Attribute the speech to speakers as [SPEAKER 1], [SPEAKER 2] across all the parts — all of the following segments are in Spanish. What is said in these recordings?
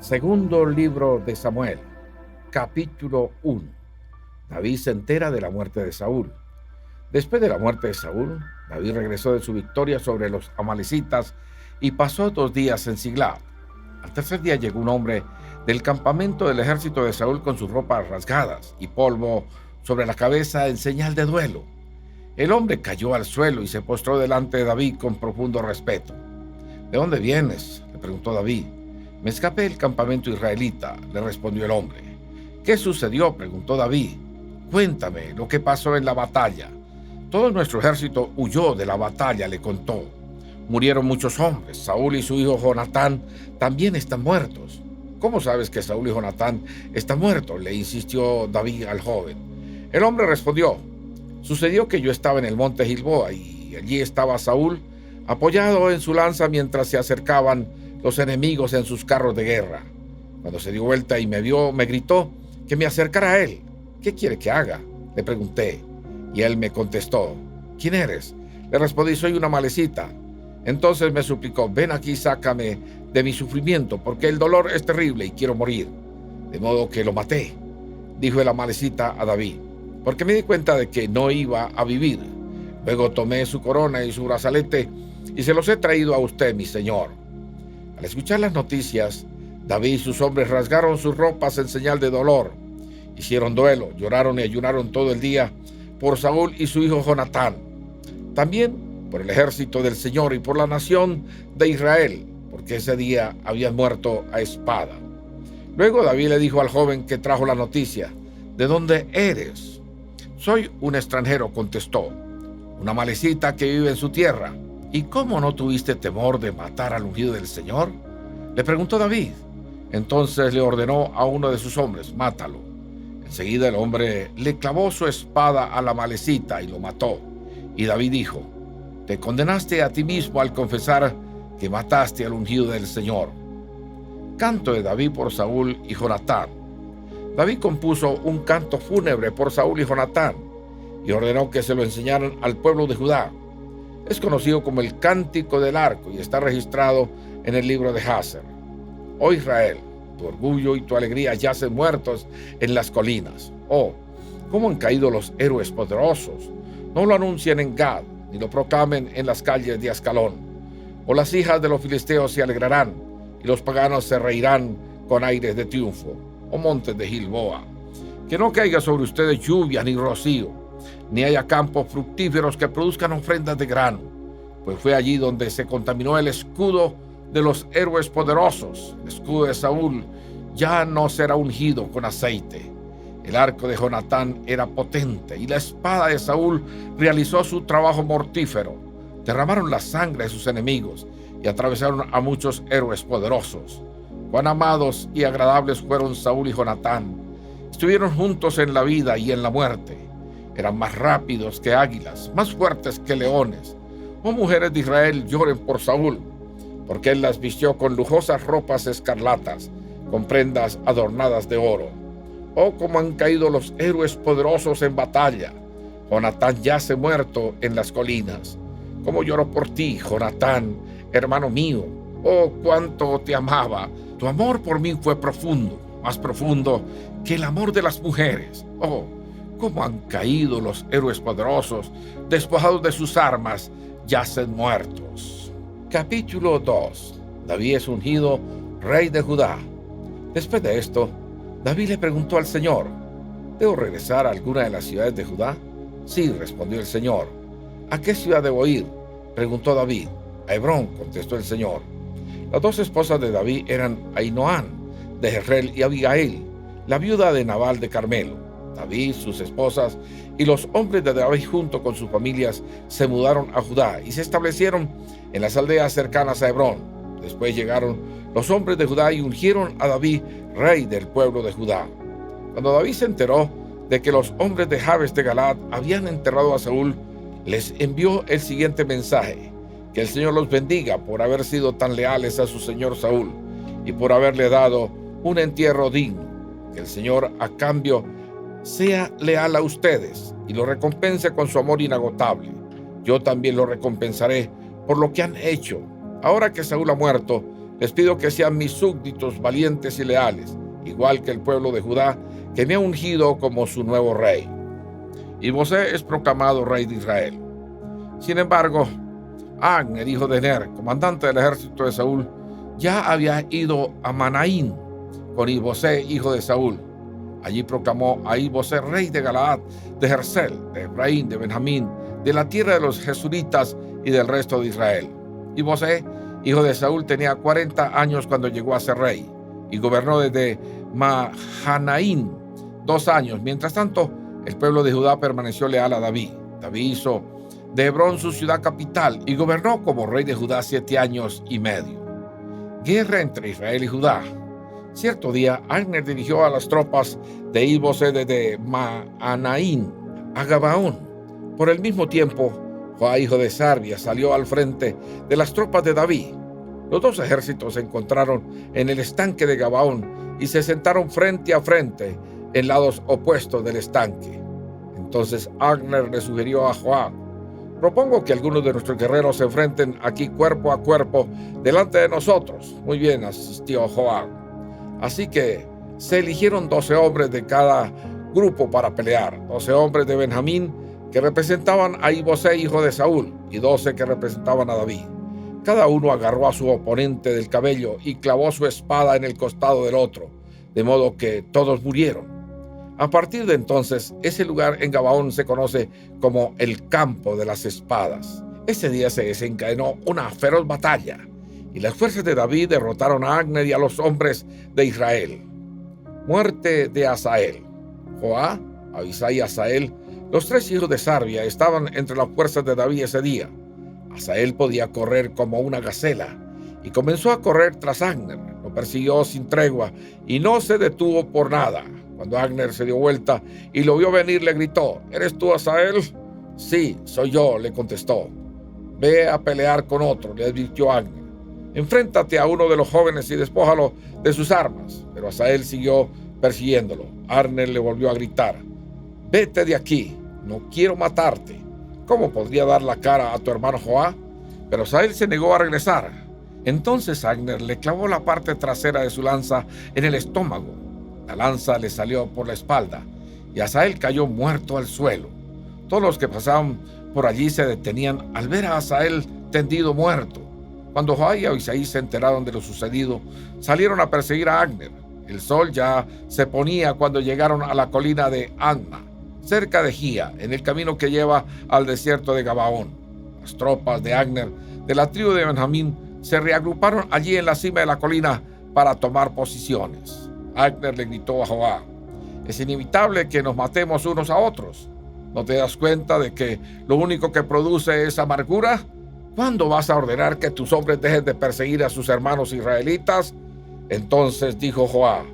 [SPEAKER 1] Segundo libro de Samuel, capítulo 1. David se entera de la muerte de Saúl. Después de la muerte de Saúl, David regresó de su victoria sobre los amalecitas y pasó 2 días en Siglag. Al tercer día llegó un hombre del campamento del ejército de Saúl con sus ropas rasgadas y polvo sobre la cabeza en señal de duelo. El hombre cayó al suelo y se postró delante de David con profundo respeto. ¿De dónde vienes?, le preguntó David. Me escapé del campamento israelita, le respondió el hombre. ¿Qué sucedió?, preguntó David. Cuéntame lo que pasó en la batalla. Todo nuestro ejército huyó de la batalla, le contó. Murieron muchos hombres. Saúl y su hijo Jonatán también están muertos. ¿Cómo sabes que Saúl y Jonatán están muertos?, le insistió David al joven. El hombre respondió. Sucedió que yo estaba en el monte Gilboa y allí estaba Saúl apoyado en su lanza mientras se acercaban los enemigos en sus carros de guerra. Cuando se dio vuelta y me vio, me gritó que me acercara a él. ¿Qué quiere que haga?, le pregunté. Y él me contestó. ¿Quién eres?, le respondí. Soy una amalecita. Entonces me suplicó. Ven aquí, sácame de mi sufrimiento, porque el dolor es terrible y quiero morir. De modo que lo maté, dijo el amalecita a David, porque me di cuenta de que no iba a vivir. Luego tomé su corona y su brazalete y se los he traído a usted, mi señor. Al escuchar las noticias, David y sus hombres rasgaron sus ropas en señal de dolor. Hicieron duelo, lloraron y ayunaron todo el día por Saúl y su hijo Jonatán. También por el ejército del Señor y por la nación de Israel, porque ese día habían muerto a espada. Luego David le dijo al joven que trajo la noticia. ¿De dónde eres? Soy un extranjero, contestó. Una amalecita que vive en su tierra. ¿Y cómo no tuviste temor de matar al ungido del Señor?, le preguntó David. Entonces le ordenó a uno de sus hombres, mátalo. Enseguida el hombre le clavó su espada a la amalecita y lo mató. Y David dijo, te condenaste a ti mismo al confesar que mataste al ungido del Señor. Canto de David por Saúl y Jonatán. David compuso un canto fúnebre por Saúl y Jonatán y ordenó que se lo enseñaran al pueblo de Judá. Es conocido como el Cántico del Arco y está registrado en el libro de Jaser. Oh Israel, tu orgullo y tu alegría yacen muertos en las colinas. Oh, cómo han caído los héroes poderosos. No lo anuncien en Gad, ni lo proclamen en las calles de Ascalón. O las hijas de los filisteos se alegrarán, y los paganos se reirán con aires de triunfo. Oh montes de Gilboa, que no caiga sobre ustedes lluvia ni rocío, ni haya campos fructíferos que produzcan ofrendas de grano, pues fue allí donde se contaminó el escudo de los héroes poderosos. El escudo de Saúl ya no será ungido con aceite. El arco de Jonatán era potente y la espada de Saúl realizó su trabajo mortífero. Derramaron la sangre de sus enemigos y atravesaron a muchos héroes poderosos. Cuán amados y agradables fueron Saúl y Jonatán. Estuvieron juntos en la vida y en la muerte. Eran más rápidos que águilas, más fuertes que leones. Oh mujeres de Israel, lloren por Saúl, porque él las vistió con lujosas ropas escarlatas, con prendas adornadas de oro. Oh, cómo han caído los héroes poderosos en batalla. Jonatán yace muerto en las colinas. Cómo lloro por ti, Jonatán, hermano mío. Oh, cuánto te amaba. Tu amor por mí fue profundo, más profundo que el amor de las mujeres. Oh, cómo han caído los héroes poderosos, despojados de sus armas, yacen muertos. Capítulo 2. David es ungido rey de Judá. Después de esto, David le preguntó al Señor, ¿debo regresar a alguna de las ciudades de Judá? Sí, respondió el Señor. ¿A qué ciudad debo ir?, preguntó David. A Hebrón, contestó el Señor. Las 2 esposas de David eran Ahinoam de Jezreel y Abigail, la viuda de Nabal de Carmelo. David, sus esposas y los hombres de David junto con sus familias se mudaron a Judá y se establecieron en las aldeas cercanas a Hebrón. Después llegaron los hombres de Judá y ungieron a David rey del pueblo de Judá. Cuando David se enteró de que los hombres de Jabes de Galaad habían enterrado a Saúl, les envió el siguiente mensaje: que el Señor los bendiga por haber sido tan leales a su señor Saúl y por haberle dado un entierro digno. Que el Señor a cambio sea leal a ustedes y lo recompense con su amor inagotable. Yo también lo recompensaré por lo que han hecho. Ahora que Saúl ha muerto, Les pido que sean mis súbditos valientes y leales, igual que el pueblo de Judá, que me ha ungido como su nuevo rey. Isbosé es proclamado rey de Israel. Sin embargo, Abner, hijo de Ner, comandante del ejército de Saúl, ya había ido a Manaín con Isbosé, hijo de Saúl. Allí proclamó a Isbosé rey de Galaad, de Jersel, de Efraín, de Benjamín, de la tierra de los Jesuritas y del resto de Israel. Isbosé, hijo de Saúl, tenía 40 años cuando llegó a ser rey y gobernó desde Mahanaín 2 años. Mientras tanto, el pueblo de Judá permaneció leal a David. David hizo de Hebrón su ciudad capital y gobernó como rey de Judá 7 años y medio. Guerra entre Israel y Judá. Cierto día, Abner dirigió a las tropas de Isbosé desde Mahanaín a Gabaón. Por el mismo tiempo, Joab, hijo de Sarvia, salió al frente de las tropas de David. Los dos ejércitos se encontraron en el estanque de Gabaón y se sentaron frente a frente en lados opuestos del estanque. Entonces Abner le sugirió a Joab: propongo que algunos de nuestros guerreros se enfrenten aquí cuerpo a cuerpo delante de nosotros. Muy bien, asistió Joab. Así que se eligieron 12 hombres de cada grupo para pelear, 12 hombres de Benjamín que representaban a Isbosé, hijo de Saúl, y 12 que representaban a David. Cada uno agarró a su oponente del cabello y clavó su espada en el costado del otro, de modo que todos murieron. A partir de entonces, ese lugar en Gabaón se conoce como el Campo de las Espadas. Ese día se desencadenó una feroz batalla, y las fuerzas de David derrotaron a Abner y a los hombres de Israel. Muerte de Asael. Joab, Abisai y Asael, los 3 hijos de Sarvia, estaban entre las fuerzas de David ese día. Asael podía correr como una gacela y comenzó a correr tras Abner. Lo persiguió sin tregua y no se detuvo por nada. Cuando Abner se dio vuelta y lo vio venir, le gritó: ¿eres tú, Asael? Sí, soy yo, le contestó. Ve a pelear con otro, le advirtió Abner. Enfréntate a uno de los jóvenes y despójalo de sus armas. Pero Asael siguió persiguiéndolo. Abner le volvió a gritar: vete de aquí, no quiero matarte. ¿Cómo podría dar la cara a tu hermano Joab? Pero Asael se negó a regresar. Entonces Abner le clavó la parte trasera de su lanza en el estómago. La lanza le salió por la espalda y Asael cayó muerto al suelo. Todos los que pasaban por allí se detenían al ver a Asael tendido muerto. Cuando Joab y Abisai se enteraron de lo sucedido, salieron a perseguir a Abner. El sol ya se ponía cuando llegaron a la colina de Anna, cerca de Gía, en el camino que lleva al desierto de Gabaón. Las tropas de Abner, de la tribu de Benjamín, se reagruparon allí en la cima de la colina para tomar posiciones. Abner le gritó a Joab: es inevitable que nos matemos unos a otros. ¿No te das cuenta de que lo único que produce es amargura? ¿Cuándo vas a ordenar que tus hombres dejen de perseguir a sus hermanos israelitas? Entonces dijo Joab: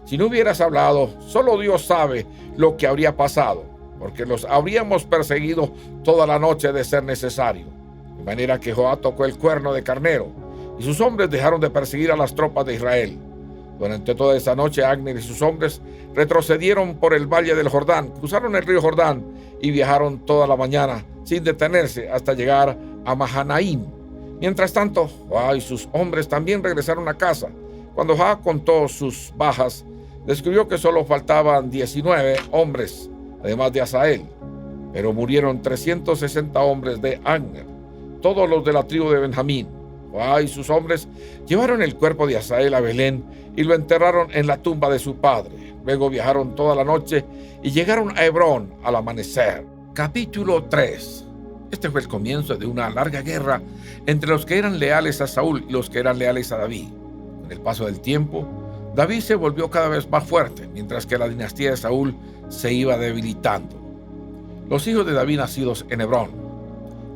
[SPEAKER 1] si no hubieras hablado, solo Dios sabe lo que habría pasado, porque los habríamos perseguido toda la noche de ser necesario. De manera que Joab tocó el cuerno de carnero, y sus hombres dejaron de perseguir a las tropas de Israel. Durante toda esa noche, Abner y sus hombres retrocedieron por el valle del Jordán, cruzaron el río Jordán y viajaron toda la mañana sin detenerse hasta llegar a Mahanaín. Mientras tanto, Joab y sus hombres también regresaron a casa. Cuando Joab contó sus bajas, descubrió que solo faltaban 19 hombres, además de Asael, pero murieron 360 hombres de Abner, todos los de la tribu de Benjamín. Joab y sus hombres llevaron el cuerpo de Asael a Belén y lo enterraron en la tumba de su padre. Luego viajaron toda la noche y llegaron a Hebrón al amanecer. Capítulo 3. Este fue el comienzo de una larga guerra entre los que eran leales a Saúl y los que eran leales a David. Con el paso del tiempo, David se volvió cada vez más fuerte, mientras que la dinastía de Saúl se iba debilitando. Los hijos de David nacidos en Hebrón.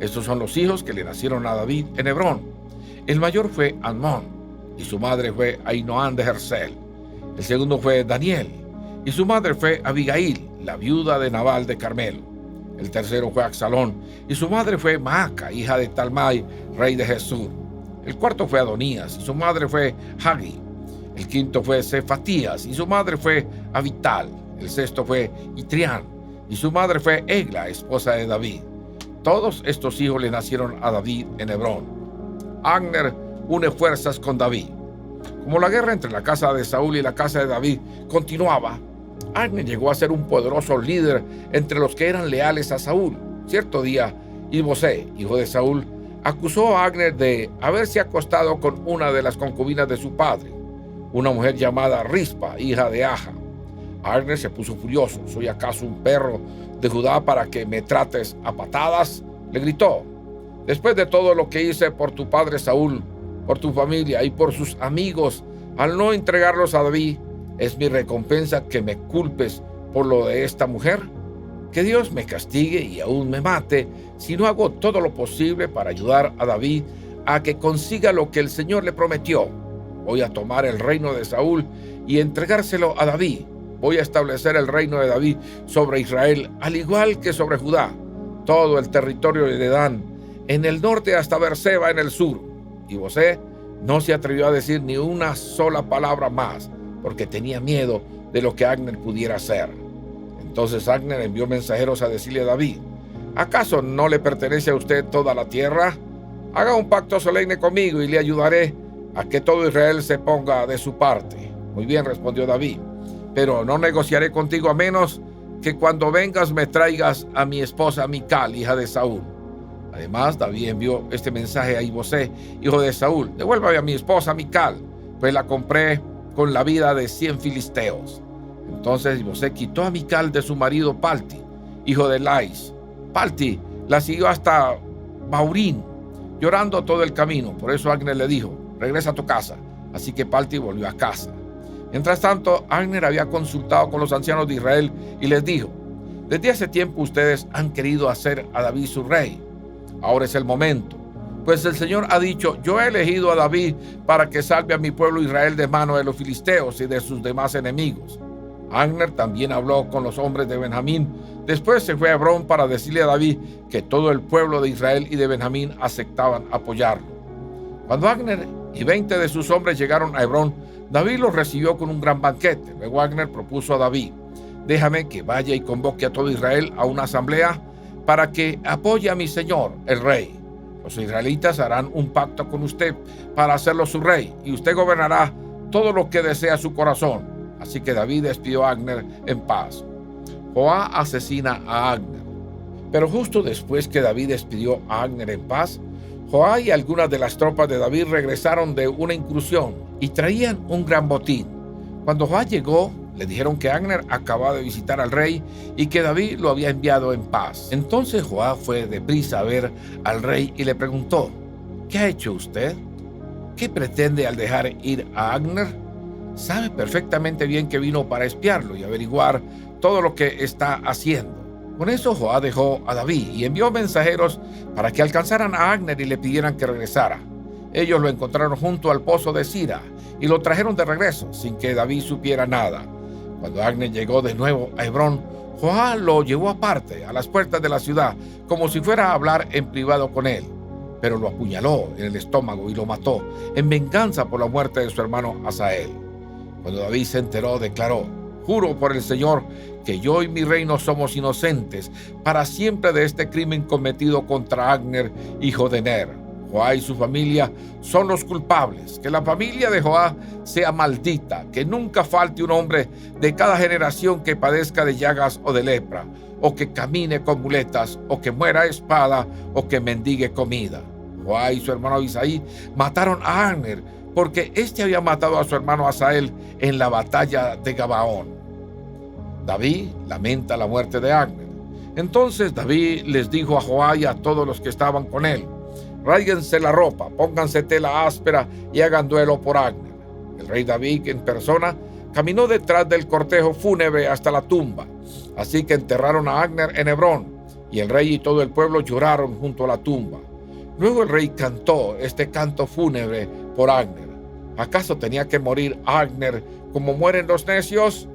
[SPEAKER 1] Estos son los hijos que le nacieron a David en Hebrón. El mayor fue Amnón, y su madre fue Ahinoam de Jersel. El segundo fue Daniel, y su madre fue Abigail, la viuda de Nabal de Carmelo. El tercero fue Absalón, y su madre fue Maaca, hija de Talmai, rey de Jesús. El cuarto fue Adonías, y su madre fue Hagi. El quinto fue Cefatías, y su madre fue Abital. El sexto fue Itrián, y su madre fue Egla, esposa de David. Todos estos hijos le nacieron a David en Hebrón. Abner une fuerzas con David. Como la guerra entre la casa de Saúl y la casa de David continuaba, Abner llegó a ser un poderoso líder entre los que eran leales a Saúl. Cierto día, Isbosé, hijo de Saúl, acusó a Abner de haberse acostado con una de las concubinas de su padre, una mujer llamada Rispa, hija de Aja. Abner se puso furioso. ¿Soy acaso un perro de Judá para que me trates a patadas?, le gritó. Después de todo lo que hice por tu padre Saúl, por tu familia y por sus amigos, al no entregarlos a David, ¿es mi recompensa que me culpes por lo de esta mujer? Que Dios me castigue y aún me mate si no hago todo lo posible para ayudar a David a que consiga lo que el Señor le prometió. Voy a tomar el reino de Saúl y entregárselo a David. Voy a establecer el reino de David sobre Israel, al igual que sobre Judá, todo el territorio de Dan, en el norte hasta Beerseba en el sur. Y Isbosé no se atrevió a decir ni una sola palabra más, porque tenía miedo de lo que Abner pudiera hacer. Entonces Abner envió mensajeros a decirle a David: ¿acaso no le pertenece a usted toda la tierra? Haga un pacto solemne conmigo y le ayudaré a que todo Israel se ponga de su parte. Muy bien, respondió David, pero no negociaré contigo a menos que cuando vengas me traigas a mi esposa Mical, hija de Saúl. Además, David envió este mensaje a Isbosé, hijo de Saúl: devuélvame a mi esposa Mical, pues la compré con la vida de 100 filisteos. Entonces Isbosé quitó a Mical de su marido Palti, hijo de Lais. Palti la siguió hasta Baurín, llorando todo el camino. Por eso Abner le dijo: regresa a tu casa. Así que Palti volvió a casa. Mientras tanto, Abner había consultado con los ancianos de Israel y les dijo: desde hace tiempo ustedes han querido hacer a David su rey. Ahora es el momento, pues el Señor ha dicho: yo he elegido a David para que salve a mi pueblo Israel de mano de los filisteos y de sus demás enemigos. Abner también habló con los hombres de Benjamín. Después se fue a Hebrón para decirle a David que todo el pueblo de Israel y de Benjamín aceptaban apoyarlo. Cuando Abner y 20 de sus hombres llegaron a Hebrón, David los recibió con un gran banquete. Luego Abner propuso a David: déjame que vaya y convoque a todo Israel a una asamblea para que apoye a mi señor, el rey. Los israelitas harán un pacto con usted para hacerlo su rey, y usted gobernará todo lo que desea su corazón. Así que David despidió a Abner en paz. Joab asesina a Abner. Pero justo después que David despidió a Abner en paz, Joab y algunas de las tropas de David regresaron de una incursión y traían un gran botín. Cuando Joab llegó, le dijeron que Abner acababa de visitar al rey y que David lo había enviado en paz. Entonces Joab fue deprisa a ver al rey y le preguntó: ¿qué ha hecho usted? ¿Qué pretende al dejar ir a Abner? Sabe perfectamente bien que vino para espiarlo y averiguar todo lo que está haciendo. Con eso Joab dejó a David y envió mensajeros para que alcanzaran a Abner y le pidieran que regresara. Ellos lo encontraron junto al pozo de Sira y lo trajeron de regreso sin que David supiera nada. Cuando Abner llegó de nuevo a Hebrón, Joab lo llevó aparte a las puertas de la ciudad como si fuera a hablar en privado con él, pero lo apuñaló en el estómago y lo mató en venganza por la muerte de su hermano Asael. Cuando David se enteró, declaró: juro por el Señor que yo y mi reino somos inocentes para siempre de este crimen cometido contra Abner, hijo de Ner. Joab y su familia son los culpables. Que la familia de Joab sea maldita, que nunca falte un hombre de cada generación que padezca de llagas o de lepra, o que camine con muletas, o que muera a espada, o que mendigue comida. Joab y su hermano Abisai mataron a Abner, porque éste había matado a su hermano Asael en la batalla de Gabaón. David lamenta la muerte de Abner. Entonces David les dijo a Joab y a todos los que estaban con él: ráiguense la ropa, pónganse tela áspera y hagan duelo por Abner. El rey David en persona caminó detrás del cortejo fúnebre hasta la tumba. Así que enterraron a Abner en Hebrón, y el rey y todo el pueblo lloraron junto a la tumba. Luego el rey cantó este canto fúnebre por Abner: ¿acaso tenía que morir Abner como mueren los necios?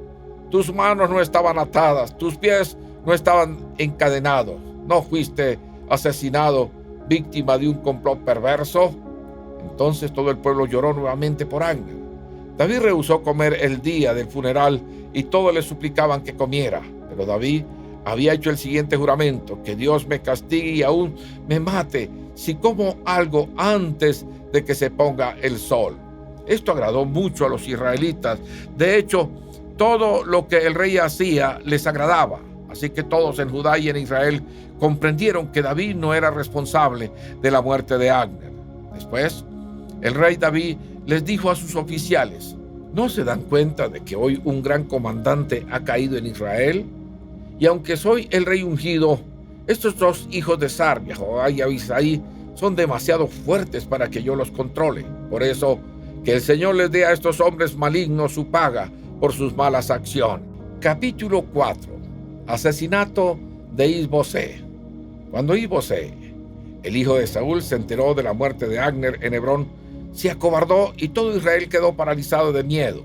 [SPEAKER 1] Tus manos no estaban atadas, tus pies no estaban encadenados. ¿No fuiste asesinado, víctima de un complot perverso? Entonces todo el pueblo lloró nuevamente por Abner. David rehusó comer el día del funeral y todos le suplicaban que comiera. Pero David había hecho el siguiente juramento: que Dios me castigue y aún me mate si como algo antes de que se ponga el sol. Esto agradó mucho a los israelitas. De hecho, todo lo que el rey hacía les agradaba. Así que todos en Judá y en Israel comprendieron que David no era responsable de la muerte de Abner. Después, el rey David les dijo a sus oficiales: ¿no se dan cuenta de que hoy un gran comandante ha caído en Israel? Y aunque soy el rey ungido, estos dos hijos de Sarbia, Joab y Abisai, son demasiado fuertes para que yo los controle. Por eso, que el Señor les dé a estos hombres malignos su paga por sus malas acciones. Capítulo 4. Asesinato de Is-Bosé. Cuando Is-Bosé, el hijo de Saúl, se enteró de la muerte de Abner en Hebrón, se acobardó y todo Israel quedó paralizado de miedo.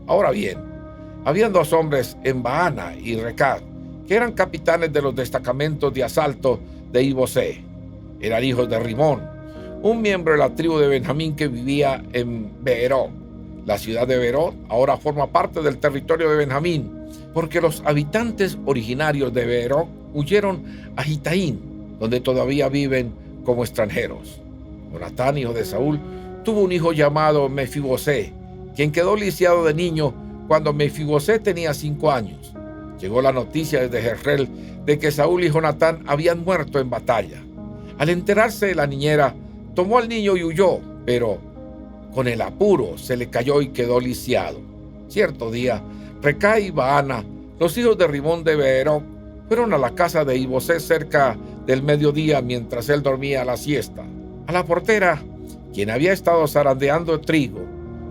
[SPEAKER 1] Ahora bien, habían dos hombres en Baana y Recab, que eran capitanes de los destacamentos de asalto de Is-Bosé. Eran hijos de Rimón, un miembro de la tribu de Benjamín que vivía en Beerot. La ciudad de Beerot ahora forma parte del territorio de Benjamín, porque los habitantes originarios de Beerot huyeron a Gitaín, donde todavía viven como extranjeros. Jonatán, hijo de Saúl, tuvo un hijo llamado Mefibosé, quien quedó lisiado de niño cuando Mefibosé tenía 5 años. Llegó la noticia desde Jezreel de que Saúl y Jonatán habían muerto en batalla. Al enterarse, la niñera tomó al niño y huyó, pero con el apuro se le cayó y quedó lisiado. Cierto día, Recab y Baana, los hijos de Rimón de Beerot, fueron a la casa de Is-Bosé cerca del mediodía mientras él dormía la siesta. A la portera, quien había estado zarandeando trigo,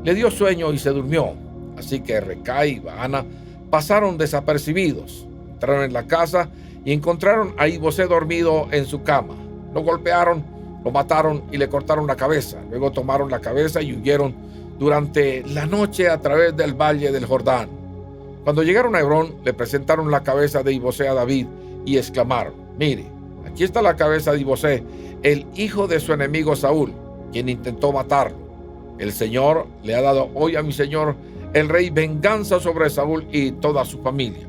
[SPEAKER 1] le dio sueño y se durmió. Así que Recab y Baana pasaron desapercibidos. Entraron en la casa y encontraron a Is-Bosé dormido en su cama. Lo golpearon, lo mataron y le cortaron la cabeza. Luego tomaron la cabeza y huyeron durante la noche a través del valle del Jordán. Cuando llegaron a Hebrón, le presentaron la cabeza de Is-Bosé a David y exclamaron: mire, aquí está la cabeza de Is-Bosé, el hijo de su enemigo Saúl, quien intentó matarlo. El Señor le ha dado hoy a mi señor el rey venganza sobre Saúl y toda su familia.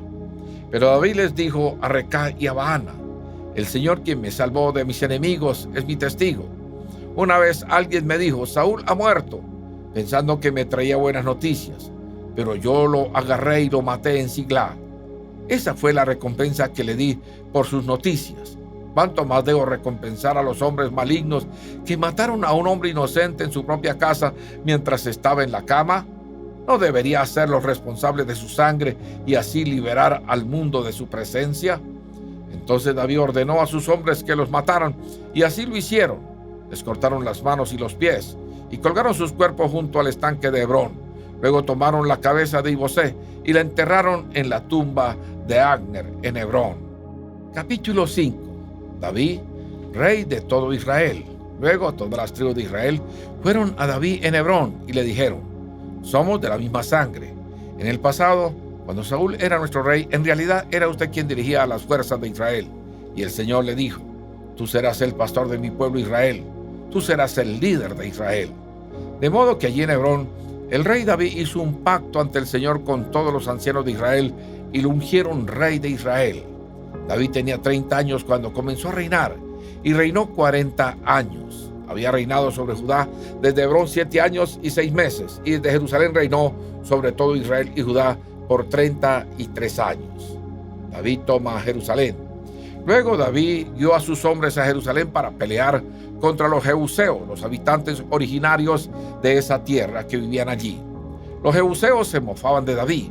[SPEAKER 1] Pero David les dijo a Recab y a Baana: el Señor, quien me salvó de mis enemigos, es mi testigo. Una vez alguien me dijo: Saúl ha muerto, pensando que me traía buenas noticias, pero yo lo agarré y lo maté en Siglag. Esa fue la recompensa que le di por sus noticias. ¿Cuánto más debo recompensar a los hombres malignos que mataron a un hombre inocente en su propia casa mientras estaba en la cama? ¿No debería hacerlos responsables de su sangre y así liberar al mundo de su presencia? Entonces David ordenó a sus hombres que los mataran, y así lo hicieron. Les cortaron las manos y los pies, y colgaron sus cuerpos junto al estanque de Hebrón. Luego tomaron la cabeza de Is-Bosé y la enterraron en la tumba de Abner en Hebrón. Capítulo 5. David, rey de todo Israel. Luego todas las tribus de Israel fueron a David en Hebrón y le dijeron: somos de la misma sangre. En el pasado, cuando Saúl era nuestro rey, en realidad era usted quien dirigía a las fuerzas de Israel. Y el Señor le dijo: tú serás el pastor de mi pueblo Israel. Tú serás el líder de Israel. De modo que allí en Hebrón, el rey David hizo un pacto ante el Señor con todos los ancianos de Israel y lo ungieron rey de Israel. David tenía 30 años cuando comenzó a reinar y reinó 40 años. Había reinado sobre Judá desde Hebrón 7 años y 6 meses, y desde Jerusalén reinó sobre todo Israel y Judá por 33 años. David toma Jerusalén. Luego David guió a sus hombres a Jerusalén para pelear contra los jebuseos, los habitantes originarios de esa tierra que vivían allí. Los jebuseos se mofaban de David: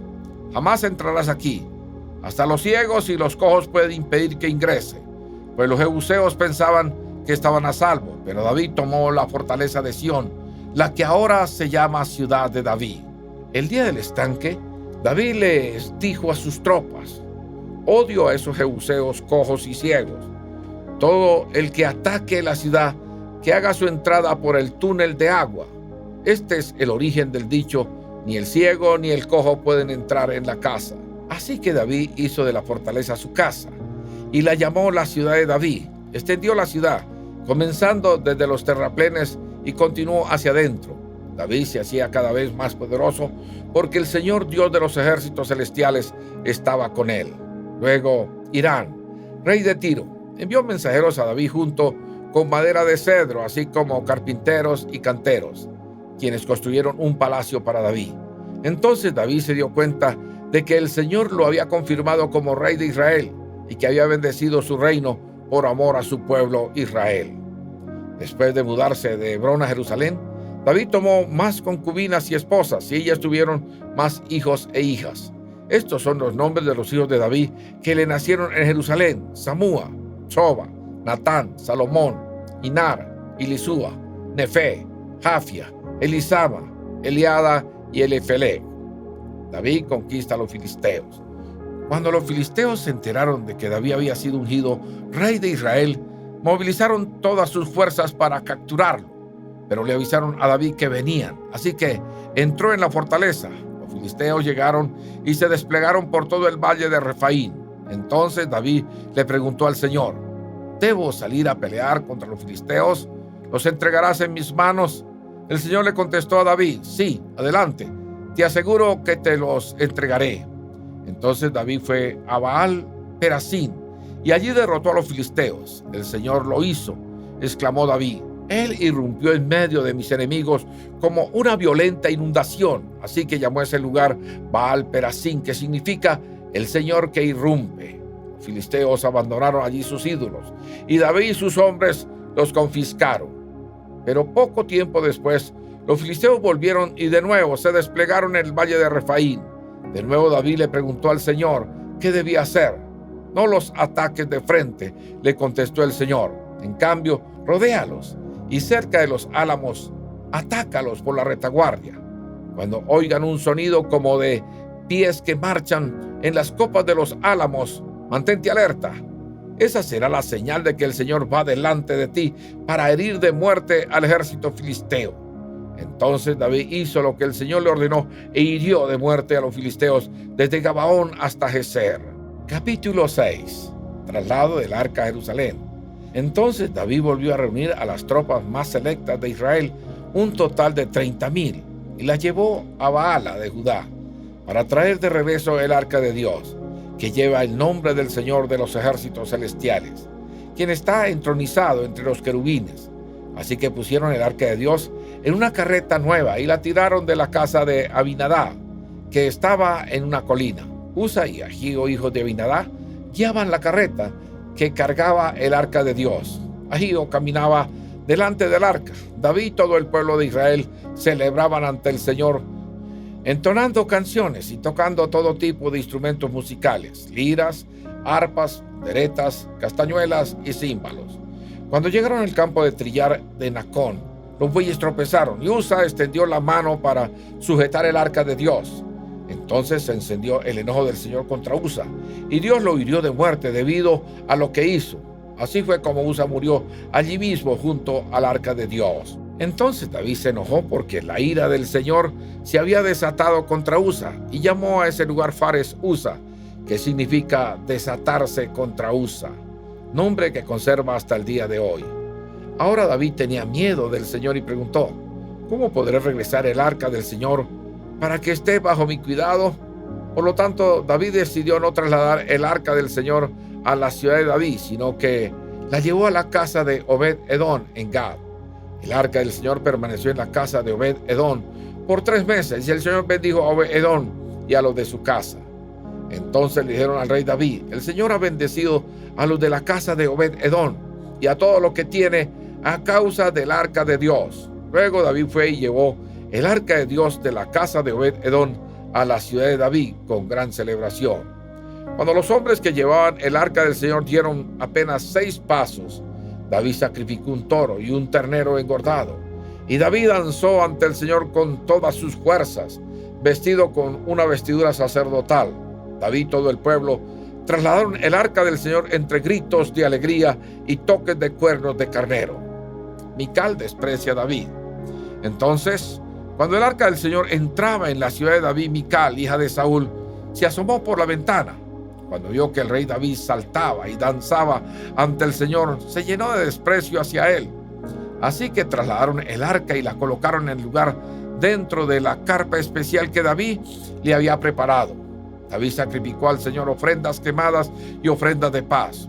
[SPEAKER 1] jamás entrarás aquí. Hasta los ciegos y los cojos pueden impedir que ingrese. Pues los jebuseos pensaban que estaban a salvo, pero David tomó la fortaleza de Sión, la que ahora se llama Ciudad de David. El día del estanque, David les dijo a sus tropas: odio a esos jebuseos cojos y ciegos. Todo el que ataque la ciudad, que haga su entrada por el túnel de agua. Este es el origen del dicho: ni el ciego ni el cojo pueden entrar en la casa. Así que David hizo de la fortaleza su casa y la llamó la ciudad de David. Extendió la ciudad, comenzando desde los terraplenes, y continuó hacia adentro. David se hacía cada vez más poderoso porque el Señor Dios de los ejércitos celestiales estaba con él. Luego Hirán, rey de Tiro, envió mensajeros a David junto con madera de cedro, así como carpinteros y canteros. quienes construyeron un palacio para David. Entonces David se dio cuenta de que el Señor lo había confirmado como rey de Israel y que había bendecido su reino por amor a su pueblo Israel. Después de mudarse de Hebrón a Jerusalén, David tomó más concubinas y esposas, y ellas tuvieron más hijos e hijas. Estos son los nombres de los hijos de David que le nacieron en Jerusalén: Samúa, Soba, Natán, Salomón, Inar, Elisúa, Nefe, Jafia, Elisama, Eliada y Elifelec. David conquista a los filisteos. Cuando los filisteos se enteraron de que David había sido ungido rey de Israel, movilizaron todas sus fuerzas para capturarlo, pero le avisaron a David que venían, así que entró en la fortaleza. Los filisteos llegaron y se desplegaron por todo el valle de Refaín. Entonces David le preguntó al Señor: ¿debo salir a pelear contra los filisteos? ¿Los entregarás en mis manos? El Señor le contestó a David: sí, adelante, te aseguro que te los entregaré. Entonces David fue a Baal Perasín y allí derrotó a los filisteos. El Señor lo hizo, exclamó David. Él irrumpió en medio de mis enemigos como una violenta inundación. Así que llamó a ese lugar Baal Perasín, que significa el Señor que irrumpe. Los filisteos abandonaron allí sus ídolos y David y sus hombres los confiscaron. Pero poco tiempo después, los filisteos volvieron y de nuevo se desplegaron en el valle de Refaín. De nuevo David le preguntó al Señor qué debía hacer. No los ataques de frente, le contestó el Señor. En cambio, rodéalos y cerca de los álamos, atácalos por la retaguardia. Cuando oigan un sonido como de pies que marchan en las copas de los álamos, mantente alerta. Esa será la señal de que el Señor va delante de ti para herir de muerte al ejército filisteo. Entonces David hizo lo que el Señor le ordenó e hirió de muerte a los filisteos desde Gabaón hasta Geser. Capítulo 6. Traslado del arca a Jerusalén. Entonces David volvió a reunir a las tropas más selectas de Israel, un total de 30,000, y las llevó a Baala de Judá para traer de regreso el arca de Dios, que lleva el nombre del Señor de los ejércitos celestiales, quien está entronizado entre los querubines. Así que pusieron el arca de Dios en una carreta nueva y la tiraron de la casa de Abinadab, que estaba en una colina. Usa y Ahío, hijos de Abinadab, guiaban la carreta que cargaba el arca de Dios. Ahío caminaba delante del arca. David y todo el pueblo de Israel celebraban ante el Señor, entonando canciones y tocando todo tipo de instrumentos musicales: liras, arpas, panderetas, castañuelas y címbalos. Cuando llegaron al campo de trillar de Nacón, los bueyes tropezaron y Usa extendió la mano para sujetar el arca de Dios. Entonces se encendió el enojo del Señor contra Usa, y Dios lo hirió de muerte debido a lo que hizo. Así fue como Usa murió allí mismo junto al arca de Dios. Entonces David se enojó porque la ira del Señor se había desatado contra Usa, y llamó a ese lugar Fares Usa, que significa desatarse contra Usa, nombre que conserva hasta el día de hoy. Ahora David tenía miedo del Señor y preguntó: ¿cómo podré regresar el arca del Señor para que esté bajo mi cuidado? Por lo tanto, David decidió no trasladar el arca del Señor a la ciudad de David, sino que la llevó a la casa de Obed-Edom en Gad. El arca del Señor permaneció en la casa de Obed-Edom por 3 meses, y el Señor bendijo a Obed-Edom y a los de su casa. Entonces le dijeron al rey David: el Señor ha bendecido a los de la casa de Obed-Edom y a todo lo que tiene a causa del arca de Dios. Luego David fue y llevó el arca de Dios de la casa de Obed-Edom a la ciudad de David con gran celebración. Cuando los hombres que llevaban el arca del Señor dieron apenas 6 pasos, David sacrificó un toro y un ternero engordado. Y David danzó ante el Señor con todas sus fuerzas, vestido con una vestidura sacerdotal. David y todo el pueblo trasladaron el arca del Señor entre gritos de alegría y toques de cuernos de carnero. Mical desprecia a David. Entonces, cuando el arca del Señor entraba en la ciudad de David, Mical, hija de Saúl, se asomó por la ventana. Cuando vio que el rey David saltaba y danzaba ante el Señor, se llenó de desprecio hacia él. Así que trasladaron el arca y la colocaron en el lugar dentro de la carpa especial que David le había preparado. David sacrificó al Señor ofrendas quemadas y ofrendas de paz.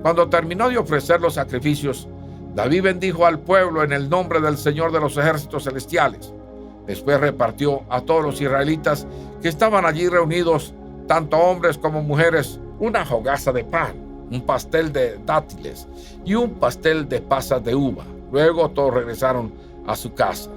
[SPEAKER 1] Cuando terminó de ofrecer los sacrificios, David bendijo al pueblo en el nombre del Señor de los ejércitos celestiales. Después repartió a todos los israelitas que estaban allí reunidos, tanto hombres como mujeres, una hogaza de pan, un pastel de dátiles y un pastel de pasas de uva. Luego todos regresaron a su casa.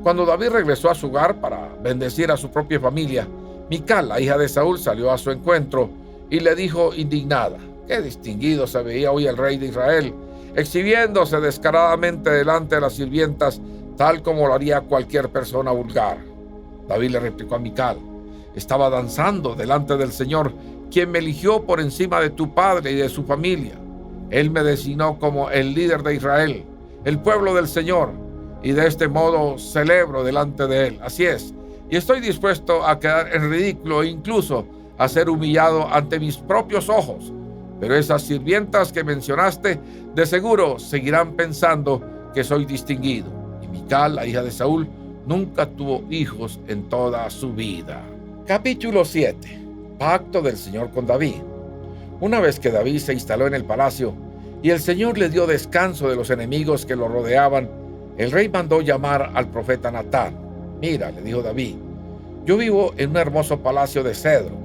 [SPEAKER 1] Cuando David regresó a su hogar para bendecir a su propia familia, Mical, la hija de Saúl, salió a su encuentro y le dijo indignada: «Qué distinguido se veía hoy el rey de Israel, exhibiéndose descaradamente delante de las sirvientas, tal como lo haría cualquier persona vulgar». David le replicó a Mical: «Estaba danzando delante del Señor, quien me eligió por encima de tu padre y de su familia. Él me designó como el líder de Israel, el pueblo del Señor, y de este modo celebro delante de él. Así es, y estoy dispuesto a quedar en ridículo e incluso a ser humillado ante mis propios ojos. Pero esas sirvientas que mencionaste, de seguro seguirán pensando que soy distinguido». Y Mical, la hija de Saúl, nunca tuvo hijos en toda su vida. Capítulo 7. Pacto del Señor con David. Una vez que David se instaló en el palacio y el Señor le dio descanso de los enemigos que lo rodeaban, el rey mandó llamar al profeta Natán. «Mira», le dijo David, «yo vivo en un hermoso palacio de cedro,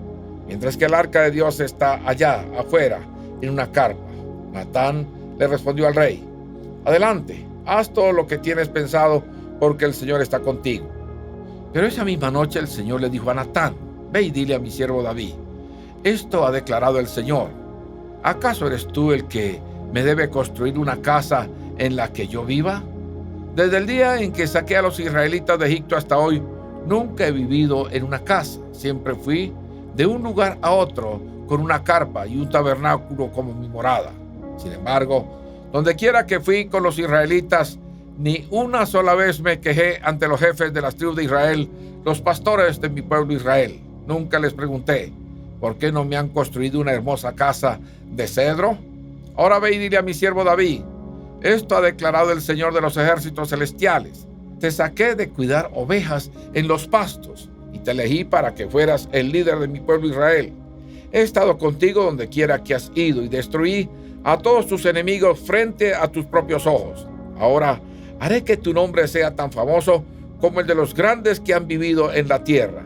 [SPEAKER 1] mientras que el arca de Dios está allá afuera en una carpa». Natán le respondió al rey: «Adelante, haz todo lo que tienes pensado, porque el Señor está contigo». Pero esa misma noche el Señor le dijo a Natán: «Ve y dile a mi siervo David: esto ha declarado el Señor. ¿Acaso eres tú el que me debe construir una casa en la que yo viva? Desde el día en que saqué a los israelitas de Egipto hasta hoy, nunca he vivido en una casa. Siempre fui de un lugar a otro con una carpa y un tabernáculo como mi morada. Sin embargo, donde quiera que fui con los israelitas, ni una sola vez me quejé ante los jefes de las tribus de Israel, los pastores de mi pueblo Israel. Nunca les pregunté: ¿por qué no me han construido una hermosa casa de cedro? Ahora ve y dile a mi siervo David: esto ha declarado el Señor de los ejércitos celestiales. Te saqué de cuidar ovejas en los pastos y te elegí para que fueras el líder de mi pueblo Israel. He estado contigo donde quiera que has ido y destruí a todos tus enemigos frente a tus propios ojos. Ahora haré que tu nombre sea tan famoso como el de los grandes que han vivido en la tierra.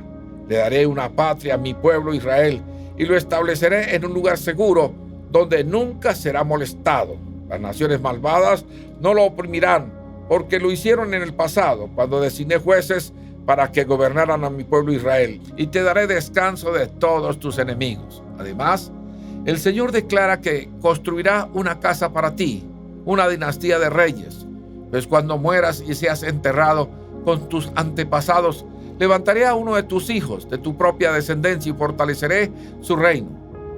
[SPEAKER 1] Le daré una patria a mi pueblo Israel y lo estableceré en un lugar seguro donde nunca será molestado. Las naciones malvadas no lo oprimirán, porque lo hicieron en el pasado, cuando designé jueces para que gobernaran a mi pueblo Israel, y te daré descanso de todos tus enemigos. Además, el Señor declara que construirá una casa para ti, una dinastía de reyes. Pues cuando mueras y seas enterrado con tus antepasados, levantaré a uno de tus hijos, de tu propia descendencia, y fortaleceré su reino.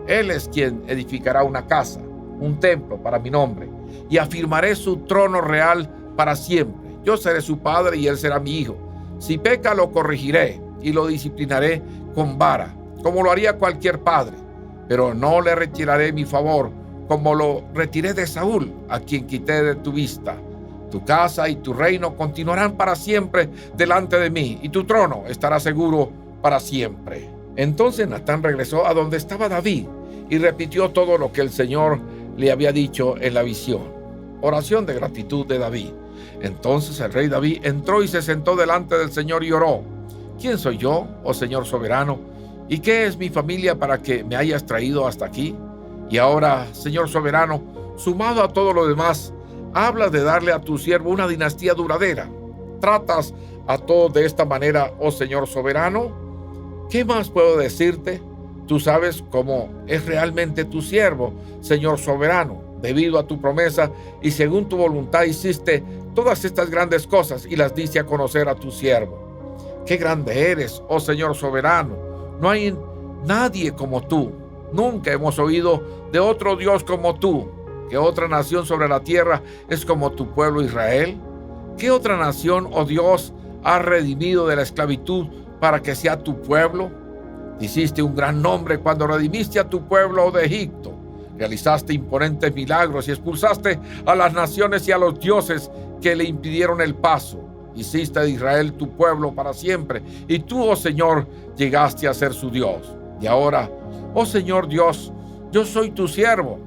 [SPEAKER 1] Él es quien edificará una casa, un templo para mi nombre, y afirmaré su trono real para siempre. Yo seré su padre y él será mi hijo. Si peca, lo corregiré y lo disciplinaré con vara, como lo haría cualquier padre. Pero no le retiraré mi favor, como lo retiré de Saúl, a quien quité de tu vista. Tu casa y tu reino continuarán para siempre delante de mí, y tu trono estará seguro para siempre». Entonces Natán regresó a donde estaba David y repitió todo lo que el Señor le había dicho en la visión. Oración de gratitud de David. Entonces el rey David entró y se sentó delante del Señor y oró: «¿Quién soy yo, oh Señor soberano? ¿Y qué es mi familia para que me hayas traído hasta aquí? Y ahora, Señor soberano, sumado a todo lo demás, hablas de darle a tu siervo una dinastía duradera. ¿Tratas a todos de esta manera, oh Señor soberano? ¿Qué más puedo decirte? Tú sabes cómo es realmente tu siervo, Señor soberano. Debido a tu promesa y según tu voluntad hiciste todas estas grandes cosas y las diste a conocer a tu siervo. ¡Qué grande eres, oh Señor soberano! No hay nadie como tú. Nunca hemos oído de otro Dios como tú. ¿Qué otra nación sobre la tierra es como tu pueblo Israel? ¿Qué otra nación, oh Dios, has redimido de la esclavitud para que sea tu pueblo? Hiciste un gran nombre cuando redimiste a tu pueblo de Egipto. Realizaste imponentes milagros y expulsaste a las naciones y a los dioses que le impidieron el paso. Hiciste de Israel tu pueblo para siempre, y tú, oh Señor, llegaste a ser su Dios. Y ahora, oh Señor Dios, yo soy tu siervo.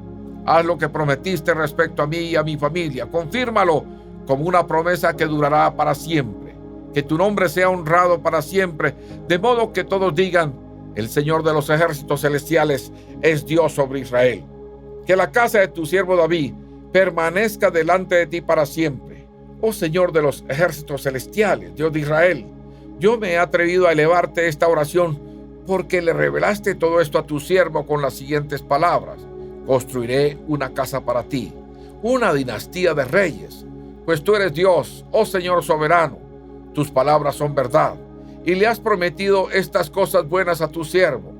[SPEAKER 1] Haz lo que prometiste respecto a mí y a mi familia. Confírmalo como una promesa que durará para siempre. que tu nombre sea honrado para siempre, de modo que todos digan: el Señor de los ejércitos celestiales es Dios sobre Israel. Que la casa de tu siervo David permanezca delante de ti para siempre. Oh Señor de los ejércitos celestiales, Dios de Israel, yo me he atrevido a elevarte esta oración porque le revelaste todo esto a tu siervo con las siguientes palabras: construiré una casa para ti, una dinastía de reyes, pues tú eres Dios, oh Señor soberano. Tus palabras son verdad, y le has prometido estas cosas buenas a tu siervo.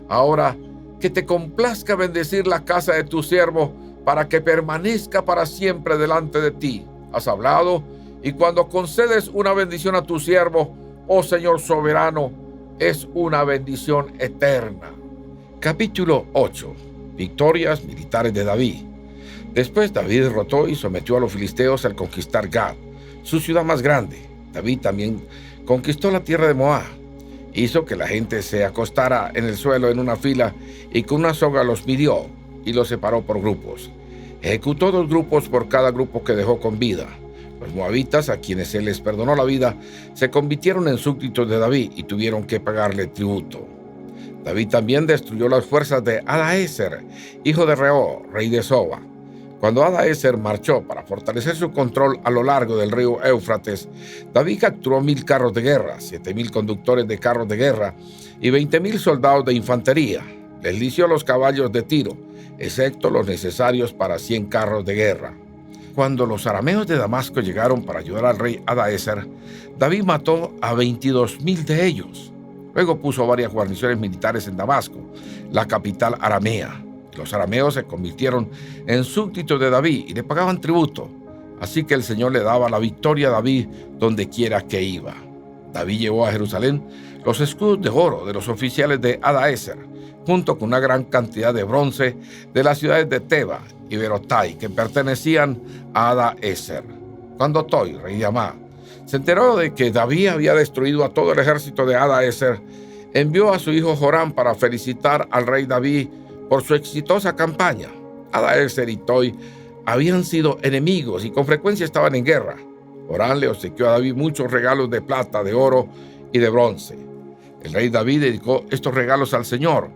[SPEAKER 1] Ahora, que te complazca bendecir la casa de tu siervo, para que permanezca para siempre delante de ti. Has hablado, y cuando concedes una bendición a tu siervo, oh Señor soberano, es una bendición eterna. Capítulo 8. Victorias militares de David. Después David derrotó y sometió a los filisteos al conquistar Gad, su ciudad más grande. David también conquistó la tierra de Moab. Hizo que la gente se acostara en el suelo en una fila y con una soga los midió y los separó por grupos. Ejecutó 2 grupos por cada grupo que dejó con vida. Los moabitas, a quienes se les perdonó la vida, se convirtieron en súbditos de David y tuvieron que pagarle tributo. David también destruyó las fuerzas de Hadaezer, hijo de Reó, rey de Soba. Cuando Hadaezer marchó para fortalecer su control a lo largo del río Éufrates, David capturó 1,000 carros de guerra, 7,000 conductores de carros de guerra y 20,000 soldados de infantería. Les lició los caballos de tiro, excepto los necesarios para 100 carros de guerra. Cuando los arameos de Damasco llegaron para ayudar al rey Hadaezer, David mató a 22,000 de ellos. Luego puso varias guarniciones militares en Damasco, la capital aramea. Los arameos se convirtieron en súbditos de David y le pagaban tributo. Así que el Señor le daba la victoria a David donde quiera que iba. David llevó a Jerusalén los escudos de oro de los oficiales de Hadaezer, junto con una gran cantidad de bronce de las ciudades de Teba y Berotai, que pertenecían a Hadaezer. Cuando Toi, rey de Amá, se enteró de que David había destruido a todo el ejército de Hadaezer, envió a su hijo Joram para felicitar al rey David por su exitosa campaña. Hadaezer y Toi habían sido enemigos y con frecuencia estaban en guerra. Joram le obsequió a David muchos regalos de plata, de oro y de bronce. El rey David dedicó estos regalos al Señor,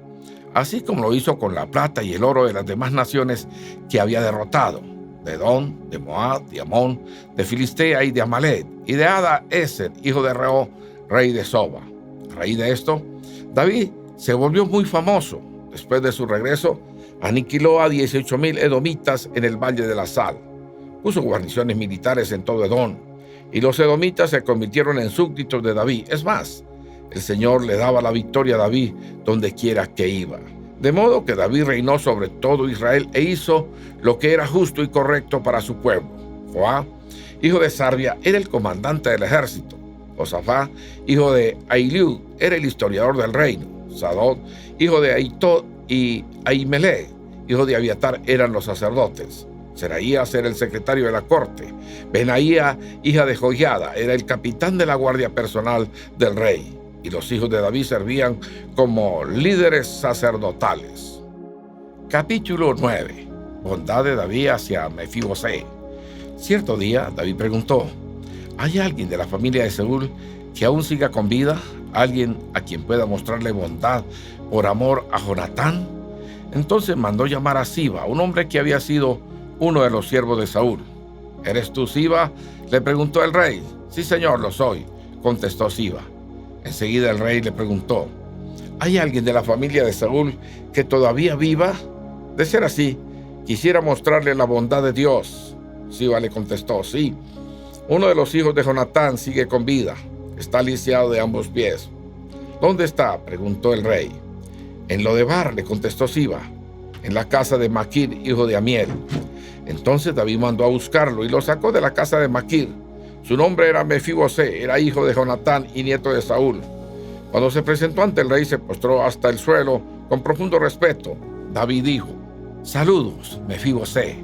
[SPEAKER 1] así como lo hizo con la plata y el oro de las demás naciones que había derrotado: de Edom, de Moab, de Amón, de Filistea y de Amalek, y de Hadaezer, hijo de Reó, rey de Soba. A raíz de esto, David se volvió muy famoso. Después de su regreso, aniquiló a 18,000 edomitas en el Valle de la Sal. Puso guarniciones militares en todo Edom, y los edomitas se convirtieron en súbditos de David. Es más, el Señor le daba la victoria a David donde quiera que iba. De modo que David reinó sobre todo Israel e hizo lo que era justo y correcto para su pueblo. Joab, hijo de Sarvia, era el comandante del ejército. Josafat, hijo de Ahilud, era el historiador del reino. Sadok, hijo de Ahitod, y Ahimelech, hijo de Abiatar, eran los sacerdotes. Seraías era el secretario de la corte. Benaía, hija de Joiada, era el capitán de la guardia personal del rey. Y los hijos de David servían como líderes sacerdotales. Capítulo 9. Bondad de David hacia Mefibosé. Cierto día, David preguntó: ¿hay alguien de la familia de Saúl que aún siga con vida? ¿Alguien a quien pueda mostrarle bondad por amor a Jonatán? Entonces mandó llamar a Siba, un hombre que había sido uno de los siervos de Saúl. ¿Eres tú, Siba?, le preguntó el rey. Sí, señor, lo soy, contestó Siba. Enseguida el rey le preguntó: ¿hay alguien de la familia de Saúl que todavía viva? De ser así, quisiera mostrarle la bondad de Dios. Siba le contestó: sí, uno de los hijos de Jonatán sigue con vida, está lisiado de ambos pies. ¿Dónde está?, preguntó el rey. En Lodebar, le contestó Siba, en la casa de Maquir, hijo de Amiel. Entonces David mandó a buscarlo y lo sacó de la casa de Maquir. Su nombre era Mefibosé, era hijo de Jonatán y nieto de Saúl. Cuando se presentó ante el rey, se postró hasta el suelo con profundo respeto. David dijo: saludos, Mefibosé.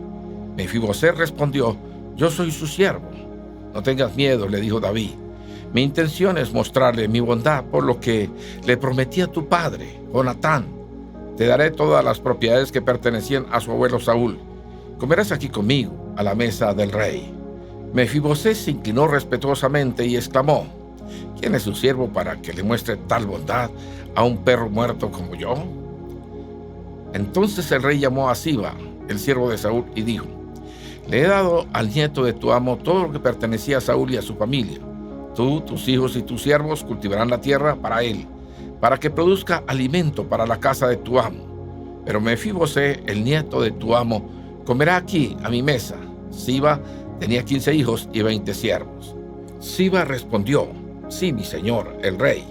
[SPEAKER 1] Mefibosé respondió: yo soy su siervo. No tengas miedo, le dijo David. Mi intención es mostrarle mi bondad por lo que le prometí a tu padre, Jonatán. Te daré todas las propiedades que pertenecían a su abuelo Saúl. Comerás aquí conmigo, a la mesa del rey. Mefibosé se inclinó respetuosamente y exclamó: ¿quién es su siervo para que le muestre tal bondad a un perro muerto como yo? Entonces el rey llamó a Siba, el siervo de Saúl, y dijo: le he dado al nieto de tu amo todo lo que pertenecía a Saúl y a su familia. Tú, tus hijos y tus siervos cultivarán la tierra para él, para que produzca alimento para la casa de tu amo. Pero Mefibosé, el nieto de tu amo, comerá aquí a mi mesa. Siba tenía 15 hijos y 20 siervos. Siba respondió: sí, mi señor, el rey.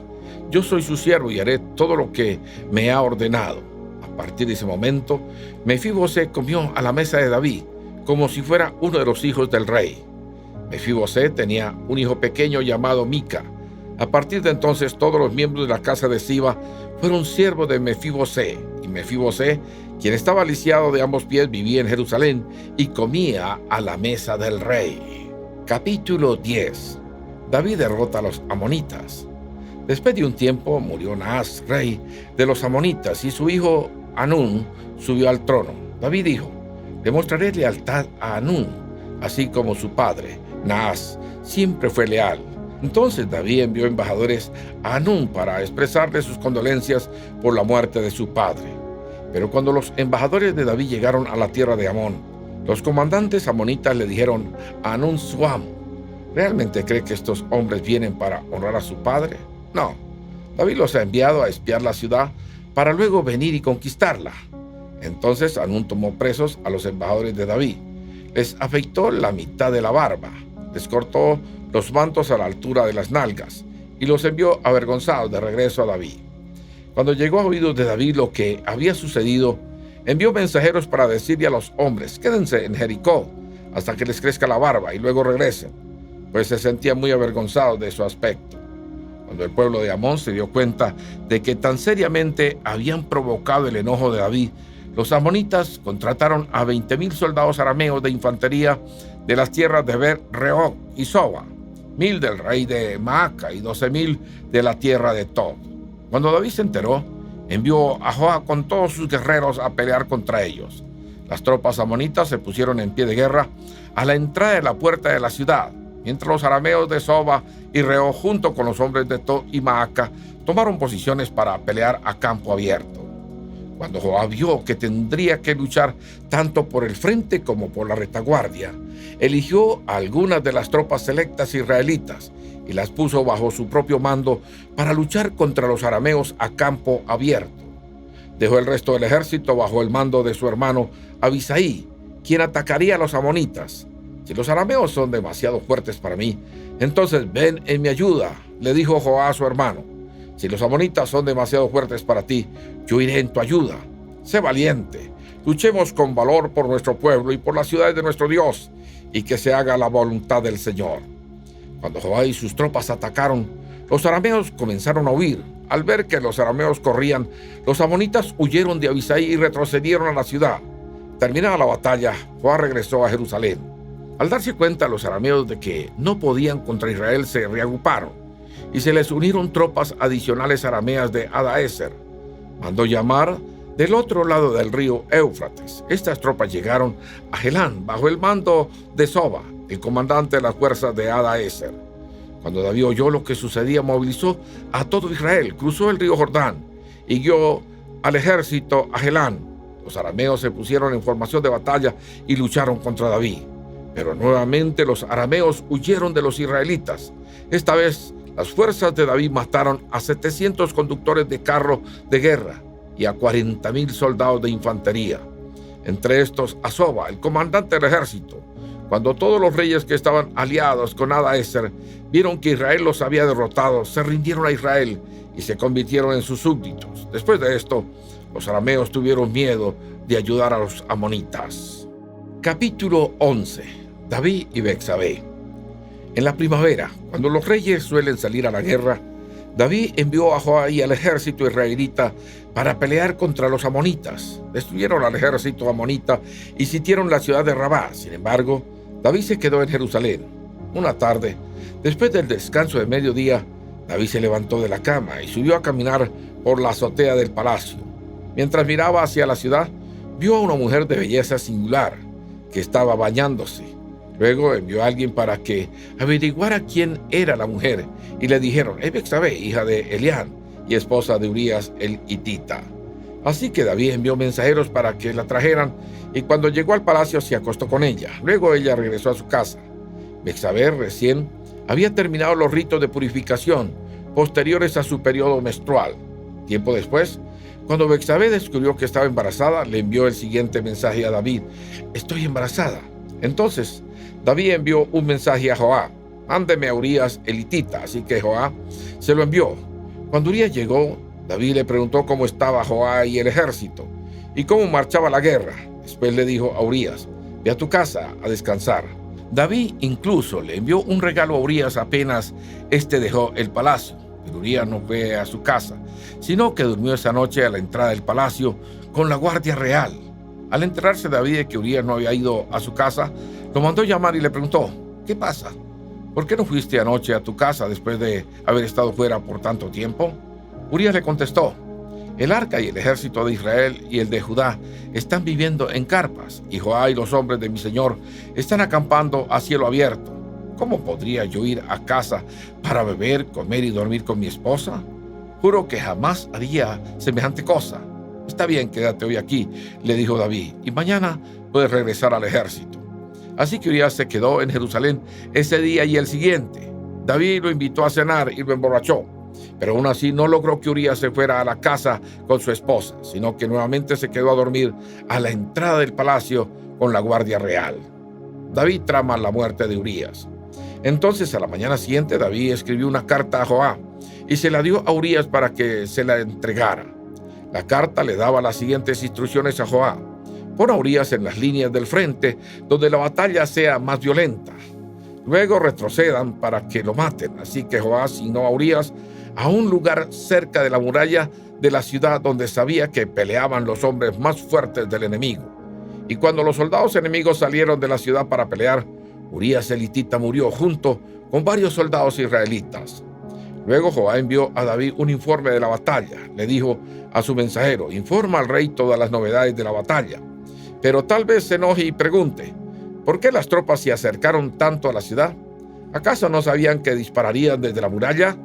[SPEAKER 1] Yo soy su siervo y haré todo lo que me ha ordenado. A partir de ese momento, Mefibosé comió a la mesa de David, como si fuera uno de los hijos del rey. Mefibosé tenía un hijo pequeño llamado Mica. A partir de entonces, todos los miembros de la casa de Siba fueron siervos de Mefibosé, y Mefibosé, quien estaba lisiado de ambos pies, vivía en Jerusalén y comía a la mesa del rey. Capítulo 10. David derrota a los amonitas. Después de un tiempo murió Naas, rey de los amonitas, y su hijo Hanún subió al trono. David dijo: le mostraré lealtad a Hanún, así como su padre, Naas, siempre fue leal. Entonces David envió embajadores a Hanún para expresarle sus condolencias por la muerte de su padre. Pero cuando los embajadores de David llegaron a la tierra de Amón, los comandantes amonitas le dijeron a Hanún su amo: ¿realmente cree que estos hombres vienen para honrar a su padre? No, David los ha enviado a espiar la ciudad para luego venir y conquistarla. Entonces Hanún tomó presos a los embajadores de David, les afeitó la mitad de la barba, les cortó los mantos a la altura de las nalgas y los envió avergonzados de regreso a David. Cuando llegó a oídos de David lo que había sucedido, envió mensajeros para decirle a los hombres: quédense en Jericó hasta que les crezca la barba y luego regresen, pues se sentían muy avergonzados de su aspecto. Cuando el pueblo de Amón se dio cuenta de que tan seriamente habían provocado el enojo de David, los amonitas contrataron a 20,000 soldados arameos de infantería de las tierras de Bet, Rehob y Soba, 1,000 del rey de Maaca y 12,000 de la tierra de Tob. Cuando David se enteró, envió a Joab con todos sus guerreros a pelear contra ellos. Las tropas amonitas se pusieron en pie de guerra a la entrada de la puerta de la ciudad, mientras los arameos de Soba y Rehob, junto con los hombres de Tob y Maaca, tomaron posiciones para pelear a campo abierto. Cuando Joab vio que tendría que luchar tanto por el frente como por la retaguardia, eligió a algunas de las tropas selectas israelitas y las puso bajo su propio mando para luchar contra los arameos a campo abierto. Dejó el resto del ejército bajo el mando de su hermano Abisaí, quien atacaría a los amonitas. Si los arameos son demasiado fuertes para mí, entonces ven en mi ayuda, le dijo Joab a su hermano. Si los amonitas son demasiado fuertes para ti, yo iré en tu ayuda. Sé valiente, luchemos con valor por nuestro pueblo y por las ciudades de nuestro Dios, y que se haga la voluntad del Señor. Cuando Joab y sus tropas atacaron, los arameos comenzaron a huir. Al ver que los arameos corrían, los amonitas huyeron de Abisaí y retrocedieron a la ciudad. Terminada la batalla, Joab regresó a Jerusalén. Al darse cuenta los arameos de que no podían contra Israel, se reagruparon y se les unieron tropas adicionales arameas de Adaezer. Mandó llamar del otro lado del río Éufrates. Estas tropas llegaron a Helán bajo el mando de Soba, el comandante de las fuerzas de Adaezer. Cuando David oyó lo que sucedía, movilizó a todo Israel, cruzó el río Jordán y guió al ejército a Helán. Los arameos se pusieron en formación de batalla y lucharon contra David. Pero nuevamente los arameos huyeron de los israelitas. Esta vez las fuerzas de David mataron a 700 conductores de carro de guerra y a 40,000 soldados de infantería. Entre estos a Soba, el comandante del ejército. Cuando todos los reyes que estaban aliados con Adaezer vieron que Israel los había derrotado, se rindieron a Israel y se convirtieron en sus súbditos. Después de esto, los arameos tuvieron miedo de ayudar a los amonitas. Capítulo 11. David y Betsabé. En la primavera, cuando los reyes suelen salir a la guerra, David envió a Joab y al ejército israelita para pelear contra los amonitas. Destruyeron al ejército amonita y sitiaron la ciudad de Rabá. Sin embargo, David se quedó en Jerusalén. Una tarde, después del descanso de mediodía, David se levantó de la cama y subió a caminar por la azotea del palacio. Mientras miraba hacia la ciudad, vio a una mujer de belleza singular que estaba bañándose. Luego envió a alguien para que averiguara quién era la mujer, y le dijeron: es Betsabé, hija de Elián y esposa de Urías el hitita. Así que David envió mensajeros para que la trajeran, y cuando llegó al palacio se acostó con ella. Luego ella regresó a su casa. Betsabé recién había terminado los ritos de purificación posteriores a su periodo menstrual. Tiempo después, cuando Betsabé descubrió que estaba embarazada, le envió el siguiente mensaje a David: estoy embarazada. Entonces David envió un mensaje a Joab: mándeme a Urías el hitita. Así que Joab se lo envió. Cuando Urías llegó, David le preguntó cómo estaba Joab y el ejército, y cómo marchaba la guerra. Después le dijo a Urías: ve a tu casa a descansar. David incluso le envió un regalo a Urías apenas éste dejó el palacio. Pero Urías no fue a su casa, sino que durmió esa noche a la entrada del palacio con la guardia real. Al enterarse David de que Urías no había ido a su casa, lo mandó llamar y le preguntó: ¿qué pasa? ¿Por qué no fuiste anoche a tu casa después de haber estado fuera por tanto tiempo? Urías le contestó: el arca y el ejército de Israel y el de Judá están viviendo en carpas, y Joab y los hombres de mi señor están acampando a cielo abierto. ¿Cómo podría yo ir a casa para beber, comer y dormir con mi esposa? Juro que jamás haría semejante cosa. Está bien, quédate hoy aquí, le dijo David, y mañana puedes regresar al ejército. Así que Urías se quedó en Jerusalén ese día y el siguiente. David lo invitó a cenar y lo emborrachó, pero aún así no logró que Urías se fuera a la casa con su esposa, sino que nuevamente se quedó a dormir a la entrada del palacio con la guardia real. David trama la muerte de Urías. Entonces, a la mañana siguiente, David escribió una carta a Joab y se la dio a Urías para que se la entregara. La carta le daba las siguientes instrucciones a Joab: pon a Urías en las líneas del frente, donde la batalla sea más violenta. Luego retrocedan para que lo maten. Así que Joab asignó a Urías a un lugar cerca de la muralla de la ciudad, donde sabía que peleaban los hombres más fuertes del enemigo. Y cuando los soldados enemigos salieron de la ciudad para pelear, Urías el hitita murió junto con varios soldados israelitas. Luego Joab envió a David un informe de la batalla. Le dijo a su mensajero: informa al rey todas las novedades de la batalla, pero tal vez se enoje y pregunte: ¿por qué las tropas se acercaron tanto a la ciudad? ¿Acaso no sabían que dispararían desde la muralla?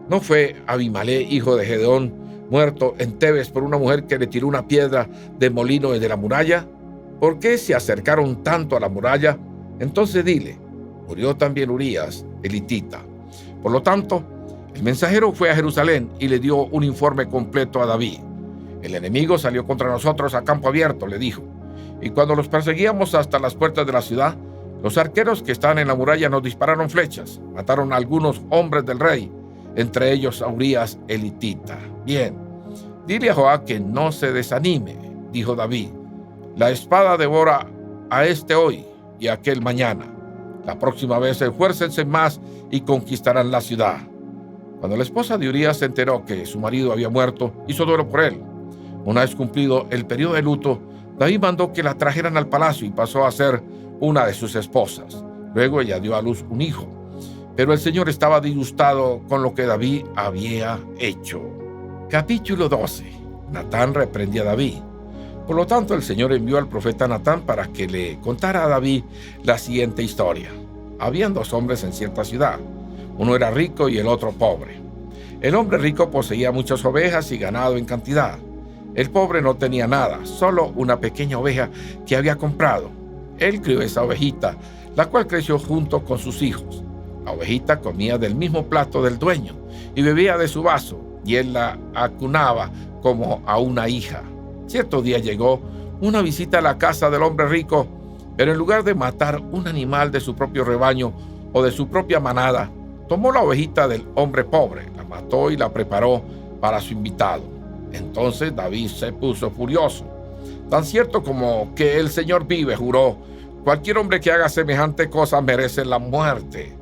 [SPEAKER 1] ¿No fue Abimelech, hijo de Gedeón, muerto en Tebes por una mujer que le tiró una piedra de molino desde la muralla? ¿Por qué se acercaron tanto a la muralla? Entonces dile: murió también Urías el hitita. Por lo tanto, el mensajero fue a Jerusalén y le dio un informe completo a David. El enemigo salió contra nosotros a campo abierto, le dijo, y cuando los perseguíamos hasta las puertas de la ciudad, los arqueros que estaban en la muralla nos dispararon flechas, mataron a algunos hombres del rey, entre ellos a Urías el hitita. Bien, dile a Joab que no se desanime, dijo David. La espada devora a este hoy y a aquel mañana. La próxima vez esfuércense más y conquistarán la ciudad. Cuando la esposa de Urías se enteró que su marido había muerto, hizo duelo por él. Una vez cumplido el periodo de luto, David mandó que la trajeran al palacio y pasó a ser una de sus esposas. Luego ella dio a luz un hijo. Pero el Señor estaba disgustado con lo que David había hecho. Capítulo 12. Natán reprendía a David. Por lo tanto, el Señor envió al profeta Natán para que le contara a David la siguiente historia. Habían dos hombres en cierta ciudad. Uno era rico y el otro pobre. El hombre rico poseía muchas ovejas y ganado en cantidad. El pobre no tenía nada, solo una pequeña oveja que había comprado. Él crió esa ovejita, la cual creció junto con sus hijos. La ovejita comía del mismo plato del dueño y bebía de su vaso, y él la acunaba como a una hija. Cierto día llegó una visita a la casa del hombre rico, pero en lugar de matar un animal de su propio rebaño o de su propia manada, tomó la ovejita del hombre pobre, la mató y la preparó para su invitado. Entonces David se puso furioso. Tan cierto como que el Señor vive, juró: cualquier hombre que haga semejante cosa merece la muerte.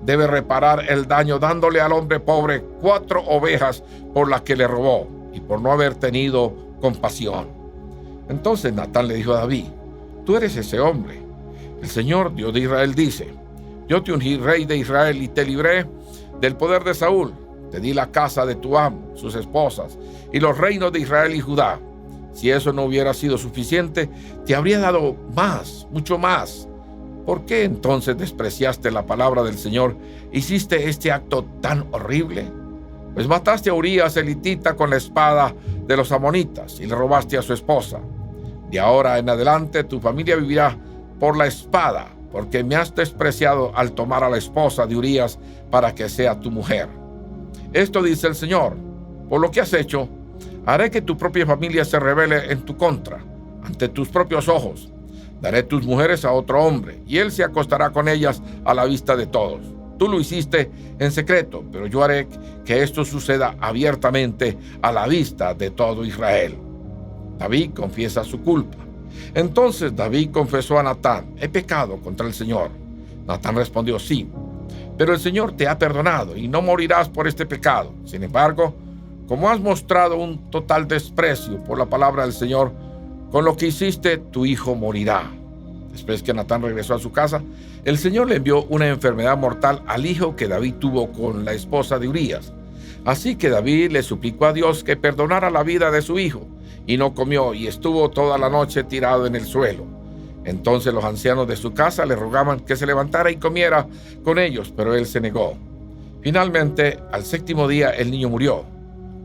[SPEAKER 1] Debe reparar el daño dándole al hombre pobre 4 ovejas por las que le robó y por no haber tenido compasión. Entonces Natán le dijo a David: tú eres ese hombre. El Señor, Dios de Israel, dice: yo te ungí rey de Israel y te libré del poder de Saúl. Te di la casa de tu amo, sus esposas y los reinos de Israel y Judá. Si eso no hubiera sido suficiente, te habría dado más, mucho más. ¿Por qué entonces despreciaste la palabra del Señor? ¿Hiciste este acto tan horrible? Pues mataste a Urías elitita con la espada de los amonitas y le robaste a su esposa. De ahora en adelante tu familia vivirá por la espada, porque me has despreciado al tomar a la esposa de Urías para que sea tu mujer. Esto dice el Señor: por lo que has hecho, haré que tu propia familia se rebele en tu contra, ante tus propios ojos. Daré tus mujeres a otro hombre, y él se acostará con ellas a la vista de todos. Tú lo hiciste en secreto, pero yo haré que esto suceda abiertamente a la vista de todo Israel. David confiesa su culpa. Entonces David confesó a Natán: he pecado contra el Señor. Natán respondió: sí, pero el Señor te ha perdonado y no morirás por este pecado. Sin embargo, como has mostrado un total desprecio por la palabra del Señor, con lo que hiciste, tu hijo morirá. Después que Natán regresó a su casa, el Señor le envió una enfermedad mortal al hijo que David tuvo con la esposa de Urías. Así que David le suplicó a Dios que perdonara la vida de su hijo, y no comió, y estuvo toda la noche tirado en el suelo. Entonces los ancianos de su casa le rogaban que se levantara y comiera con ellos, pero él se negó. Finalmente, al 7º día, el niño murió.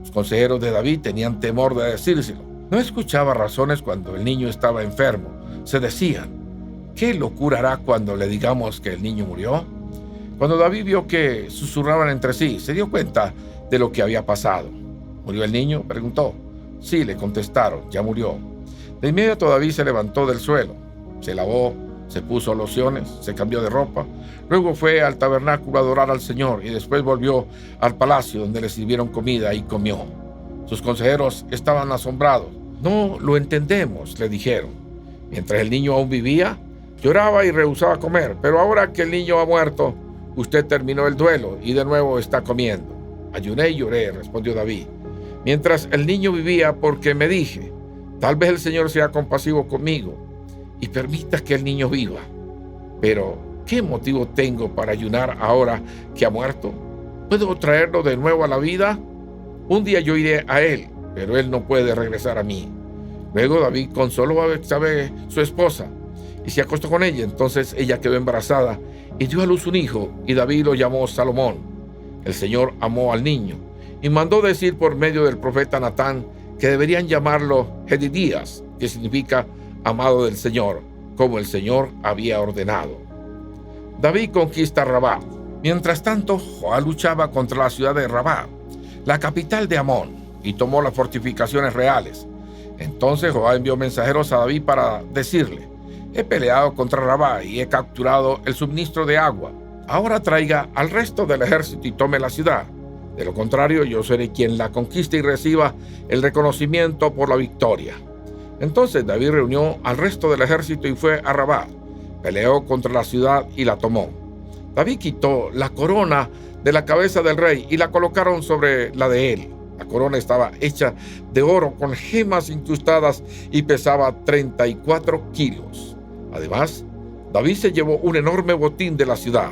[SPEAKER 1] Los consejeros de David tenían temor de decírselo. No escuchaba razones cuando el niño estaba enfermo. Se decían: ¿qué locura hará cuando le digamos que el niño murió? Cuando David vio que susurraban entre sí, se dio cuenta de lo que había pasado. ¿Murió el niño?, preguntó. Sí, le contestaron, ya murió. De inmediato David se levantó del suelo, se lavó, se puso lociones, se cambió de ropa. Luego fue al tabernáculo a adorar al Señor y después volvió al palacio donde le sirvieron comida y comió. Sus consejeros estaban asombrados. No lo entendemos, le dijeron. Mientras el niño aún vivía, lloraba y rehusaba comer, pero ahora que el niño ha muerto, usted terminó el duelo y de nuevo está comiendo. Ayuné y lloré, respondió David, mientras el niño vivía, porque me dije: tal vez el Señor sea compasivo conmigo y permita que el niño viva. Pero, ¿qué motivo tengo para ayunar ahora que ha muerto? ¿Puedo traerlo de nuevo a la vida? Un día yo iré a él, pero él no puede regresar a mí. Luego David consoló a Betsabé, su esposa, y se acostó con ella. Entonces ella quedó embarazada y dio a luz un hijo, y David lo llamó Salomón. El Señor amó al niño y mandó decir por medio del profeta Natán que deberían llamarlo Jedidías, que significa amado del Señor, como el Señor había ordenado. David conquista Rabá. Mientras tanto, Joab luchaba contra la ciudad de Rabá, la capital de Amón, y tomó las fortificaciones reales. Entonces Joab envió mensajeros a David para decirle: he peleado contra Rabá y he capturado el suministro de agua. Ahora traiga al resto del ejército y tome la ciudad. De lo contrario, yo seré quien la conquiste y reciba el reconocimiento por la victoria. Entonces David reunió al resto del ejército y fue a Rabá. Peleó contra la ciudad y la tomó. David quitó la corona de la cabeza del rey y la colocaron sobre la de él. La corona estaba hecha de oro con gemas incrustadas y pesaba 34 kilos. Además, David se llevó un enorme botín de la ciudad.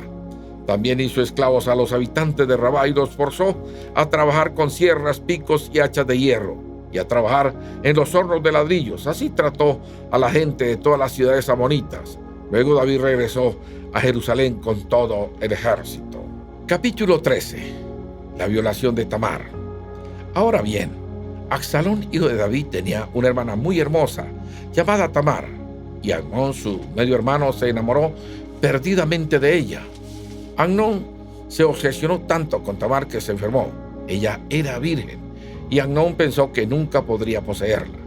[SPEAKER 1] También hizo esclavos a los habitantes de Rabá y los forzó a trabajar con sierras, picos y hachas de hierro, y a trabajar en los hornos de ladrillos. Así trató a la gente de todas las ciudades amonitas. Luego David regresó a Jerusalén con todo el ejército. Capítulo 13. La violación de Tamar. Ahora bien, Absalón, hijo de David, tenía una hermana muy hermosa llamada Tamar, y Amnón, su medio hermano, se enamoró perdidamente de ella. Amnón se obsesionó tanto con Tamar que se enfermó. Ella era virgen, y Amnón pensó que nunca podría poseerla.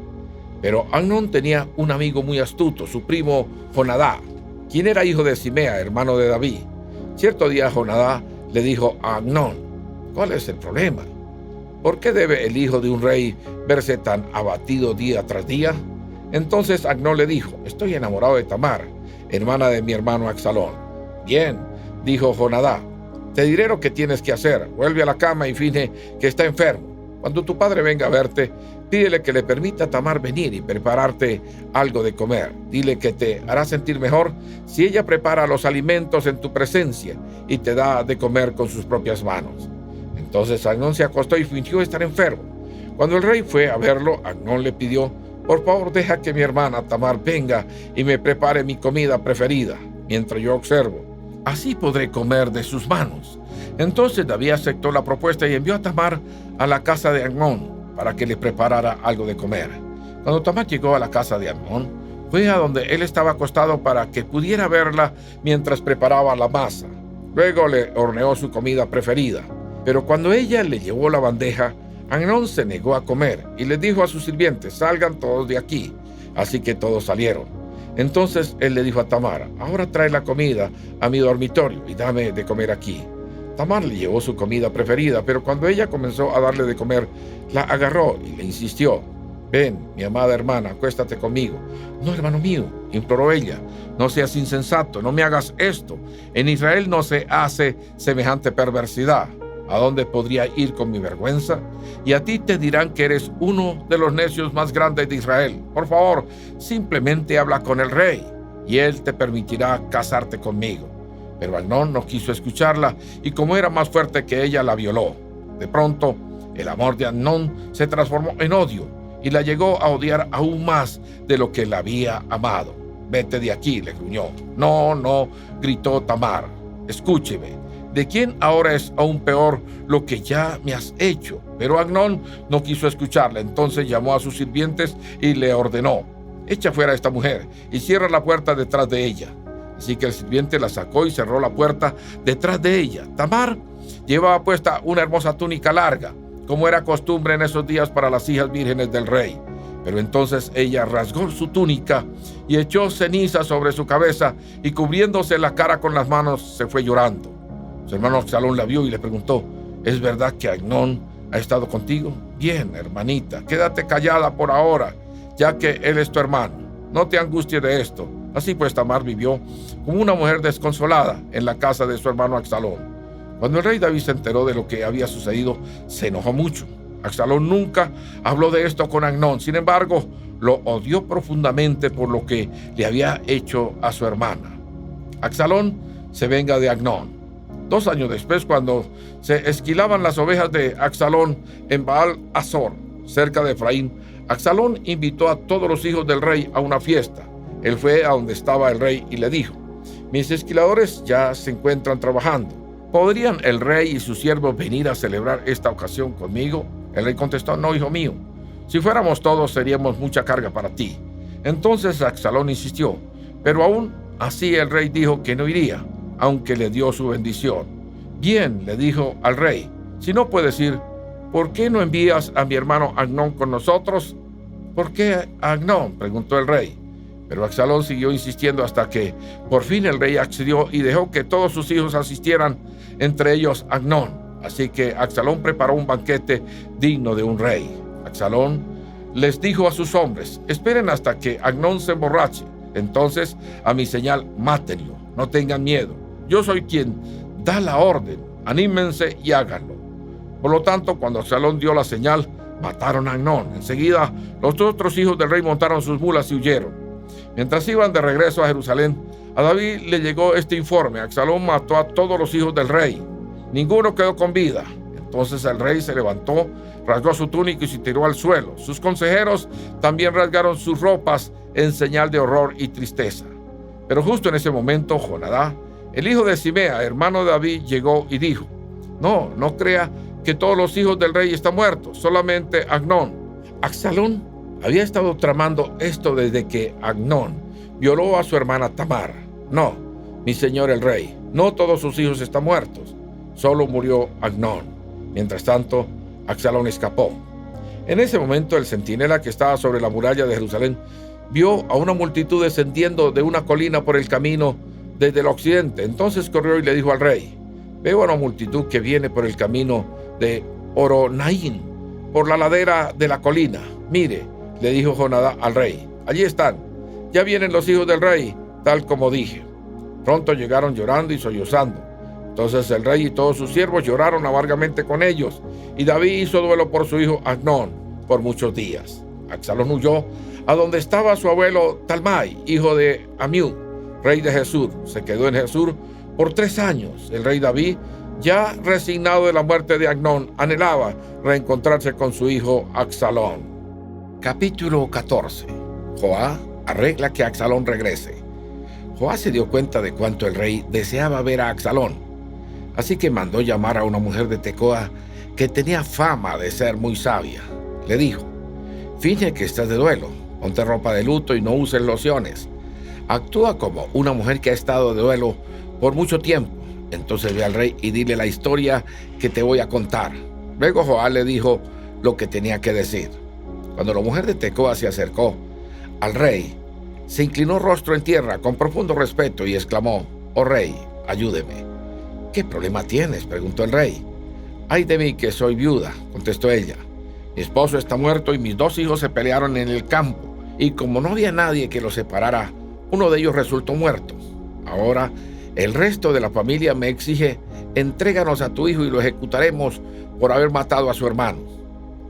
[SPEAKER 1] Pero Amnón tenía un amigo muy astuto, su primo Jonadá, quien era hijo de Simea, hermano de David. Cierto día Jonadá le dijo a Amnón: ¿cuál es el problema? ¿Por qué debe el hijo de un rey verse tan abatido día tras día? Entonces Amnón le dijo: estoy enamorado de Tamar, hermana de mi hermano Absalón. Bien, dijo Jonadá, te diré lo que tienes que hacer. Vuelve a la cama y finge que está enfermo. Cuando tu padre venga a verte, pídele que le permita a Tamar venir y prepararte algo de comer. Dile que te hará sentir mejor si ella prepara los alimentos en tu presencia y te da de comer con sus propias manos. Entonces Amnón se acostó y fingió estar enfermo. Cuando el rey fue a verlo, Amnón le pidió: por favor, deja que mi hermana Tamar venga y me prepare mi comida preferida. mientras yo observo. Así podré comer de sus manos. Entonces David aceptó la propuesta y envió a Tamar a la casa de Amnón para que le preparara algo de comer. Cuando Tamar llegó a la casa de Amnón, fue a donde él estaba acostado para que pudiera verla mientras preparaba la masa. Luego le horneó su comida preferida. Pero cuando ella le llevó la bandeja, Amnón se negó a comer y le dijo a sus sirvientes: salgan todos de aquí. Así que todos salieron. Entonces él le dijo a Tamar: ahora trae la comida a mi dormitorio y dame de comer aquí. Tamar le llevó su comida preferida, pero cuando ella comenzó a darle de comer, la agarró y le insistió: ven, mi amada hermana, acuéstate conmigo. No, hermano mío, imploró ella, no seas insensato, no me hagas esto. En Israel no se hace semejante perversidad. ¿A dónde podría ir con mi vergüenza? Y a ti te dirán que eres uno de los necios más grandes de Israel. Por favor, simplemente habla con el rey, y él te permitirá casarte conmigo. Pero Amnón no quiso escucharla, y como era más fuerte que ella, la violó. De pronto, el amor de Amnón se transformó en odio, y la llegó a odiar aún más de lo que la había amado. Vete de aquí, le gruñó. No, no, gritó Tamar. Escúcheme. ¿De quién ahora es aún peor lo que ya me has hecho? Pero Amnón no quiso escucharla. Entonces llamó a sus sirvientes y le ordenó: echa fuera a esta mujer y cierra la puerta detrás de ella. Así que el sirviente la sacó y cerró la puerta detrás de ella. Tamar llevaba puesta una hermosa túnica larga, como era costumbre en esos días para las hijas vírgenes del rey. Pero entonces ella rasgó su túnica y echó ceniza sobre su cabeza, y cubriéndose la cara con las manos se fue llorando. Su hermano Absalón la vio y le preguntó: ¿es verdad que Amnón ha estado contigo? Bien, hermanita, quédate callada por ahora, ya que él es tu hermano. No te angusties de esto. Así pues, Tamar vivió como una mujer desconsolada en la casa de su hermano Absalón. Cuando el rey David se enteró de lo que había sucedido, se enojó mucho. Absalón nunca habló de esto con Amnón. Sin embargo, lo odió profundamente por lo que le había hecho a su hermana. Absalón se venga de Amnón. 2 años después, cuando se esquilaban las ovejas de Absalón en Baal Azor, cerca de Efraín, Absalón invitó a todos los hijos del rey a una fiesta. Él fue a donde estaba el rey y le dijo: mis esquiladores ya se encuentran trabajando. ¿Podrían el rey y sus siervos venir a celebrar esta ocasión conmigo? El rey contestó: no, hijo mío. Si fuéramos todos, seríamos mucha carga para ti. Entonces Absalón insistió, pero aún así el rey dijo que no iría, aunque le dio su bendición. Bien, le dijo al rey, si no puedes ir, ¿por qué no envías a mi hermano Amnón con nosotros? ¿Por qué Amnón?, preguntó el rey. Pero Absalón siguió insistiendo hasta que por fin el rey accedió y dejó que todos sus hijos asistieran, entre ellos Amnón. Así que Absalón preparó un banquete digno de un rey. Absalón les dijo a sus hombres: esperen hasta que Amnón se emborrache. Entonces, a mi señal, mátenlo. No tengan miedo. Yo soy quien da la orden. Anímense y háganlo. Por lo tanto, cuando Absalón dio la señal, mataron a Amnón. Enseguida, los otros hijos del rey montaron sus mulas y huyeron. Mientras iban de regreso a Jerusalén, a David le llegó este informe: Absalón mató a todos los hijos del rey. Ninguno quedó con vida. Entonces el rey se levantó, rasgó su túnica y se tiró al suelo. Sus consejeros también rasgaron sus ropas en señal de horror y tristeza. Pero justo en ese momento, Jonadá, el hijo de Simea, hermano de David, llegó y dijo: no crea que todos los hijos del rey están muertos, solamente Amnón. Absalón había estado tramando esto desde que Amnón violó a su hermana Tamar. No, mi señor el rey, no todos sus hijos están muertos, solo murió Amnón. Mientras tanto, Absalón escapó. En ese momento, el centinela que estaba sobre la muralla de Jerusalén vio a una multitud descendiendo de una colina por el camino desde el occidente. Entonces corrió y le dijo al rey: veo a una multitud que viene por el camino de Horonaín, por la ladera de la colina. Mire, le dijo Jonadá al rey, allí están, ya vienen los hijos del rey, tal como dije. Pronto llegaron llorando y sollozando. Entonces el rey y todos sus siervos lloraron amargamente con ellos, y David hizo duelo por su hijo Amnón por muchos días. Absalón huyó a donde estaba su abuelo Talmai, hijo de Amiud, rey de Gesur. Se quedó en Gesur por 3 años. El rey David, ya resignado de la muerte de Amnón, anhelaba reencontrarse con su hijo Absalón. Capítulo 14. Joab arregla que Absalón regrese. Joás se dio cuenta de cuánto el rey deseaba ver a Absalón, así que mandó llamar a una mujer de Tecoa que tenía fama de ser muy sabia. Le dijo: finge que estás de duelo, ponte ropa de luto y no uses lociones. Actúa como una mujer que ha estado de duelo por mucho tiempo. Entonces ve al rey y dile la historia que te voy a contar. Luego Joás le dijo lo que tenía que decir. Cuando la mujer de Tecoa se acercó al rey, se inclinó rostro en tierra con profundo respeto y exclamó: «Oh rey, ayúdeme». «¿Qué problema tienes?», preguntó el rey. «Ay de mí que soy viuda», contestó ella. «Mi esposo está muerto y mis 2 hijos se pelearon en el campo, y como no había nadie que los separara, uno de ellos resultó muerto. Ahora el resto de la familia me exige: entréganos a tu hijo y lo ejecutaremos por haber matado a su hermano.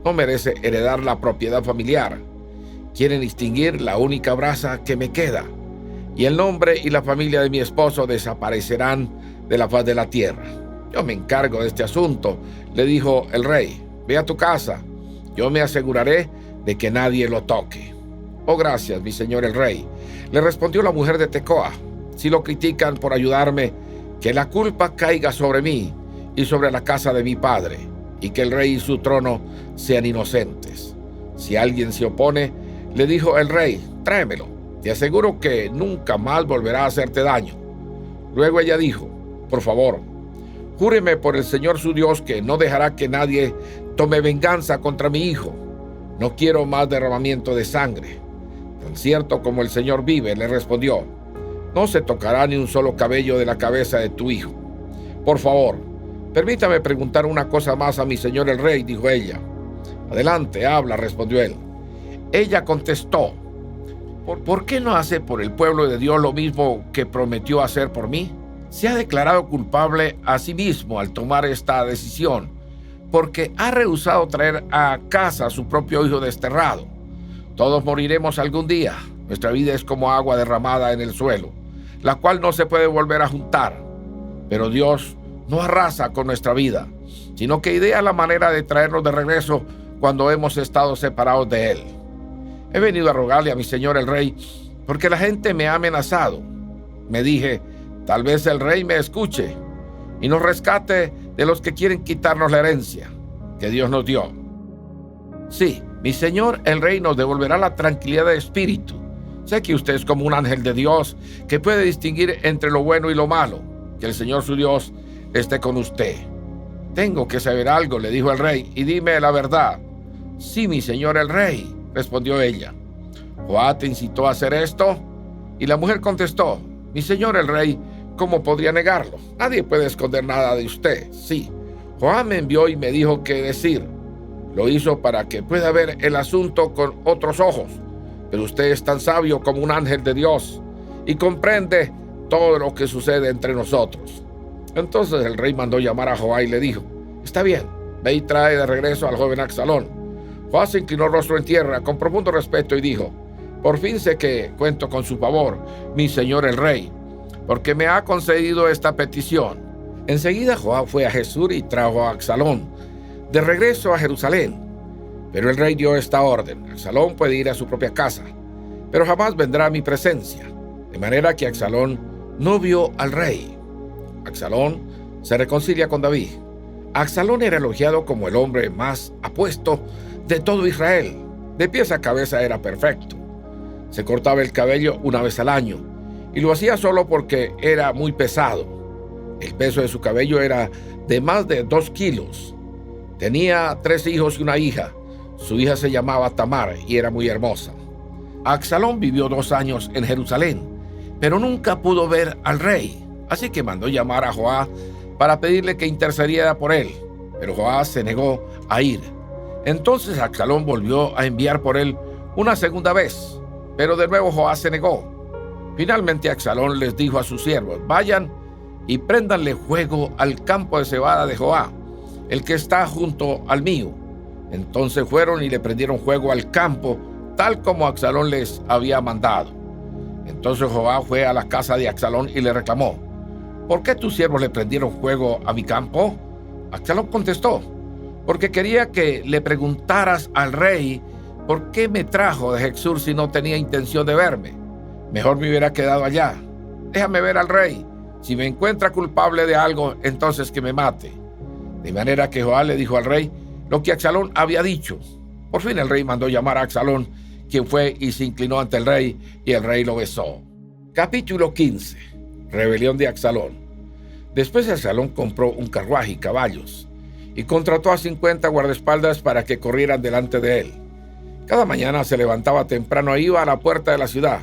[SPEAKER 1] No merece heredar la propiedad familiar. Quieren extinguir la única brasa que me queda, y el nombre y la familia de mi esposo desaparecerán de la faz de la tierra. Yo me encargo de este asunto», le dijo el rey. «Ve a tu casa, yo me aseguraré de que nadie lo toque». «Oh, gracias, mi señor el rey», le respondió la mujer de Tecoa. «Si lo critican por ayudarme, que la culpa caiga sobre mí y sobre la casa de mi padre, y que el rey y su trono sean inocentes. Si alguien se opone», le dijo el rey, «tráemelo. Te aseguro que nunca más volverá a hacerte daño». Luego ella dijo: «Por favor, júreme por el Señor su Dios que no dejará que nadie tome venganza contra mi hijo. No quiero más derramamiento de sangre». «Tan cierto como el Señor vive», le respondió, «no se tocará ni un solo cabello de la cabeza de tu hijo». «Por favor, permítame preguntar una cosa más a mi señor el rey», dijo ella. «Adelante, habla», respondió él. Ella contestó: «¿Por qué no hace por el pueblo de Dios lo mismo que prometió hacer por mí? Se ha declarado culpable a sí mismo al tomar esta decisión, porque ha rehusado traer a casa a su propio hijo desterrado. Todos moriremos algún día. Nuestra vida es como agua derramada en el suelo, la cual no se puede volver a juntar. Pero Dios no arrasa con nuestra vida, sino que idea la manera de traernos de regreso cuando hemos estado separados de Él. He venido a rogarle a mi señor el rey, porque la gente me ha amenazado. Me dije: tal vez el rey me escuche y nos rescate de los que quieren quitarnos la herencia que Dios nos dio. Sí, mi señor el rey nos devolverá la tranquilidad de espíritu. Sé que usted es como un ángel de Dios que puede distinguir entre lo bueno y lo malo. Que el Señor su Dios esté con usted». «Tengo que saber algo», le dijo el rey, «y dime la verdad». «Sí, mi señor el rey», respondió ella. «¿Joás te incitó a hacer esto?». Y la mujer contestó: «Mi señor el rey, ¿cómo podría negarlo? Nadie puede esconder nada de usted. Sí, Joás me envió y me dijo qué decir. Lo hizo para que pueda ver el asunto con otros ojos. Pero usted es tan sabio como un ángel de Dios y comprende todo lo que sucede entre nosotros». Entonces el rey mandó llamar a Joás y le dijo: «Está bien, ve y trae de regreso al joven Absalón». Joás se inclinó rostro en tierra con profundo respeto y dijo: «Por fin sé que cuento con su favor, mi señor el rey, porque me ha concedido esta petición». Enseguida Joás fue a Jesús y trajo a Absalón de regreso a Jerusalén. Pero el rey dio esta orden: «Absalón puede ir a su propia casa, pero jamás vendrá a mi presencia». De manera que Absalón no vio al rey. Absalón se reconcilia con David. Absalón era elogiado como el hombre más apuesto de todo Israel. De pies a cabeza era perfecto. Se cortaba el cabello una vez al año, y lo hacía solo porque era muy pesado. El peso de su cabello era de más de 2 kilos. Tenía 3 hijos y una hija. Su hija se llamaba Tamar y era muy hermosa. Absalón vivió 2 años en Jerusalén, pero nunca pudo ver al rey. Así que mandó llamar a Joás para pedirle que intercediera por él. Pero Joás se negó a ir. Entonces Absalón volvió a enviar por él una segunda vez, pero de nuevo Joás se negó. Finalmente Absalón les dijo a sus siervos: «Vayan y préndanle fuego al campo de cebada de Joás, el que está junto al mío». Entonces fueron y le prendieron fuego al campo, tal como Absalón les había mandado. Entonces Joás fue a la casa de Absalón y le reclamó: «¿Por qué tus siervos le prendieron fuego a mi campo?». Absalón contestó: «Porque quería que le preguntaras al rey por qué me trajo de Jesús si no tenía intención de verme. Mejor me hubiera quedado allá». déjame ver al rey. Si me encuentra culpable de algo, entonces que me mate. De manera que Joab le dijo al rey lo que Absalón había dicho. Por fin el rey mandó llamar a Absalón, quien fue y se inclinó ante el rey, y el rey lo besó. Capítulo 15. Rebelión de Absalón. Después Absalón compró un carruaje y caballos, y contrató a 50 guardaespaldas para que corrieran delante de él. Cada mañana se levantaba temprano e iba a la puerta de la ciudad.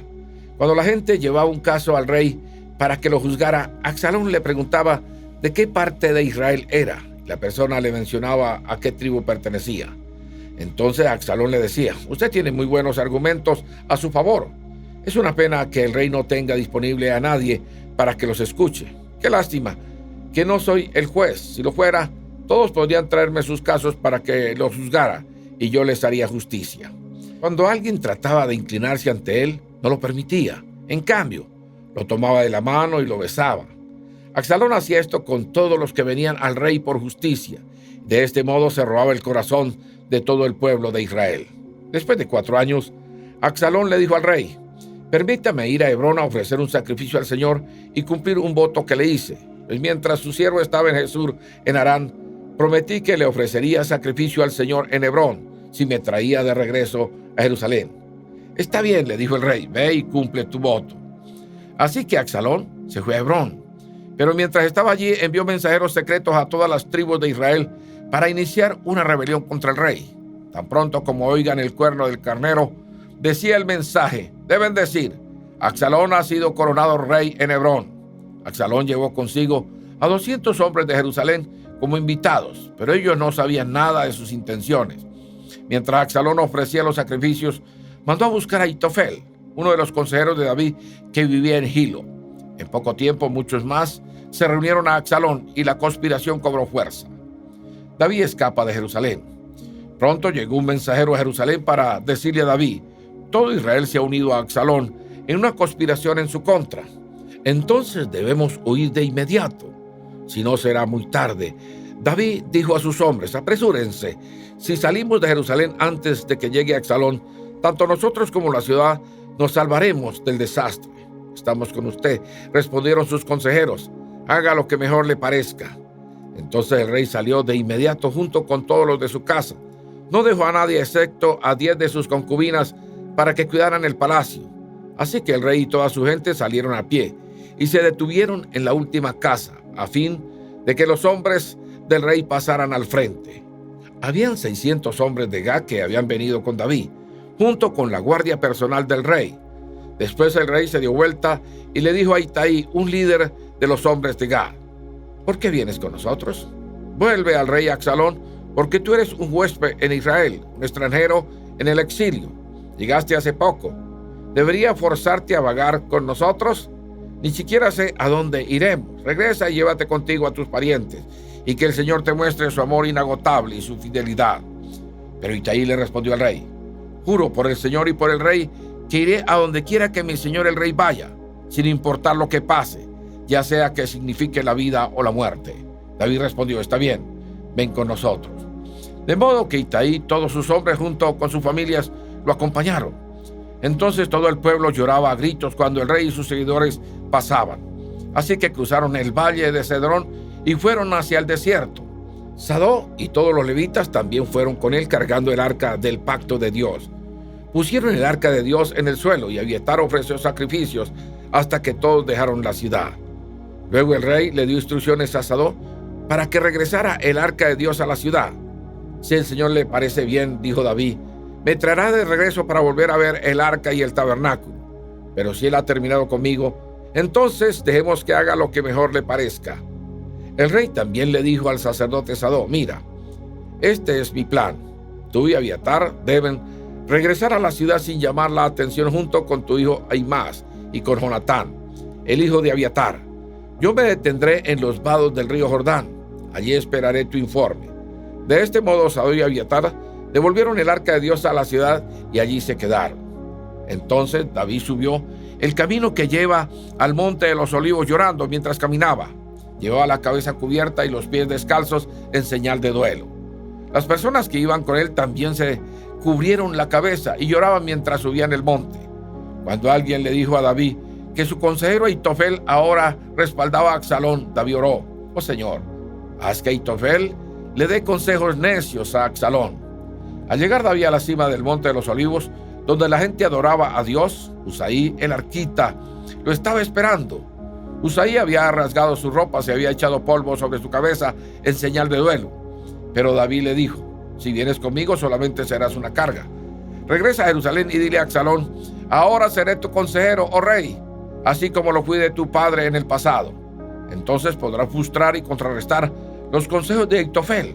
[SPEAKER 1] Cuando la gente llevaba un caso al rey para que lo juzgara, Absalón le preguntaba de qué parte de Israel era. La persona le mencionaba a qué tribu pertenecía. Entonces Absalón le decía: usted tiene muy buenos argumentos a su favor. Es una pena que el rey no tenga disponible a nadie para que los escuche. Qué lástima que no soy el juez. Si lo fuera, todos podrían traerme sus casos para que los juzgara y yo les haría justicia. Cuando alguien trataba de inclinarse ante él, no lo permitía. En cambio, lo tomaba de la mano y lo besaba. Absalón hacía esto con todos los que venían al rey por justicia. De este modo se robaba el corazón de todo el pueblo de Israel. Después de 4 años, Absalón le dijo al rey: permítame ir a Hebrón a ofrecer un sacrificio al Señor y cumplir un voto que le hice. Pues mientras su siervo estaba en Jesús, en Harán, prometí que le ofrecería sacrificio al Señor en Hebrón, si me traía de regreso a Jerusalén. Está bien, le dijo el rey, ve y cumple tu voto. Así que Absalón se fue a Hebrón. Pero mientras estaba allí, envió mensajeros secretos a todas las tribus de Israel para iniciar una rebelión contra el rey. Tan pronto como oigan el cuerno del carnero, decía el mensaje, deben decir: Absalón ha sido coronado rey en Hebrón. Absalón llevó consigo a 200 hombres de Jerusalén como invitados, pero ellos no sabían nada de sus intenciones. Mientras Absalón ofrecía los sacrificios, mandó a buscar a Ahitofel, uno de los consejeros de David que vivía en Gilo. En poco tiempo, muchos más se reunieron a Absalón y la conspiración cobró fuerza. David escapa de Jerusalén. Pronto llegó un mensajero a Jerusalén para decirle a David: todo Israel se ha unido a Absalón en una conspiración en su contra. Entonces debemos huir de inmediato, si no será muy tarde. David dijo a sus hombres: apresúrense. Si salimos de Jerusalén antes de que llegue Absalón, tanto nosotros como la ciudad nos salvaremos del desastre. Estamos con usted, respondieron sus consejeros. Haga lo que mejor le parezca. Entonces el rey salió de inmediato junto con todos los de su casa. No dejó a nadie excepto a 10 de sus concubinas para que cuidaran el palacio. Así que el rey y toda su gente salieron a pie y se detuvieron en la última casa, a fin de que los hombres del rey pasaran al frente. Habían 600 hombres de Gad que habían venido con David, junto con la guardia personal del rey. Después el rey se dio vuelta y le dijo a Itai, un líder de los hombres de Gad: ¿por qué vienes con nosotros? Vuelve al rey Absalón, porque tú eres un huésped en Israel, un extranjero en el exilio. Llegaste hace poco. ¿Debería forzarte a vagar con nosotros? Ni siquiera sé a dónde iremos. Regresa y llévate contigo a tus parientes, y que el Señor te muestre su amor inagotable y su fidelidad. Pero Itai le respondió al rey: juro por el Señor y por el rey que iré a donde quiera que mi señor el rey vaya, sin importar lo que pase, ya sea que signifique la vida o la muerte. David respondió: está bien, ven con nosotros. De modo que Itai y todos sus hombres junto con sus familias lo acompañaron. Entonces todo el pueblo lloraba a gritos cuando el rey y sus seguidores pasaban. Así que cruzaron el valle de Cedrón y fueron hacia el desierto. Sadó y todos los levitas también fueron con él cargando el arca del pacto de Dios. Pusieron el arca de Dios en el suelo y Abiatar ofreció sacrificios hasta que todos dejaron la ciudad. Luego el rey le dio instrucciones a Sadó para que regresara el arca de Dios a la ciudad. Si el Señor le parece bien, dijo David, me traerá de regreso para volver a ver el arca y el tabernáculo. Pero si él ha terminado conmigo, entonces dejemos que haga lo que mejor le parezca. El rey también le dijo al sacerdote Sadó: mira, este es mi plan. Tú y Abiatar deben regresar a la ciudad sin llamar la atención junto con tu hijo Ahimaas y con Jonatán, el hijo de Abiatar. Yo me detendré en los vados del río Jordán. Allí esperaré tu informe. De este modo, Sadó y Abiatar devolvieron el arca de Dios a la ciudad y allí se quedaron. Entonces David subió el camino que lleva al monte de los olivos llorando mientras caminaba. Llevaba la cabeza cubierta y los pies descalzos en señal de duelo. Las personas que iban con él también se cubrieron la cabeza y lloraban mientras subían el monte. Cuando alguien le dijo a David que su consejero Ahitofel ahora respaldaba a Absalón, David oró: oh Señor, haz que Ahitofel le dé consejos necios a Absalón. Al llegar David a la cima del monte de los Olivos, donde la gente adoraba a Dios, Usaí el arquita lo estaba esperando. Usaí había rasgado su ropa, se había echado polvo sobre su cabeza en señal de duelo. Pero David le dijo: si vienes conmigo solamente serás una carga. Regresa a Jerusalén y dile a Absalón: ahora seré tu consejero, oh rey, así como lo fui de tu padre en el pasado. Entonces podrás frustrar y contrarrestar los consejos de Ahitofel.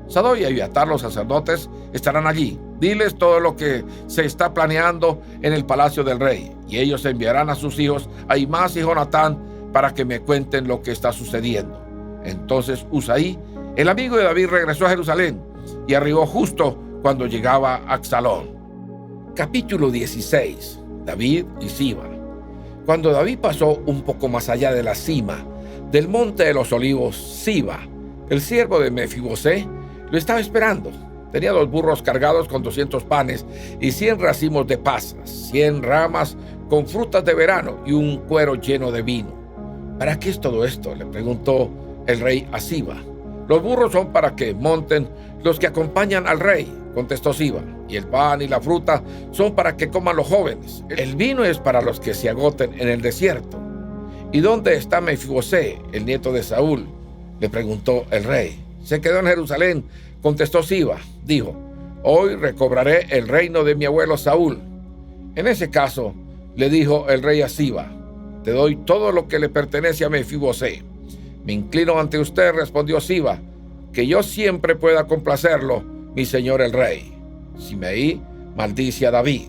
[SPEAKER 1] Sadoc y Abiatar, los sacerdotes, estarán allí. Diles todo lo que se está planeando en el palacio del rey, y ellos enviarán a sus hijos Ahimaas y Jonatán para que me cuenten lo que está sucediendo. Entonces Usaí, el amigo de David, regresó a Jerusalén y arribó justo cuando llegaba Absalón. Capítulo 16. David y Siba. Cuando David pasó un poco más allá de la cima del monte de los Olivos, Siba, el siervo de Mefibosé, lo estaba esperando. Tenía 2 burros cargados con 200 panes y 100 racimos de pasas, 100 ramas con frutas de verano y un cuero lleno de vino. ¿Para qué es todo esto?, le preguntó el rey a Siba. Los burros son para que monten los que acompañan al rey, contestó Siba, y el pan y la fruta son para que coman los jóvenes. El vino es para los que se agoten en el desierto. ¿Y dónde está Mefibosé, el nieto de Saúl?, le preguntó el rey. Se quedó en Jerusalén, contestó Siba. Dijo: hoy recobraré el reino de mi abuelo Saúl. En ese caso, le dijo el rey a Siba: te doy todo lo que le pertenece a Mefibosé. Me inclino ante usted, respondió Siba, que yo siempre pueda complacerlo, mi señor el rey. Simei maldice a David.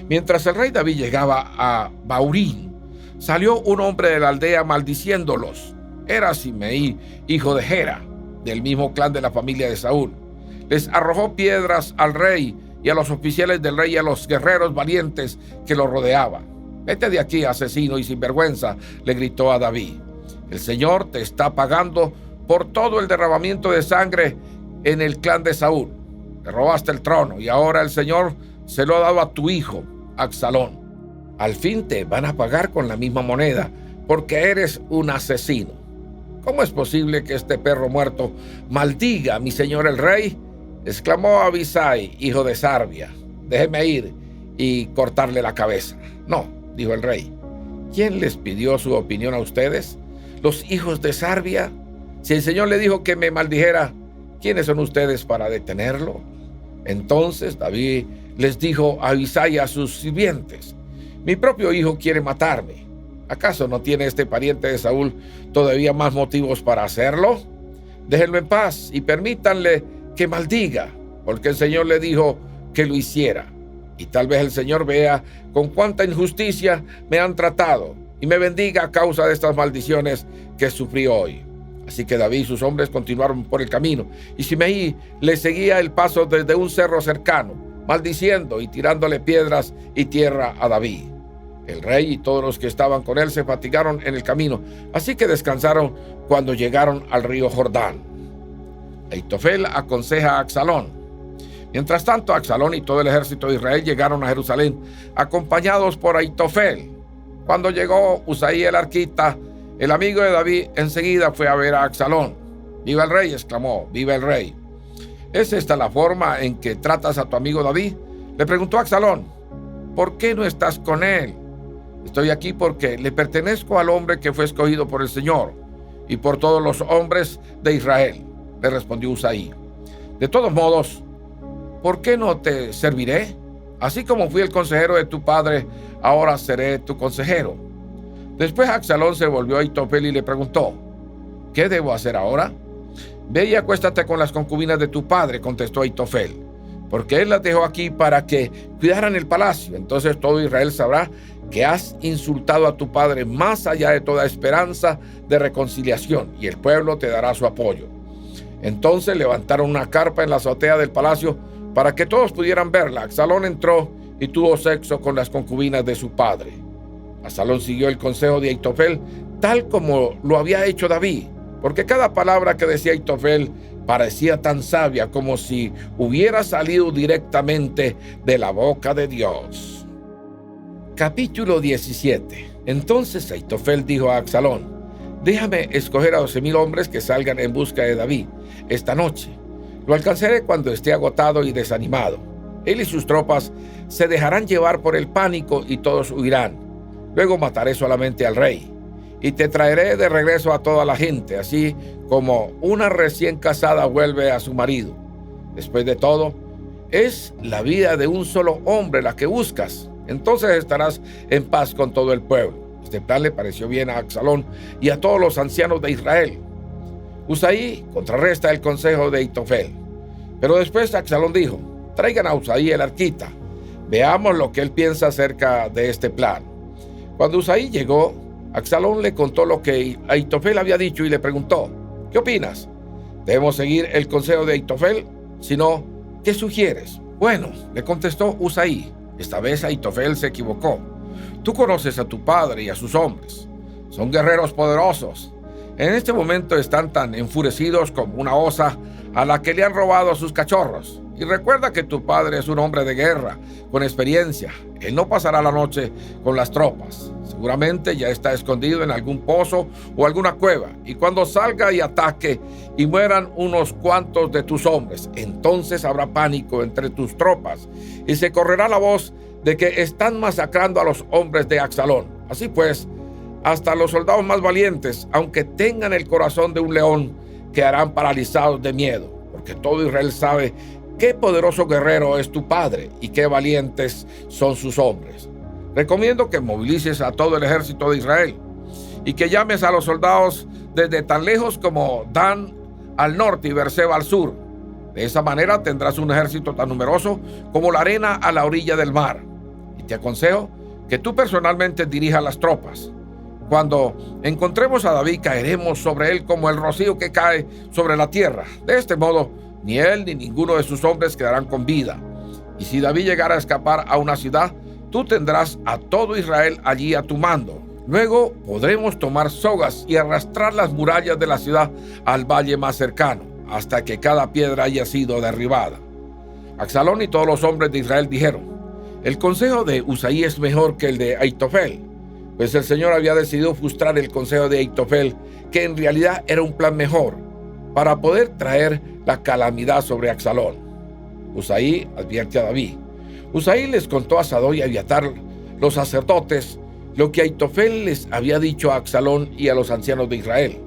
[SPEAKER 1] Mientras el rey David llegaba a Baurín, salió un hombre de la aldea maldiciéndolos. Era Simei, hijo de Gera, del mismo clan de la familia de Saúl. Les arrojó piedras al rey y a los oficiales del rey y a los guerreros valientes que lo rodeaban. Vete de aquí, asesino y sinvergüenza, le gritó a David. El Señor te está pagando por todo el derramamiento de sangre en el clan de Saúl. Le robaste el trono y ahora el Señor se lo ha dado a tu hijo, Absalón. Al fin te van a pagar con la misma moneda, porque eres un asesino. ¿Cómo es posible que este perro muerto maldiga a mi señor el rey?, exclamó Abisai, hijo de Sarbia. Déjeme ir y cortarle la cabeza. No, dijo el rey. ¿Quién les pidió su opinión a ustedes? ¿Los hijos de Sarbia? Si el Señor le dijo que me maldijera, ¿quiénes son ustedes para detenerlo? Entonces David les dijo a Abisai y a sus sirvientes: mi propio hijo quiere matarme. ¿Acaso no tiene este pariente de Saúl todavía más motivos para hacerlo? Déjenlo en paz y permítanle que maldiga, porque el Señor le dijo que lo hiciera. Y tal vez el Señor vea con cuánta injusticia me han tratado y me bendiga a causa de estas maldiciones que sufrí hoy. Así que David y sus hombres continuaron por el camino, y Simei le seguía el paso desde un cerro cercano, maldiciendo y tirándole piedras y tierra a David. El rey y todos los que estaban con él se fatigaron en el camino, así que descansaron cuando llegaron al río Jordán. Ahitofel aconseja a Absalón. Mientras tanto, Absalón y todo el ejército de Israel llegaron a Jerusalén, acompañados por Ahitofel. Cuando llegó Usaí el arquita, el amigo de David, enseguida fue a ver a Absalón. «¡Viva el rey!», exclamó. «¡Viva el rey!». ¿Es esta la forma en que tratas a tu amigo David?, le preguntó Absalón. «¿Por qué no estás con él?». «Estoy aquí porque le pertenezco al hombre que fue escogido por el Señor y por todos los hombres de Israel», le respondió Usaí. «De todos modos, ¿por qué no te serviré? Así como fui el consejero de tu padre, ahora seré tu consejero». Después Absalón se volvió a Ahitofel y le preguntó: «¿Qué debo hacer ahora?». «Ve y acuéstate con las concubinas de tu padre», contestó Ahitofel, «porque él las dejó aquí para que cuidaran el palacio. Entonces todo Israel sabrá que has insultado a tu padre más allá de toda esperanza de reconciliación, y el pueblo te dará su apoyo». Entonces levantaron una carpa en la azotea del palacio para que todos pudieran verla. Absalón entró y tuvo sexo con las concubinas de su padre. Absalón siguió el consejo de Ahitofel, tal como lo había hecho David, porque cada palabra que decía Ahitofel parecía tan sabia como si hubiera salido directamente de la boca de Dios. Capítulo 17. Entonces Aitofel dijo a Absalón: déjame escoger a 12,000 hombres que salgan en busca de David esta noche. Lo alcanzaré cuando esté agotado y desanimado. Él y sus tropas se dejarán llevar por el pánico y todos huirán. Luego mataré solamente al rey y te traeré de regreso a toda la gente, así como una recién casada vuelve a su marido. Después de todo, es la vida de un solo hombre la que buscas. Entonces estarás en paz con todo el pueblo. Este plan le pareció bien a Absalón y a todos los ancianos de Israel. Usaí contrarresta el consejo de Aitofel. Pero después Absalón dijo: traigan a Usaí el arquita. Veamos lo que él piensa acerca de este plan. Cuando Usaí llegó, Absalón le contó lo que Aitofel había dicho y le preguntó: ¿qué opinas? ¿Debemos seguir el consejo de Aitofel? Si no, ¿qué sugieres? Bueno, le contestó Usaí, esta vez Aitofel se equivocó. Tú conoces a tu padre y a sus hombres. Son guerreros poderosos. En este momento están tan enfurecidos como una osa a la que le han robado a sus cachorros. Y recuerda que tu padre es un hombre de guerra, con experiencia. Él no pasará la noche con las tropas. Seguramente ya está escondido en algún pozo o alguna cueva. Y cuando salga y ataque y mueran unos cuantos de tus hombres, entonces habrá pánico entre tus tropas y se correrá la voz de que están masacrando a los hombres de Absalón. Así pues, hasta los soldados más valientes, aunque tengan el corazón de un león, quedarán paralizados de miedo, porque todo Israel sabe qué poderoso guerrero es tu padre y qué valientes son sus hombres. Recomiendo que movilices a todo el ejército de Israel y que llames a los soldados desde tan lejos como Dan al norte y Beerseba al sur. De esa manera tendrás un ejército tan numeroso como la arena a la orilla del mar. Y te aconsejo que tú personalmente dirijas las tropas. Cuando encontremos a David, caeremos sobre él como el rocío que cae sobre la tierra. De este modo, ni él ni ninguno de sus hombres quedarán con vida. Y si David llegara a escapar a una ciudad, tú tendrás a todo Israel allí a tu mando. Luego podremos tomar sogas y arrastrar las murallas de la ciudad al valle más cercano, hasta que cada piedra haya sido derribada. Absalón y todos los hombres de Israel dijeron: el consejo de Usaí es mejor que el de Aitofel, pues el Señor había decidido frustrar el consejo de Aitofel, que en realidad era un plan mejor, para poder traer la calamidad sobre Absalón. Usaí advierte a David. Usaí les contó a Sadoc y a Abiatar, los sacerdotes, lo que Aitofel les había dicho a Absalón y a los ancianos de Israel,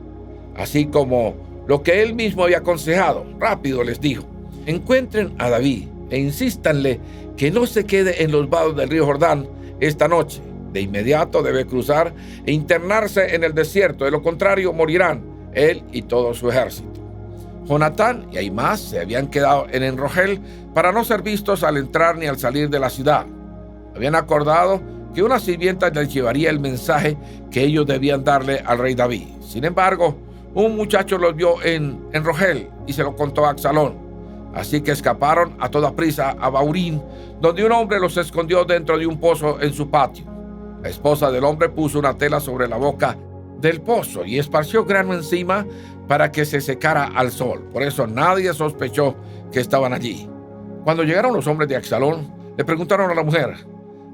[SPEAKER 1] así como lo que él mismo había aconsejado. Rápido les dijo: encuentren a David e insístanle que no se quede en los vados del río Jordán esta noche. De inmediato debe cruzar e internarse en el desierto, de lo contrario morirán él y todo su ejército. Jonatán y Ahimaas se habían quedado en Enrogel para no ser vistos al entrar ni al salir de la ciudad. Habían acordado que una sirvienta les llevaría el mensaje que ellos debían darle al rey David. Sin embargo, un muchacho los vio en Enrogel y se lo contó a Absalón. Así que escaparon a toda prisa a Baurín, donde un hombre los escondió dentro de un pozo en su patio. La esposa del hombre puso una tela sobre la boca del pozo y esparció grano encima para que se secara al sol. Por eso nadie sospechó que estaban allí. Cuando llegaron los hombres de Absalón, le preguntaron a la mujer: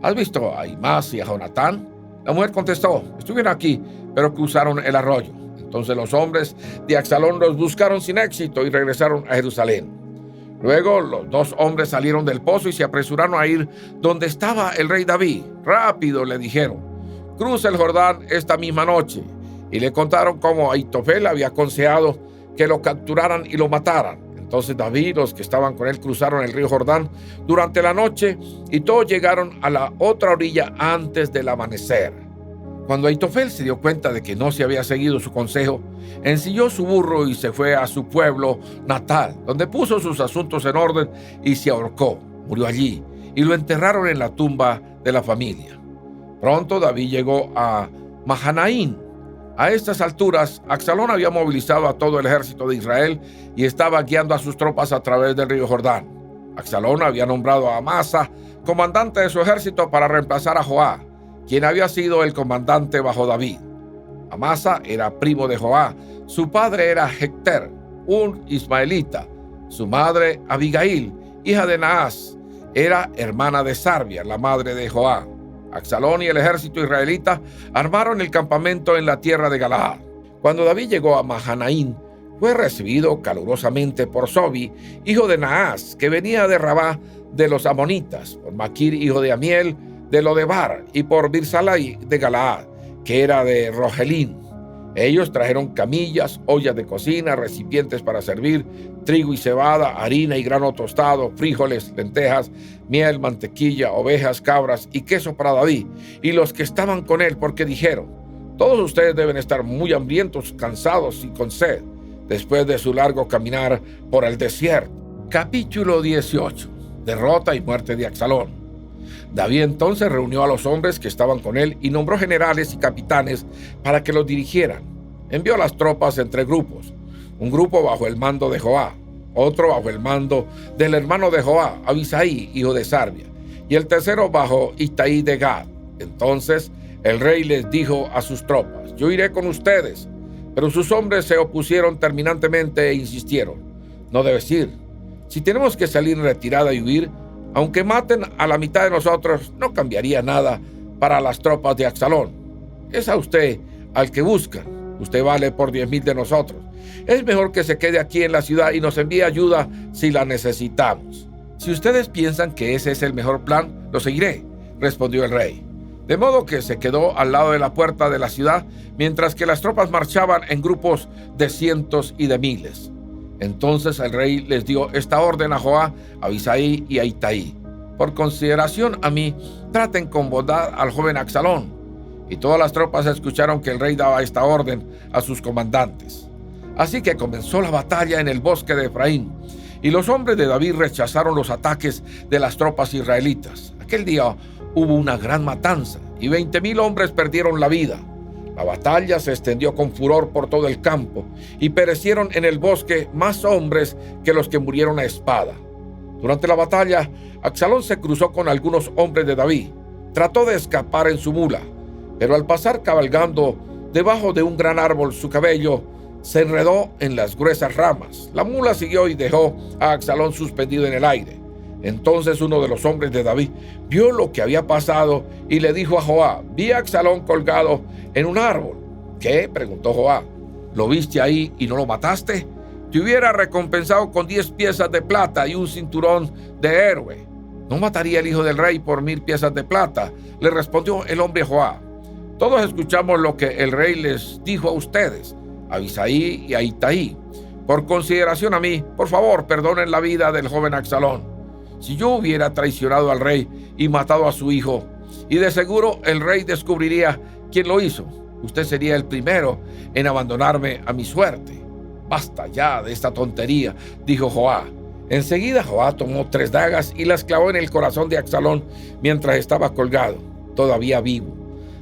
[SPEAKER 1] ¿has visto a Ahimaas y a Jonatán? La mujer contestó: estuvieron aquí, pero cruzaron el arroyo. Entonces los hombres de Absalón los buscaron sin éxito y regresaron a Jerusalén. Luego los dos hombres salieron del pozo y se apresuraron a ir donde estaba el rey David. Rápido, le dijeron: cruza el Jordán esta misma noche. Y le contaron cómo Aitofel había aconsejado que lo capturaran y lo mataran. Entonces David y los que estaban con él cruzaron el río Jordán durante la noche y todos llegaron a la otra orilla antes del amanecer. Cuando Aitofel se dio cuenta de que no se había seguido su consejo, ensilló su burro y se fue a su pueblo natal, donde puso sus asuntos en orden y se ahorcó. Murió allí y lo enterraron en la tumba de la familia. Pronto David llegó a Mahanaín. A estas alturas, Absalón había movilizado a todo el ejército de Israel y estaba guiando a sus tropas a través del río Jordán. Absalón había nombrado a Amasa comandante de su ejército para reemplazar a Joab, quien había sido el comandante bajo David. Amasa era primo de Joab. Su padre era Hecter, un ismaelita. Su madre, Abigail, hija de Naas, era hermana de Sarbia, la madre de Joab. Absalón y el ejército israelita armaron el campamento en la tierra de Galaad. Cuando David llegó a Mahanaim, fue recibido calurosamente por Sobi, hijo de Naas, que venía de Rabá de los amonitas, por Maquir, hijo de Amiel, de Lodebar, y por Birsalai de Galaad, que era de Rogelín. Ellos trajeron camillas, ollas de cocina, recipientes para servir, trigo y cebada, harina y grano tostado, frijoles, lentejas, miel, mantequilla, ovejas, cabras y queso para David y los que estaban con él, porque dijeron: todos ustedes deben estar muy hambrientos, cansados y con sed, después de su largo caminar por el desierto. Capítulo 18. Derrota y muerte de Absalón. David entonces reunió a los hombres que estaban con él y nombró generales y capitanes para que los dirigieran. Envió a las tropas en 3 grupos: un grupo bajo el mando de Joab, otro bajo el mando del hermano de Joab, Abisai, hijo de Sarbia, y el tercero bajo Itai de Gad. Entonces el rey les dijo a sus tropas: yo iré con ustedes. Pero sus hombres se opusieron terminantemente e insistieron: no debes ir. Si tenemos que salir en retirada y huir, aunque maten a la mitad de nosotros, no cambiaría nada para las tropas de Absalón. Es a usted al que buscan. Usted vale por 10,000 de nosotros. Es mejor que se quede aquí en la ciudad y nos envíe ayuda si la necesitamos. Si ustedes piensan que ese es el mejor plan, lo seguiré, respondió el rey. De modo que se quedó al lado de la puerta de la ciudad, mientras que las tropas marchaban en grupos de cientos y de miles. Entonces el rey les dio esta orden a Joab, a Abisai y a Itai: por consideración a mí, traten con bondad al joven Absalón. Y todas las tropas escucharon que el rey daba esta orden a sus comandantes. Así que comenzó la batalla en el bosque de Efraín, y los hombres de David rechazaron los ataques de las tropas israelitas. Aquel día hubo una gran matanza, y 20,000 hombres perdieron la vida. La batalla se extendió con furor por todo el campo, y perecieron en el bosque más hombres que los que murieron a espada. Durante la batalla, Absalón se cruzó con algunos hombres de David. Trató de escapar en su mula, pero al pasar cabalgando debajo de un gran árbol, su cabello se enredó en las gruesas ramas. La mula siguió y dejó a Absalón suspendido en el aire. Entonces uno de los hombres de David vio lo que había pasado y le dijo a Joab: vi a Absalón colgado en un árbol. ¿Qué?, preguntó Joab. ¿Lo viste ahí y no lo mataste? Te hubiera recompensado con 10 piezas de plata y un cinturón de héroe. ¿No mataría el hijo del rey por 1,000 piezas de plata?, le respondió el hombre Joab. Todos escuchamos lo que el rey les dijo a ustedes, a Abisai y a Itai. Por consideración a mí, por favor, perdonen la vida del joven Absalón. Si yo hubiera traicionado al rey y matado a su hijo, y de seguro el rey descubriría quién lo hizo, usted sería el primero en abandonarme a mi suerte. Basta ya de esta tontería, dijo Joab. Enseguida Joab tomó 3 dagas y las clavó en el corazón de Absalón mientras estaba colgado, todavía vivo,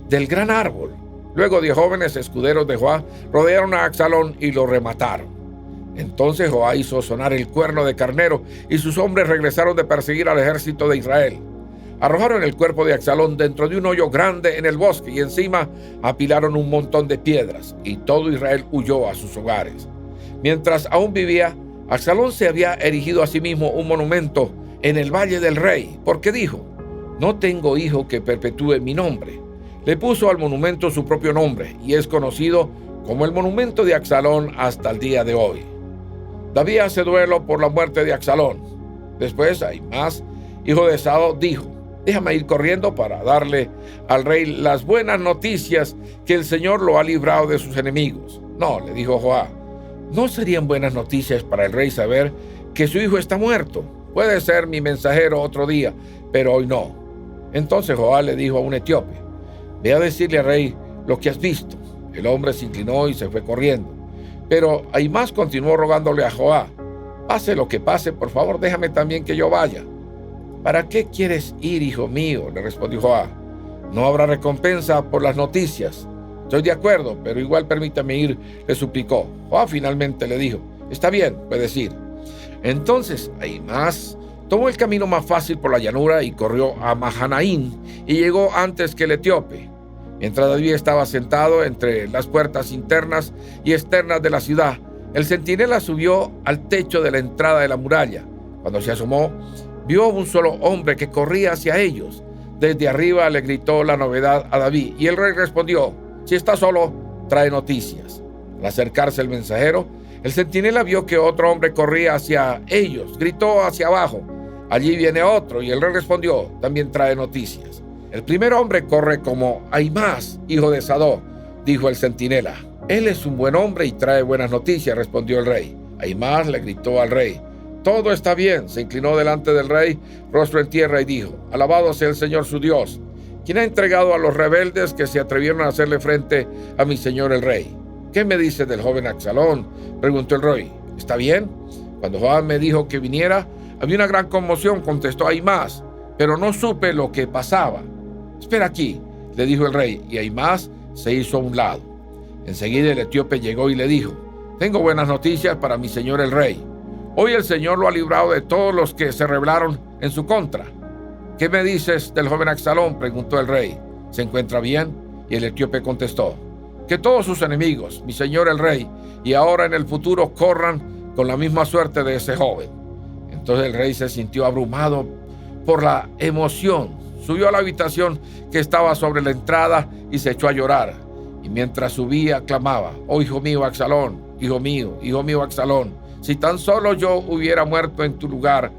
[SPEAKER 1] del gran árbol. Luego 10 jóvenes escuderos de Joab rodearon a Absalón y lo remataron. Entonces Joab hizo sonar el cuerno de carnero y sus hombres regresaron de perseguir al ejército de Israel. Arrojaron el cuerpo de Absalón dentro de un hoyo grande en el bosque y encima apilaron un montón de piedras, y todo Israel huyó a sus hogares. Mientras aún vivía, Absalón se había erigido a sí mismo un monumento en el Valle del Rey, porque dijo: no tengo hijo que perpetúe mi nombre. Le puso al monumento su propio nombre y es conocido como el monumento de Absalón hasta el día de hoy. David hace duelo por la muerte de Absalón. Después Ahimás, hijo de Sadoc, dijo: déjame ir corriendo para darle al rey las buenas noticias que el Señor lo ha librado de sus enemigos. No, le dijo Joab, no serían buenas noticias para el rey saber que su hijo está muerto. Puede ser mi mensajero otro día, pero hoy no. Entonces Joab le dijo a un etíope: ve a decirle al rey lo que has visto. El hombre se inclinó y se fue corriendo. Pero Ahimás continuó rogándole a Joab: pase lo que pase, por favor, déjame también que yo vaya. ¿Para qué quieres ir, hijo mío?, le respondió Joab. No habrá recompensa por las noticias. Estoy de acuerdo, pero igual permítame ir, le suplicó. Joab finalmente le dijo: está bien, puedes ir. Entonces Ahimás tomó el camino más fácil por la llanura y corrió a Mahanaim y llegó antes que el etíope. Mientras David estaba sentado entre las puertas internas y externas de la ciudad, el centinela subió al techo de la entrada de la muralla. Cuando se asomó, vio un solo hombre que corría hacia ellos. Desde arriba le gritó la novedad a David, y el rey respondió: si está solo, trae noticias. Al acercarse el mensajero, el centinela vio que otro hombre corría hacia ellos, gritó hacia abajo: allí viene otro, y el rey respondió: también trae noticias. El primer hombre corre como Ahimaas, hijo de Sadoc, dijo el centinela. Él es un buen hombre y trae buenas noticias, respondió el rey. Ahimaas le gritó al rey: todo está bien. Se inclinó delante del rey, rostro en tierra, y dijo: alabado sea el Señor su Dios, quien ha entregado a los rebeldes que se atrevieron a hacerle frente a mi señor el rey. ¿Qué me dice del joven Absalón?, preguntó el rey. ¿Está bien? Cuando Joab me dijo que viniera, había una gran conmoción, contestó Ahimaas, pero no supe lo que pasaba. Espera aquí, le dijo el rey, y Ahimaas se hizo a un lado. Enseguida el etíope llegó y le dijo: tengo buenas noticias para mi señor el rey. Hoy el Señor lo ha librado de todos los que se rebelaron en su contra. ¿Qué me dices del joven Absalón?, preguntó el rey. ¿Se encuentra bien? Y el etíope contestó: que todos sus enemigos, mi señor el rey, y ahora en el futuro corran con la misma suerte de ese joven. Entonces el rey se sintió abrumado por la emoción. Subió a la habitación que estaba sobre la entrada y se echó a llorar. Y mientras subía, clamaba: oh hijo mío Absalón, hijo mío Absalón, si tan solo yo hubiera muerto en tu lugar.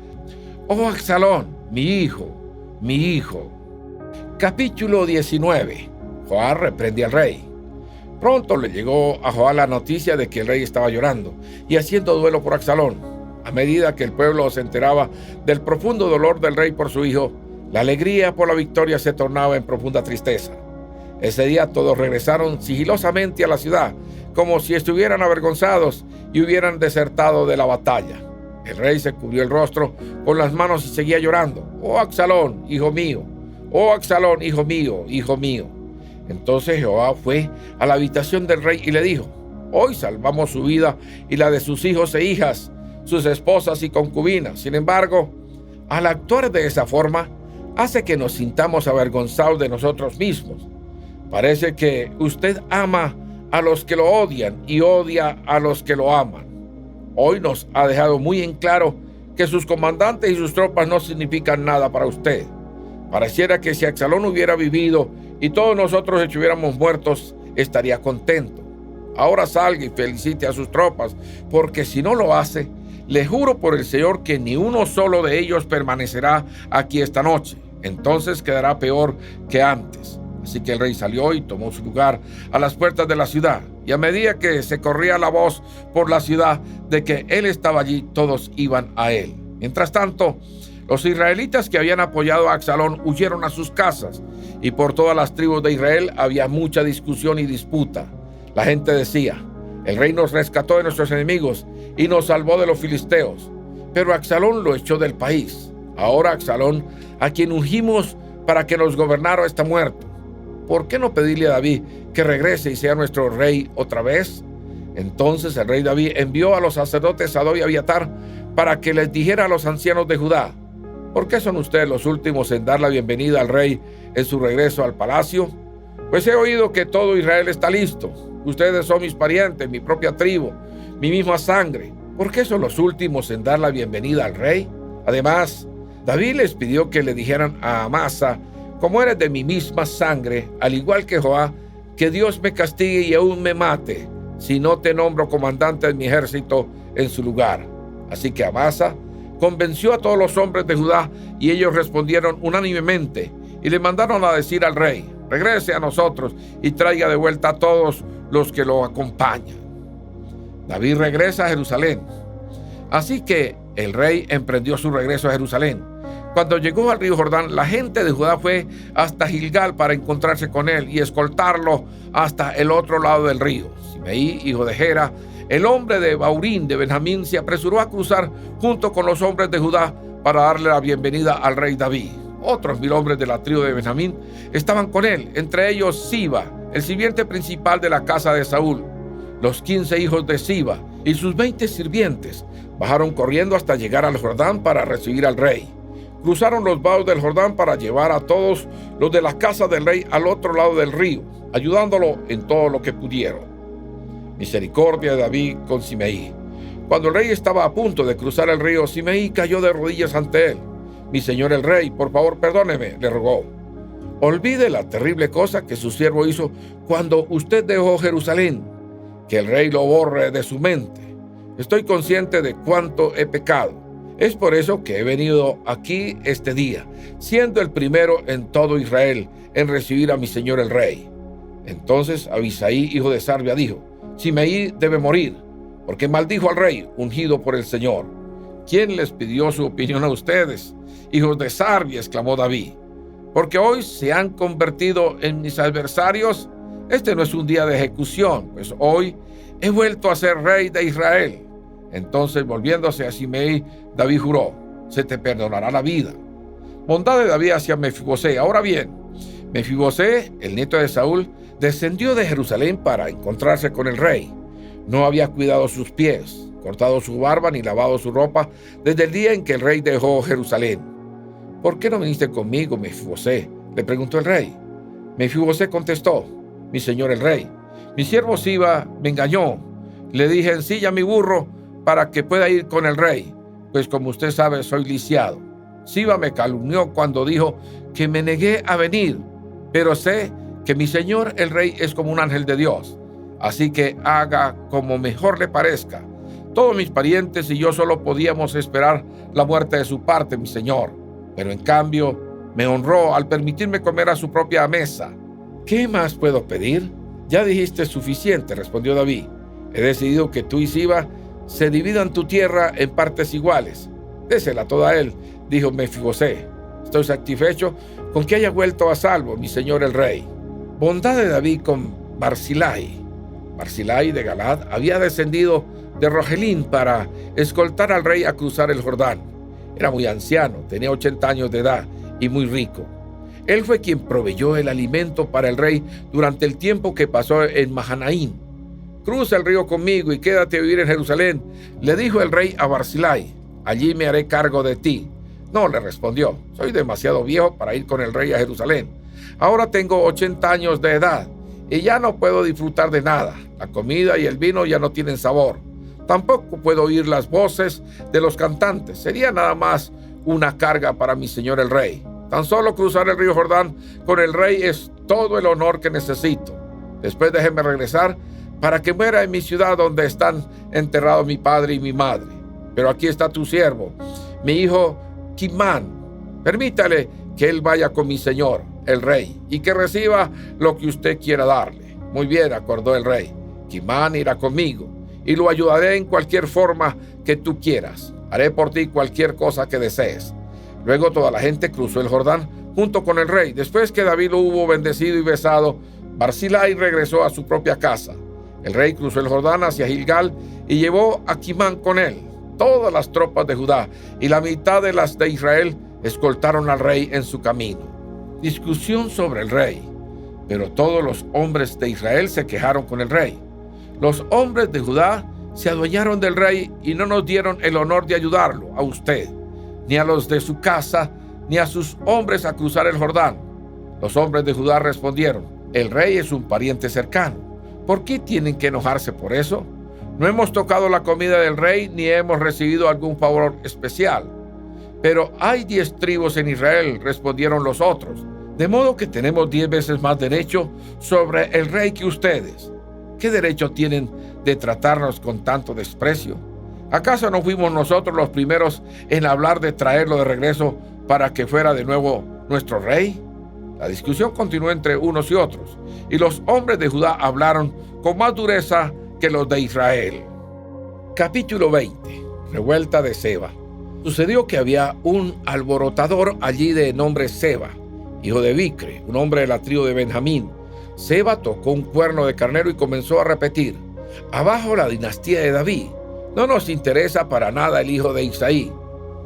[SPEAKER 1] Oh Absalón, mi hijo. Capítulo 19. Joab reprende al rey. Pronto le llegó a Joab la noticia de que el rey estaba llorando y haciendo duelo por Absalón. A medida que el pueblo se enteraba del profundo dolor del rey por su hijo, la alegría por la victoria se tornaba en profunda tristeza. Ese día todos regresaron sigilosamente a la ciudad, como si estuvieran avergonzados y hubieran desertado de la batalla. El rey se cubrió el rostro con las manos y seguía llorando: oh Absalón, hijo mío, oh Absalón, hijo mío. Entonces Joab fue a la habitación del rey y le dijo: hoy salvamos su vida y la de sus hijos e hijas, sus esposas y concubinas. Sin embargo, al actuar de esa forma, hace que nos sintamos avergonzados de nosotros mismos. Parece que usted ama a los que lo odian y odia a los que lo aman. Hoy nos ha dejado muy en claro que sus comandantes y sus tropas no significan nada para usted. Pareciera que si Absalón hubiera vivido y todos nosotros estuviéramos muertos, estaría contento. Ahora salga y felicite a sus tropas, porque si no lo hace, le juro por el Señor que ni uno solo de ellos permanecerá aquí esta noche. Entonces quedará peor que antes. Así que el rey salió y tomó su lugar a las puertas de la ciudad. Y a medida que se corría la voz por la ciudad de que él estaba allí, todos iban a él. Mientras tanto, los israelitas que habían apoyado a Absalón huyeron a sus casas, y por todas las tribus de Israel había mucha discusión y disputa. La gente decía: el rey nos rescató de nuestros enemigos y nos salvó de los filisteos, pero Absalón lo echó del país. Ahora Absalón, a quien ungimos para que nos gobernara, está muerto. ¿Por qué no pedirle a David que regrese y sea nuestro rey otra vez? Entonces el rey David envió a los sacerdotes Sadoc y Abiatar para que les dijera a los ancianos de Judá: ¿por qué son ustedes los últimos en dar la bienvenida al rey en su regreso al palacio? Pues he oído que todo Israel está listo. Ustedes son mis parientes, mi propia tribu, mi misma sangre. ¿Por qué son los últimos en dar la bienvenida al rey? Además, David les pidió que le dijeran a Amasa: como eres de mi misma sangre, al igual que Joab, que Dios me castigue y aún me mate, si no te nombro comandante de mi ejército en su lugar. Así que Amasa convenció a todos los hombres de Judá, y ellos respondieron unánimemente y le mandaron a decir al rey: regrese a nosotros y traiga de vuelta a todos los que lo acompañan. David regresa a Jerusalén. Así que el rey emprendió su regreso a Jerusalén. Cuando llegó al río Jordán, la gente de Judá fue hasta Gilgal para encontrarse con él y escoltarlo hasta el otro lado del río. Simei, hijo de Gera, el hombre de Baurín de Benjamín, se apresuró a cruzar junto con los hombres de Judá para darle la bienvenida al rey David. Otros 1000 hombres de la tribu de Benjamín estaban con él, entre ellos Siba, el sirviente principal de la casa de Saúl. Los 15 hijos de Siba y sus 20 sirvientes bajaron corriendo hasta llegar al Jordán para recibir al rey. Cruzaron los vados del Jordán para llevar a todos los de la casa del rey al otro lado del río, ayudándolo en todo lo que pudieron. Misericordia de David con Simei. Cuando el rey estaba a punto de cruzar el río, Simei cayó de rodillas ante él. Mi señor el rey, por favor, perdóneme, le rogó. Olvide la terrible cosa que su siervo hizo cuando usted dejó Jerusalén. Que el rey lo borre de su mente. Estoy consciente de cuánto he pecado. Es por eso que he venido aquí este día, siendo el primero en todo Israel en recibir a mi señor el rey. Entonces Abisaí, hijo de Sarbia, dijo: Simeí debe morir, porque maldijo al rey, ungido por el Señor. ¿Quién les pidió su opinión a ustedes, hijos de Sarbia?, exclamó David. Porque hoy se han convertido en mis adversarios. Este no es un día de ejecución, pues hoy he vuelto a ser rey de Israel. Entonces, volviéndose a Simeí, David juró: se te perdonará la vida. Bondad de David hacia Mefibosé. Ahora bien, Mefibosé, el nieto de Saúl, descendió de Jerusalén para encontrarse con el rey. No había cuidado sus pies, cortado su barba ni lavado su ropa desde el día en que el rey dejó Jerusalén. ¿Por qué no viniste conmigo, Mefibosé?, le preguntó el rey. Mefibosé contestó: mi señor el rey, mi siervo Siba me engañó. Le dije: ensilla mi burro para que pueda ir con el rey, pues como usted sabe soy lisiado. Siba me calumnió cuando dijo que me negué a venir, pero sé que mi señor el rey es como un ángel de Dios, así que haga como mejor le parezca. Todos mis parientes y yo solo podíamos esperar la muerte de su parte, mi señor, pero en cambio me honró al permitirme comer a su propia mesa. ¿Qué más puedo pedir? Ya dijiste suficiente, respondió David. He decidido que tú y Siba se dividan tu tierra en partes iguales. Désela toda a él, dijo Mefibosé. Estoy satisfecho con que haya vuelto a salvo, mi señor el rey. Bondad de David con Barzillai. Barzillai de Galaad había descendido de Rogelín para escoltar al rey a cruzar el Jordán. Era muy anciano, tenía 80 años de edad y muy rico. Él fue quien proveyó el alimento para el rey durante el tiempo que pasó en Mahanaim. Cruza el río conmigo y quédate a vivir en Jerusalén, le dijo el rey a Barzillai. Allí me haré cargo de ti. No, le respondió, soy demasiado viejo para ir con el rey a Jerusalén. Ahora tengo 80 años de edad y ya no puedo disfrutar de nada. La comida y el vino ya no tienen sabor. Tampoco puedo oír las voces de los cantantes. Sería nada más una carga para mi señor el rey. Tan solo cruzar el río Jordán con el rey es todo el honor que necesito. Después déjeme regresar para que muera en mi ciudad donde están enterrados mi padre y mi madre. Pero aquí está tu siervo, mi hijo Quimán. Permítale que él vaya con mi señor, el rey, y que reciba lo que usted quiera darle. Muy bien, acordó el rey. Quimán irá conmigo y lo ayudaré en cualquier forma que tú quieras. Haré por ti cualquier cosa que desees. Luego toda la gente cruzó el Jordán junto con el rey. Después que David lo hubo bendecido y besado, Barzillai regresó a su propia casa. El rey cruzó el Jordán hacia Gilgal y llevó a Quimán con él. Todas las tropas de Judá y la mitad de las de Israel escoltaron al rey en su camino. Discusión sobre el rey. Pero todos los hombres de Israel se quejaron con el rey. Los hombres de Judá se adueñaron del rey y no nos dieron el honor de ayudarlo, a usted, ni a los de su casa, ni a sus hombres a cruzar el Jordán. Los hombres de Judá respondieron: el rey es un pariente cercano. ¿Por qué tienen que enojarse por eso? No hemos tocado la comida del rey ni hemos recibido algún favor especial. Pero hay 10 tribus en Israel, respondieron los otros, de modo que tenemos 10 veces más derecho sobre el rey que ustedes. ¿Qué derecho tienen de tratarnos con tanto desprecio? ¿Acaso no fuimos nosotros los primeros en hablar de traerlo de regreso para que fuera de nuevo nuestro rey? La discusión continuó entre unos y otros, y los hombres de Judá hablaron con más dureza que los de Israel. Capítulo 20. Revuelta de Seba. Sucedió que había un alborotador allí de nombre Seba, hijo de Bicre, un hombre de la tribu de Benjamín. Seba tocó un cuerno de carnero y comenzó a repetir: abajo la dinastía de David. No nos interesa para nada el hijo de Isaí.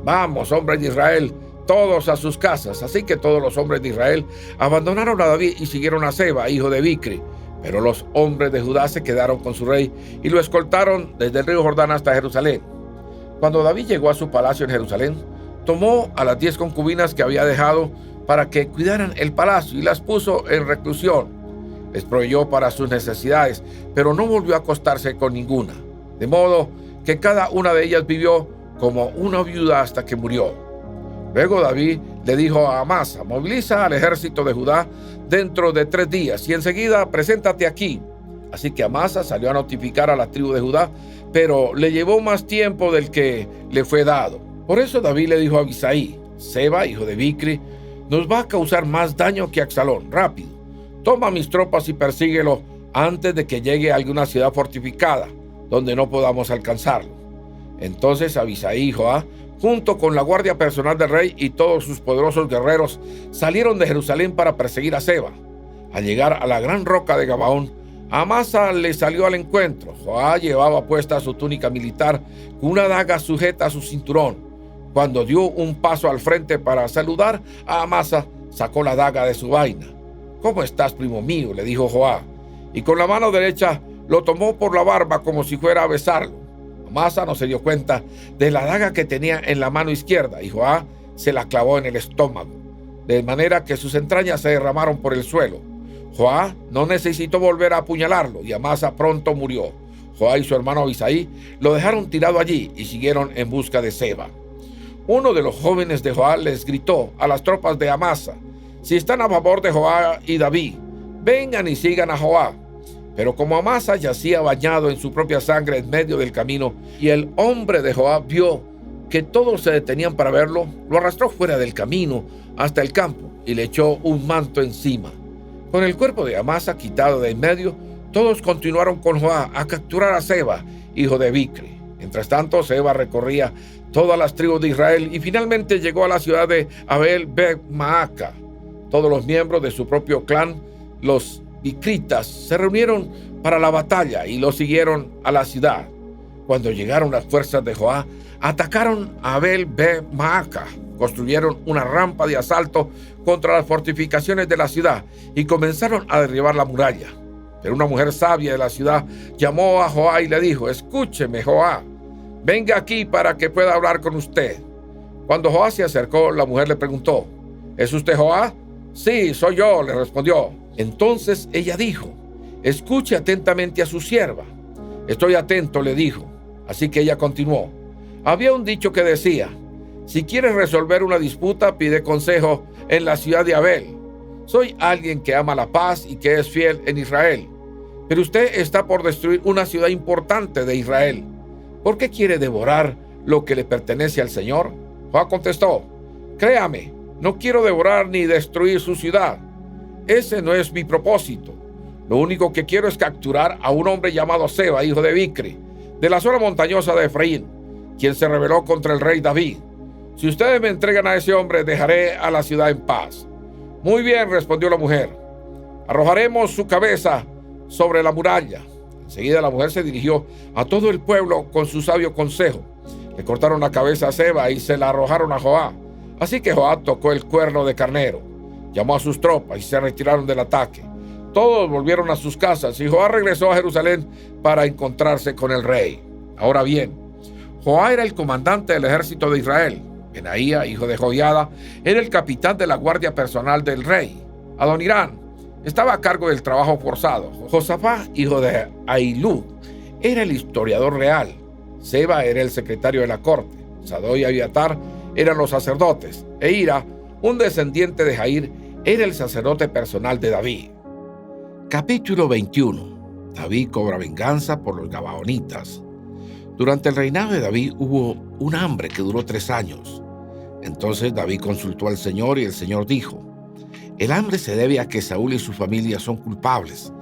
[SPEAKER 1] Vamos, hombres de Israel, todos a sus casas. Así que todos los hombres de Israel abandonaron a David y siguieron a Seba, hijo de Bicri. Pero los hombres de Judá se quedaron con su rey y lo escoltaron desde el río Jordán hasta Jerusalén. Cuando David llegó a su palacio en Jerusalén, tomó a las 10 concubinas que había dejado para que cuidaran el palacio y las puso en reclusión. Les proveyó para sus necesidades, pero no volvió a acostarse con ninguna. De modo que cada una de ellas vivió como una viuda hasta que murió. Luego David le dijo a Amasa: moviliza al ejército de Judá dentro de 3 días y enseguida preséntate aquí. Así que Amasa salió a notificar a la tribu de Judá, pero le llevó más tiempo del que le fue dado. Por eso David le dijo a Abisai: Seba, hijo de Bicri, nos va a causar más daño que Absalón. Rápido, toma mis tropas y persíguelo antes de que llegue a alguna ciudad fortificada, donde no podamos alcanzarlo. Entonces Abisai y Joab, junto con la guardia personal del rey y todos sus poderosos guerreros, salieron de Jerusalén para perseguir a Seba. Al llegar a la gran roca de Gabaón, Amasa le salió al encuentro. Joab llevaba puesta su túnica militar con una daga sujeta a su cinturón. Cuando dio un paso al frente para saludar a Amasa, sacó la daga de su vaina. «¿Cómo estás, primo mío?», le dijo Joab, y con la mano derecha lo tomó por la barba como si fuera a besarlo. Amasa no se dio cuenta de la daga que tenía en la mano izquierda y Joab se la clavó en el estómago, de manera que sus entrañas se derramaron por el suelo. Joab no necesitó volver a apuñalarlo y Amasa pronto murió. Joab y su hermano Abisai lo dejaron tirado allí y siguieron en busca de Seba. Uno de los jóvenes de Joab les gritó a las tropas de Amasa: «Si están a favor de Joab y David, vengan y sigan a Joab». Pero como Amasa yacía bañado en su propia sangre en medio del camino y el hombre de Joab vio que todos se detenían para verlo, lo arrastró fuera del camino hasta el campo y le echó un manto encima. Con el cuerpo de Amasa quitado de en medio, todos continuaron con Joab a capturar a Seba, hijo de Bicri. Mientras tanto, Seba recorría todas las tribus de Israel y finalmente llegó a la ciudad de Abel-Bet-Maaca. Todos los miembros de su propio clan, los bicritas, se reunieron para la batalla y lo siguieron a la ciudad. Cuando llegaron las fuerzas de Joab, atacaron a Abel-Bet-Maaca, construyeron una rampa de asalto contra las fortificaciones de la ciudad y comenzaron a derribar la muralla. Pero una mujer sabia de la ciudad llamó a Joab y le dijo: «Escúcheme, Joab, venga aquí para que pueda hablar con usted». Cuando Joab se acercó, la mujer le preguntó: «¿Es usted Joab?». «Sí, soy yo», le respondió. Entonces ella dijo: «Escuche atentamente a su sierva». «Estoy atento», le dijo. Así que ella continuó: «Había un dicho que decía: si quieres resolver una disputa, pide consejo en la ciudad de Abel. Soy alguien que ama la paz y que es fiel en Israel. Pero usted está por destruir una ciudad importante de Israel. ¿Por qué quiere devorar lo que le pertenece al Señor?». Joab contestó: «Créame, no quiero devorar ni destruir su ciudad. Ese no es mi propósito. Lo único que quiero es capturar a un hombre llamado Seba, hijo de Bicri, de la zona montañosa de Efraín, quien se rebeló contra el rey David. Si ustedes me entregan a ese hombre, dejaré a la ciudad en paz». «Muy bien», respondió la mujer, «arrojaremos su cabeza sobre la muralla». Enseguida la mujer se dirigió a todo el pueblo con su sabio consejo. Le cortaron la cabeza a Seba y se la arrojaron a Joab. Así que Joab tocó el cuerno de carnero, llamó a sus tropas y se retiraron del ataque. Todos volvieron a sus casas y Joab regresó a Jerusalén para encontrarse con el rey. Ahora bien, Joab era el comandante del ejército de Israel. Benaía, hijo de Joiada, era el capitán de la guardia personal del rey. Adonirán estaba a cargo del trabajo forzado. Josafat, hijo de Ahilud, era el historiador real. Seba era el secretario de la corte. Sadoc y Abiatar eran los sacerdotes. E Ira, un descendiente de Jair, era el sacerdote personal de David. Capítulo 21. David cobra venganza por los gabaonitas. Durante el reinado de David hubo un hambre que duró 3 años. Entonces David consultó al Señor y el Señor dijo: «El hambre se debe a que Saúl y su familia son culpables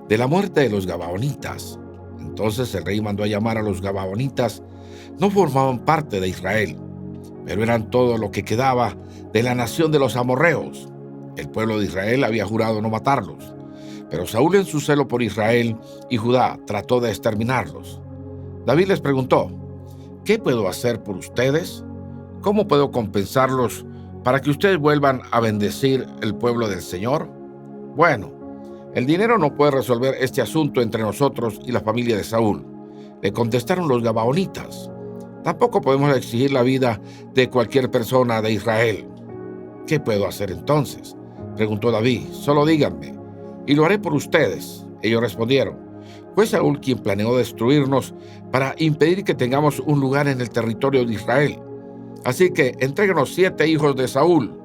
[SPEAKER 1] de la muerte de los gabaonitas». Entonces el rey mandó a llamar a los gabaonitas. No formaban parte de Israel, pero eran todo lo que quedaba de la nación de los amorreos. El pueblo de Israel había jurado no matarlos, pero Saúl, en su celo por Israel y Judá, trató de exterminarlos. David les preguntó: «¿Qué puedo hacer por ustedes? ¿Cómo puedo compensarlos para que ustedes vuelvan a bendecir el pueblo del Señor?». «Bueno, el dinero no puede resolver este asunto entre nosotros y la familia de Saúl», le contestaron los gabaonitas. «Tampoco podemos exigir la vida de cualquier persona de Israel». «¿Qué puedo hacer entonces?», preguntó David. «Solo díganme, y lo haré por ustedes». Ellos respondieron: «Fue Saúl quien planeó destruirnos para impedir que tengamos un lugar en el territorio de Israel. Así que entréguenos 7 hijos de Saúl».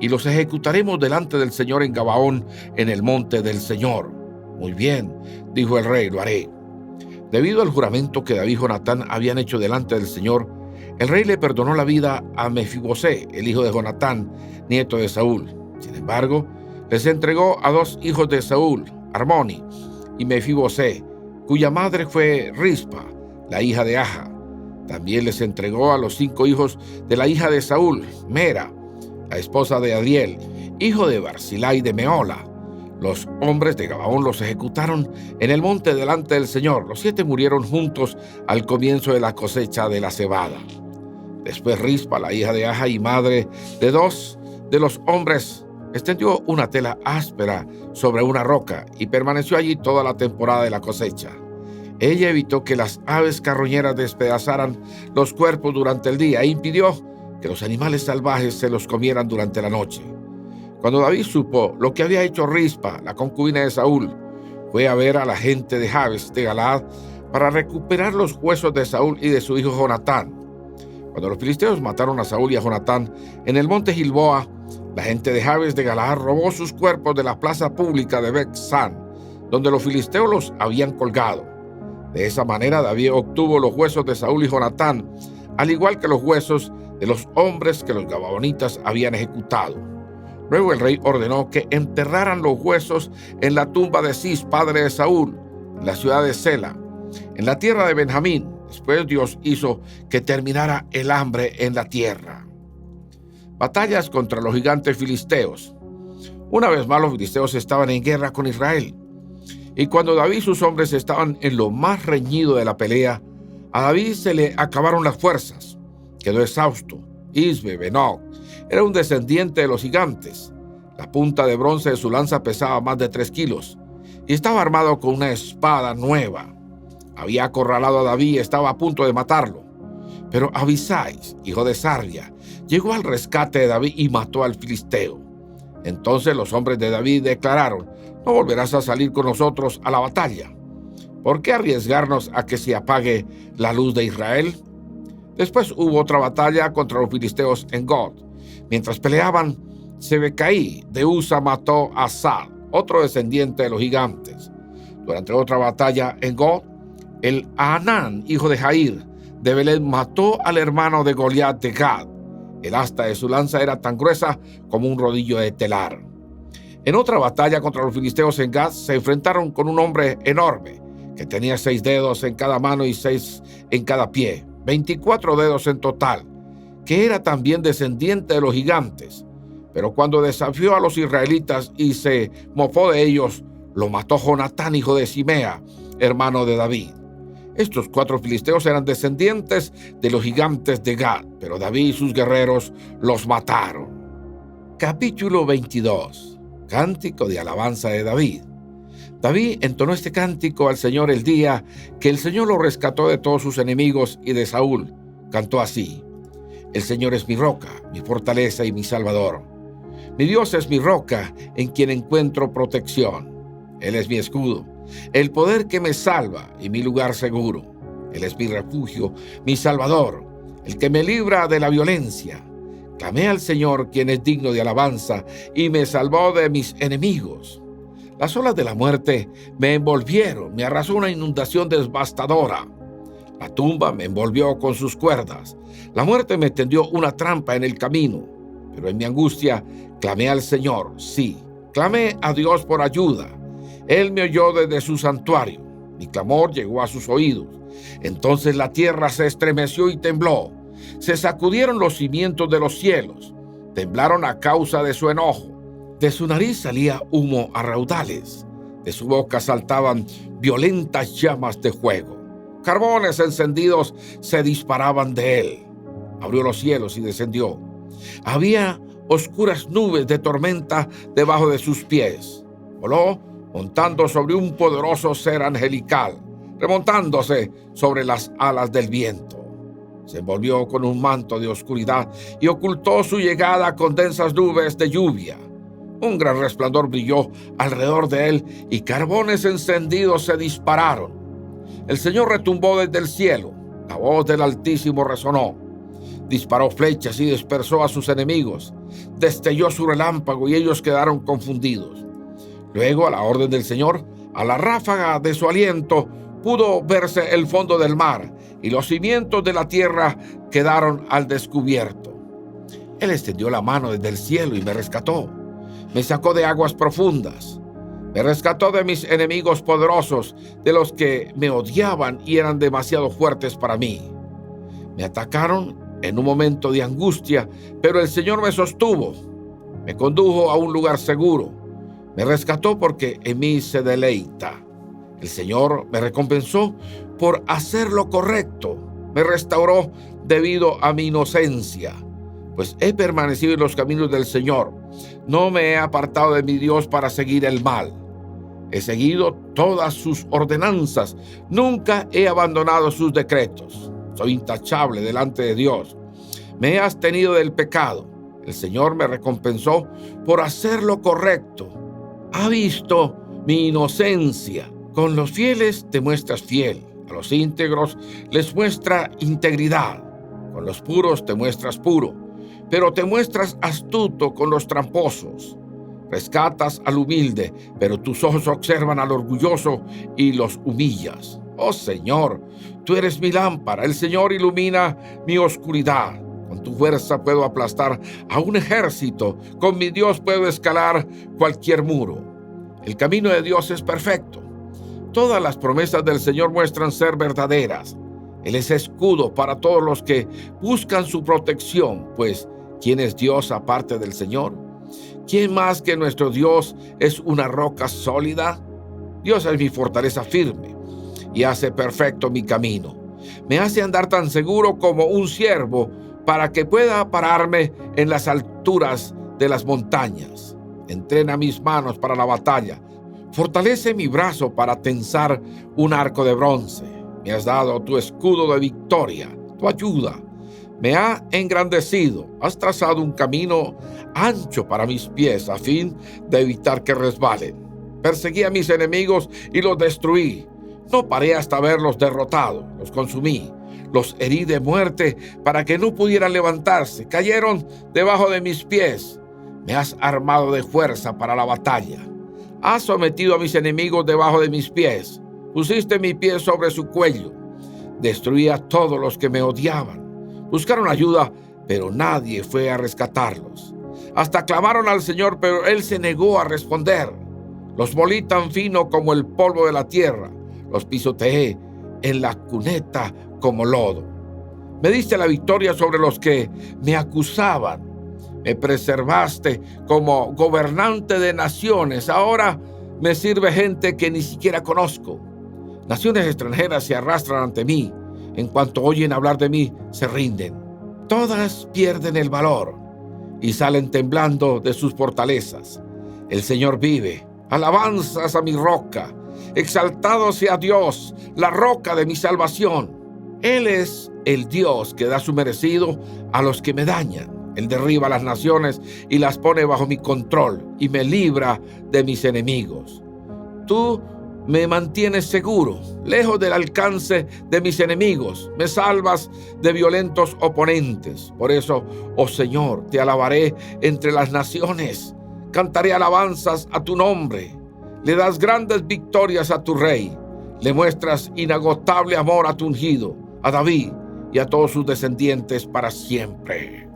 [SPEAKER 1] y los ejecutaremos delante del Señor en Gabaón, en el monte del Señor. Muy bien, dijo el rey, lo haré. Debido al juramento que David y Jonatán habían hecho delante del Señor, el rey le perdonó la vida a Mefibosé, el hijo de Jonatán, nieto de Saúl. Sin embargo, les entregó a 2 hijos de Saúl, Armoni y Mefibosé, cuya madre fue Rispa, la hija de Aja. También les entregó a los 5 hijos de la hija de Saúl, Mera, la esposa de Adriel, hijo de Barzilai de Meola. Los hombres de Gabaón los ejecutaron en el monte delante del Señor. Los 7 murieron juntos al comienzo de la cosecha de la cebada. Después Rispa, la hija de Aja y madre de 2 de los hombres, extendió una tela áspera sobre una roca y permaneció allí toda la temporada de la cosecha. Ella evitó que las aves carroñeras despedazaran los cuerpos durante el día e impidió que los animales salvajes se los comieran durante la noche. Cuando David supo lo que había hecho Rispa, la concubina de Saúl, fue a ver a la gente de Jabes de Galaad para recuperar los huesos de Saúl y de su hijo Jonatán. Cuando los filisteos mataron a Saúl y a Jonatán en el monte Gilboa, la gente de Jabes de Galaad robó sus cuerpos de la plaza pública de Bet-San, donde los filisteos los habían colgado. De esa manera David obtuvo los huesos de Saúl y Jonatán, al igual que los huesos de los hombres que los gabaonitas habían ejecutado. Luego el rey ordenó que enterraran los huesos en la tumba de Cis, padre de Saúl, en la ciudad de Sela, en la tierra de Benjamín. Después Dios hizo que terminara el hambre en la tierra. Batallas contra los gigantes filisteos. Una vez más los filisteos estaban en guerra con Israel. Y cuando David y sus hombres estaban en lo más reñido de la pelea, a David se le acabaron las fuerzas. Quedó exhausto. Isbe Benob era un descendiente de los gigantes. La punta de bronce de su lanza pesaba más de 3 kilos y estaba armado con una espada nueva. Había acorralado a David y estaba a punto de matarlo. Pero Abisai, hijo de Sarvia, llegó al rescate de David y mató al filisteo. Entonces los hombres de David declararon: «No volverás a salir con nosotros a la batalla. ¿Por qué arriesgarnos a que se apague la luz de Israel?». Después hubo otra batalla contra los filisteos en God. Mientras peleaban, Sebecaí de Usa mató a Sal, otro descendiente de los gigantes. Durante otra batalla en God, el Anán, hijo de Jair, de Belén, mató al hermano de Goliat de Gad. El asta de su lanza era tan gruesa como un rodillo de telar. En otra batalla contra los filisteos en Gad, se enfrentaron con un hombre enorme, que tenía 6 dedos en cada mano y 6 en cada pie, 24 dedos en total, que era también descendiente de los gigantes. Pero cuando desafió a los israelitas y se mofó de ellos, lo mató Jonatán, hijo de Simea, hermano de David. Estos 4 filisteos eran descendientes de los gigantes de Gad, pero David y sus guerreros los mataron. Capítulo 22. Cántico de alabanza de David. David entonó este cántico al Señor el día que el Señor lo rescató de todos sus enemigos y de Saúl. Cantó así: «El Señor es mi roca, mi fortaleza y mi salvador. Mi Dios es mi roca, en quien encuentro protección. Él es mi escudo, el poder que me salva y mi lugar seguro. Él es mi refugio, mi salvador, el que me libra de la violencia. Clamé al Señor, quien es digno de alabanza, y me salvó de mis enemigos. Las olas de la muerte me envolvieron, me arrasó una inundación devastadora. La tumba me envolvió con sus cuerdas. La muerte me tendió una trampa en el camino. Pero en mi angustia clamé al Señor, sí, clamé a Dios por ayuda. Él me oyó desde su santuario. Mi clamor llegó a sus oídos. Entonces la tierra se estremeció y tembló. Se sacudieron los cimientos de los cielos. Temblaron a causa de su enojo. De su nariz salía humo a raudales. De su boca saltaban violentas llamas de fuego. Carbones encendidos se disparaban de él. Abrió los cielos y descendió. Había oscuras nubes de tormenta debajo de sus pies. Voló montando sobre un poderoso ser angelical, remontándose sobre las alas del viento. Se envolvió con un manto de oscuridad y ocultó su llegada con densas nubes de lluvia. Un gran resplandor brilló alrededor de él y carbones encendidos se dispararon. El Señor retumbó desde el cielo. La voz del Altísimo resonó. Disparó flechas y dispersó a sus enemigos. Destelló su relámpago y ellos quedaron confundidos. Luego, a la orden del Señor, a la ráfaga de su aliento, pudo verse el fondo del mar y los cimientos de la tierra quedaron al descubierto. Él extendió la mano desde el cielo y me rescató. Me sacó de aguas profundas. Me rescató de mis enemigos poderosos, de los que me odiaban y eran demasiado fuertes para mí. Me atacaron en un momento de angustia, pero el Señor me sostuvo. Me condujo a un lugar seguro. Me rescató porque en mí se deleita. El Señor me recompensó por hacer lo correcto. Me restauró debido a mi inocencia, pues he permanecido en los caminos del Señor. No me he apartado de mi Dios para seguir el mal. He seguido todas sus ordenanzas. Nunca he abandonado sus decretos. Soy intachable delante de Dios. Me he abstenido del pecado. El Señor me recompensó por hacer lo correcto. Ha visto mi inocencia. Con los fieles te muestras fiel. A los íntegros les muestra integridad. Con los puros te muestras puro. Pero te muestras astuto con los tramposos. Rescatas al humilde, pero tus ojos observan al orgulloso y los humillas. Oh Señor, tú eres mi lámpara. El Señor ilumina mi oscuridad. Con tu fuerza puedo aplastar a un ejército. Con mi Dios puedo escalar cualquier muro. El camino de Dios es perfecto. Todas las promesas del Señor muestran ser verdaderas. Él es escudo para todos los que buscan su protección, pues ¿quién es Dios aparte del Señor? ¿Quién más que nuestro Dios es una roca sólida? Dios es mi fortaleza firme y hace perfecto mi camino. Me hace andar tan seguro como un ciervo para que pueda pararme en las alturas de las montañas. Entrena mis manos para la batalla. Fortalece mi brazo para tensar un arco de bronce. Me has dado tu escudo de victoria, tu ayuda. Me ha engrandecido, has trazado un camino ancho para mis pies a fin de evitar que resbalen. Perseguí a mis enemigos y los destruí. No paré hasta verlos derrotados, los consumí. Los herí de muerte para que no pudieran levantarse. Cayeron debajo de mis pies. Me has armado de fuerza para la batalla. Has sometido a mis enemigos debajo de mis pies. Pusiste mi pie sobre su cuello. Destruí a todos los que me odiaban. Buscaron ayuda, pero nadie fue a rescatarlos. Hasta clamaron al Señor, pero Él se negó a responder. Los molí tan fino como el polvo de la tierra. Los pisoteé en la cuneta como lodo. Me diste la victoria sobre los que me acusaban. Me preservaste como gobernante de naciones. Ahora me sirve gente que ni siquiera conozco. Naciones extranjeras se arrastran ante mí. En cuanto oyen hablar de mí, se rinden. Todas pierden el valor y salen temblando de sus fortalezas. El Señor vive. Alabanzas a mi roca. Exaltado sea Dios, la roca de mi salvación. Él es el Dios que da su merecido a los que me dañan. Él derriba las naciones y las pone bajo mi control y me libra de mis enemigos. Tú me mantienes seguro, lejos del alcance de mis enemigos. Me salvas de violentos oponentes. Por eso, oh Señor, te alabaré entre las naciones. Cantaré alabanzas a tu nombre. Le das grandes victorias a tu rey. Le muestras inagotable amor a tu ungido, a David y a todos sus descendientes para siempre.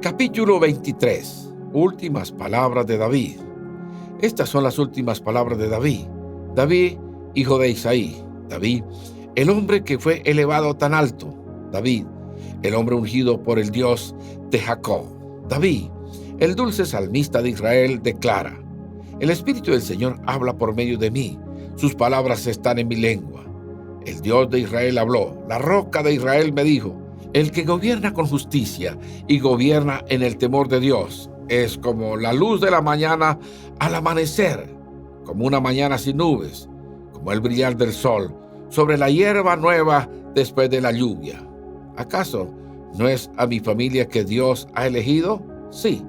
[SPEAKER 1] Capítulo 23. Últimas palabras de David. Estas son las últimas palabras de David. David, hijo de Isaí. David, el hombre que fue elevado tan alto. David, el hombre ungido por el Dios de Jacob. David, el dulce salmista de Israel, declara: el Espíritu del Señor habla por medio de mí. Sus palabras están en mi lengua. El Dios de Israel habló. La roca de Israel me dijo: el que gobierna con justicia y gobierna en el temor de Dios es como la luz de la mañana al amanecer, como una mañana sin nubes, como el brillar del sol sobre la hierba nueva después de la lluvia. ¿Acaso no es a mi familia que Dios ha elegido? Sí,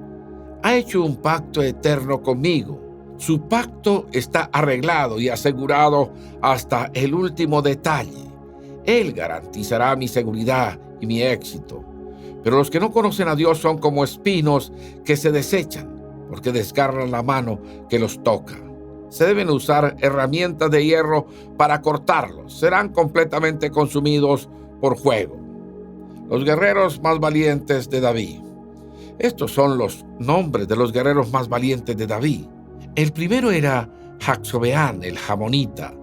[SPEAKER 1] ha hecho un pacto eterno conmigo. Su pacto está arreglado y asegurado hasta el último detalle. Él garantizará mi seguridad y mi éxito. Pero los que no conocen a Dios son como espinos que se desechan, porque desgarran la mano que los toca. Se deben usar herramientas de hierro para cortarlos. Serán completamente consumidos por fuego. Los guerreros más valientes de David. Estos son los nombres de los guerreros más valientes de David. El primero era Jaczobeán, el Jamonita,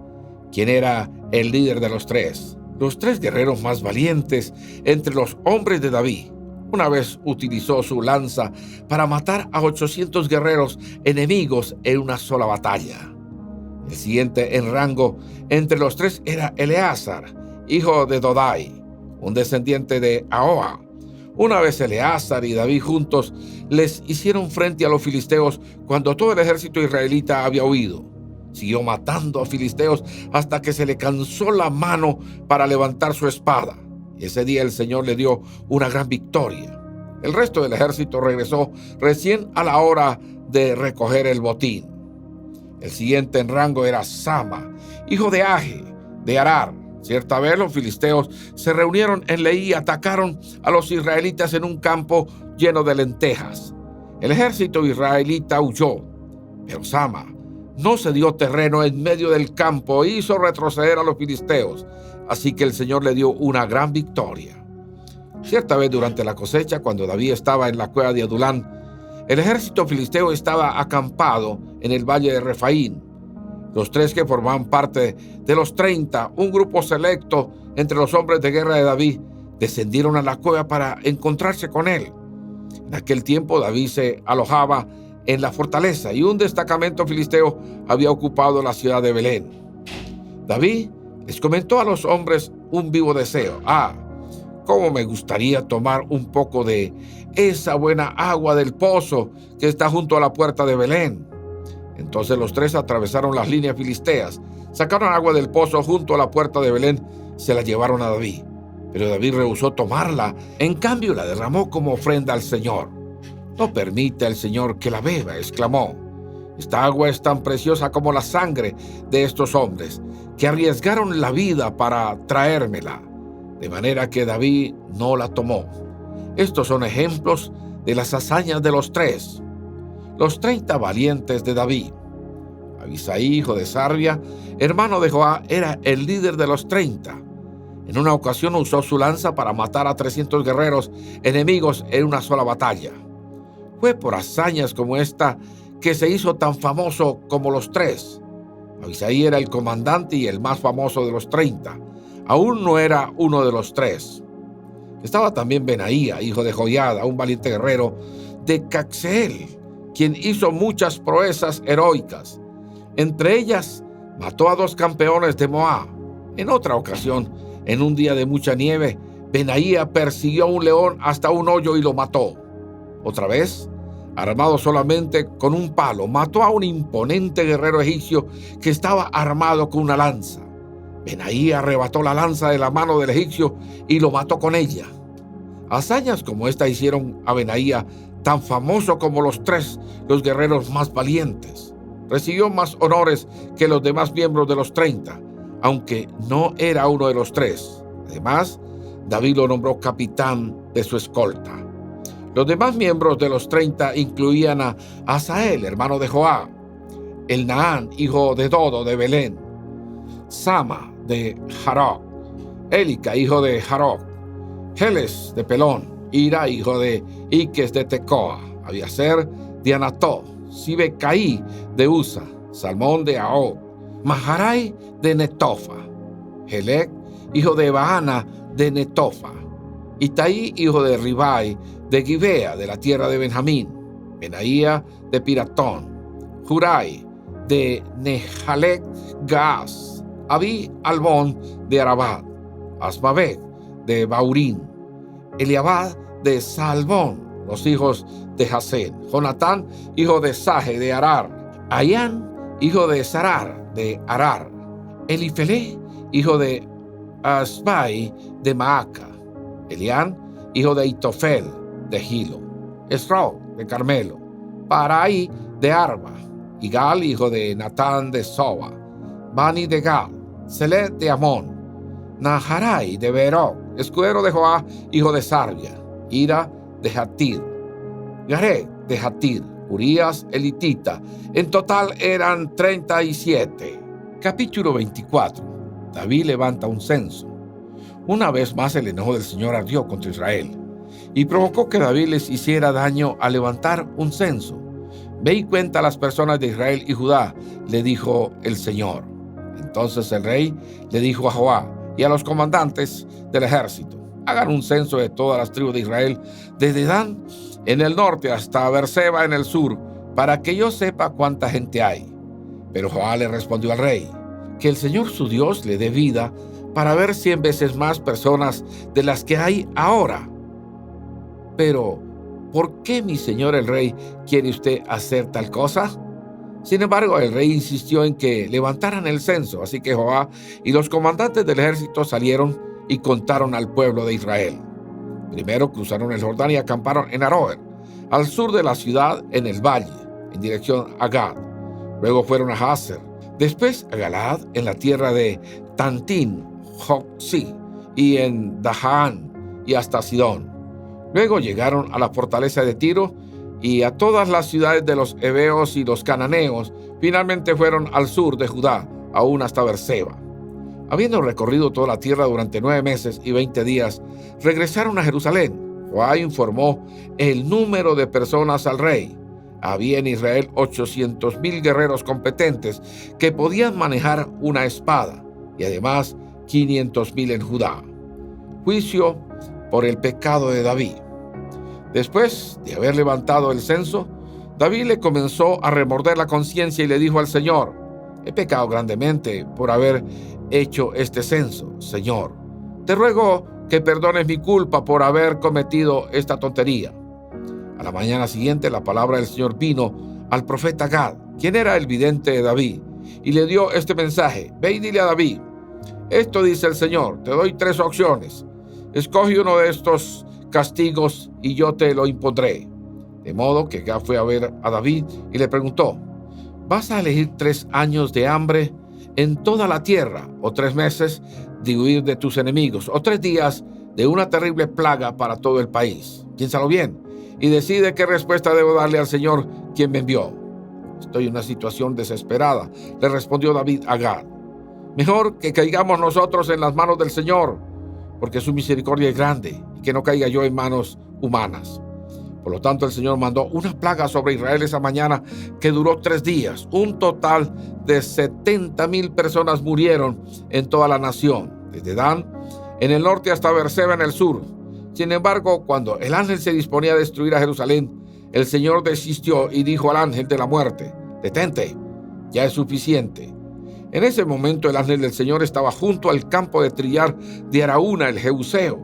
[SPEAKER 1] quien era el líder de los tres. Los tres guerreros más valientes entre los hombres de David. Una vez utilizó su lanza para matar a 800 guerreros enemigos en una sola batalla. El siguiente en rango entre los tres era Eleazar, hijo de Dodai, un descendiente de Ahoa. Una vez Eleazar y David juntos les hicieron frente a los filisteos cuando todo el ejército israelita había huido. Siguió matando a filisteos hasta que se le cansó la mano para levantar su espada. Y ese día el Señor le dio una gran victoria. El resto del ejército regresó recién a la hora de recoger el botín. El siguiente en rango era Sama, hijo de Age, de Arar. Cierta vez los filisteos se reunieron en Leí y atacaron a los israelitas en un campo lleno de lentejas. El ejército israelita huyó, pero Sama no se dio terreno en medio del campo e hizo retroceder a los filisteos, así que el Señor le dio una gran victoria. Cierta vez durante la cosecha, cuando David estaba en la cueva de Adulán, el ejército filisteo estaba acampado en el valle de Refaín. Los tres que formaban parte de los 30, un grupo selecto entre los hombres de guerra de David, descendieron a la cueva para encontrarse con él. En aquel tiempo David se alojaba en la fortaleza y un destacamento filisteo había ocupado la ciudad de Belén. David les comentó a los hombres un vivo deseo. Cómo me gustaría tomar un poco de esa buena agua del pozo que está junto a la puerta de Belén. Entonces los tres atravesaron las líneas filisteas, sacaron agua del pozo junto a la puerta de Belén, se la llevaron a David. Pero David rehusó tomarla, en cambio la derramó como ofrenda al Señor. No permita el Señor que la beba, exclamó. Esta agua es tan preciosa como la sangre de estos hombres, que arriesgaron la vida para traérmela. De manera que David no la tomó. Estos son ejemplos de las hazañas de los tres. Los 30 valientes de David. Abisai, hijo de Sarbia, hermano de Joab, era el líder de los 30. En una ocasión usó su lanza para matar a 300 guerreros enemigos en una sola batalla. Fue por hazañas como esta que se hizo tan famoso como los tres. Abisai era el comandante y el más famoso de los 30. Aún no era uno de los tres. Estaba también Benaía, hijo de Joiada, un valiente guerrero de Caxeel, quien hizo muchas proezas heroicas. Entre ellas, mató a 2 campeones de Moab. En otra ocasión, en un día de mucha nieve, Benaía persiguió a un león hasta un hoyo y lo mató. Otra vez, armado solamente con un palo, mató a un imponente guerrero egipcio que estaba armado con una lanza. Benaía arrebató la lanza de la mano del egipcio y lo mató con ella. Hazañas como esta hicieron a Benaía tan famoso como los guerreros más valientes. Recibió más honores que los demás miembros de los 30, aunque no era uno de los tres. Además, David lo nombró capitán de su escolta. Los demás miembros de los 30 incluían a Asael, hermano de Joab, Elnaán, hijo de Dodo de Belén, Sama de Jaroc, Elica, hijo de Jaroc, Heles de Pelón, Ira, hijo de Iques de Tecoa, Abiaser de Anató, Sibecaí de Usa, Salmón de Ahob, Maharai de Netofa, Helec, hijo de Baana de Netofa, Itaí, hijo de Ribai de Gibea, de la tierra de Benjamín, Benaía de Piratón, Jurai de Nejalec Gaas, Abi Albón de Arabat, Asmavec de Baurín, Eliabad de Salbón, los hijos de Jasén, Jonatán, hijo de Saje de Arar, Ayán, hijo de Sarar de Arar, Elifelé, hijo de Asbai de Maaca, Elián, hijo de Itofel de Gilo, Esro de Carmelo, Parai de Arba, Igal, hijo de Natán de Soba, Bani de Gal, Selet de Amón, Naharai de Beeroth, escudero de Joab, hijo de Sarvia, Ira de Jatir, Gared de Jatir, Urías elitita. En total eran 37. Capítulo 24. David levanta un censo. Una vez más el enojo del Señor ardió contra Israel y provocó que David les hiciera daño al levantar un censo. Ve y cuenta a las personas de Israel y Judá, le dijo el Señor. Entonces el rey le dijo a Joab y a los comandantes del ejército: hagan un censo de todas las tribus de Israel, desde Dan en el norte hasta Beerseba en el sur, para que yo sepa cuánta gente hay. Pero Joab le respondió al rey: que el Señor su Dios le dé vida para ver 100 veces más personas de las que hay ahora. Pero, ¿por qué, mi señor el rey, quiere usted hacer tal cosa? Sin embargo, el rey insistió en que levantaran el censo, así que Joab y los comandantes del ejército salieron y contaron al pueblo de Israel. Primero cruzaron el Jordán y acamparon en Aroer, al sur de la ciudad, en el valle, en dirección a Gad. Luego fueron a Hazer, después a Galaad, en la tierra de Tantín, Joxí, y en Dahán, y hasta Sidón. Luego llegaron a la fortaleza de Tiro y a todas las ciudades de los heveos y los cananeos. Finalmente fueron al sur de Judá, aún hasta Beerseba. Habiendo recorrido toda la tierra durante 9 meses y 20 días, regresaron a Jerusalén. Joab informó el número de personas al rey. Había en Israel 800,000 guerreros competentes que podían manejar una espada, y además 500,000 en Judá. Juicio por el pecado de David. Después de haber levantado el censo, David le comenzó a remorder la conciencia y le dijo al Señor: he pecado grandemente por haber hecho este censo. Señor, te ruego que perdones mi culpa por haber cometido esta tontería. A la mañana siguiente, la palabra del Señor vino al profeta Gad, quien era el vidente de David, y le dio este mensaje: ve y dile a David, esto dice el Señor, te doy 3 opciones. Escoge uno de estos castigos y yo te lo impondré. De modo que Gad fue a ver a David y le preguntó: ¿vas a elegir 3 años de hambre en toda la tierra, o 3 meses de huir de tus enemigos, o 3 días de una terrible plaga para todo el país? Piénsalo bien y decide qué respuesta debo darle al Señor, quien me envió. Estoy en una situación desesperada, le respondió David a Gad. Mejor que caigamos nosotros en las manos del Señor, porque su misericordia es grande, y que no caiga yo en manos humanas. Por lo tanto, el Señor mandó una plaga sobre Israel esa mañana que duró 3 días. Un total de 70,000 personas murieron en toda la nación, desde Dan en el norte hasta Beerseba en el sur. Sin embargo, cuando el ángel se disponía a destruir a Jerusalén, el Señor desistió y dijo al ángel de la muerte: detente, ya es suficiente. En ese momento el ángel del Señor estaba junto al campo de trillar de Araúna el Jebuseo.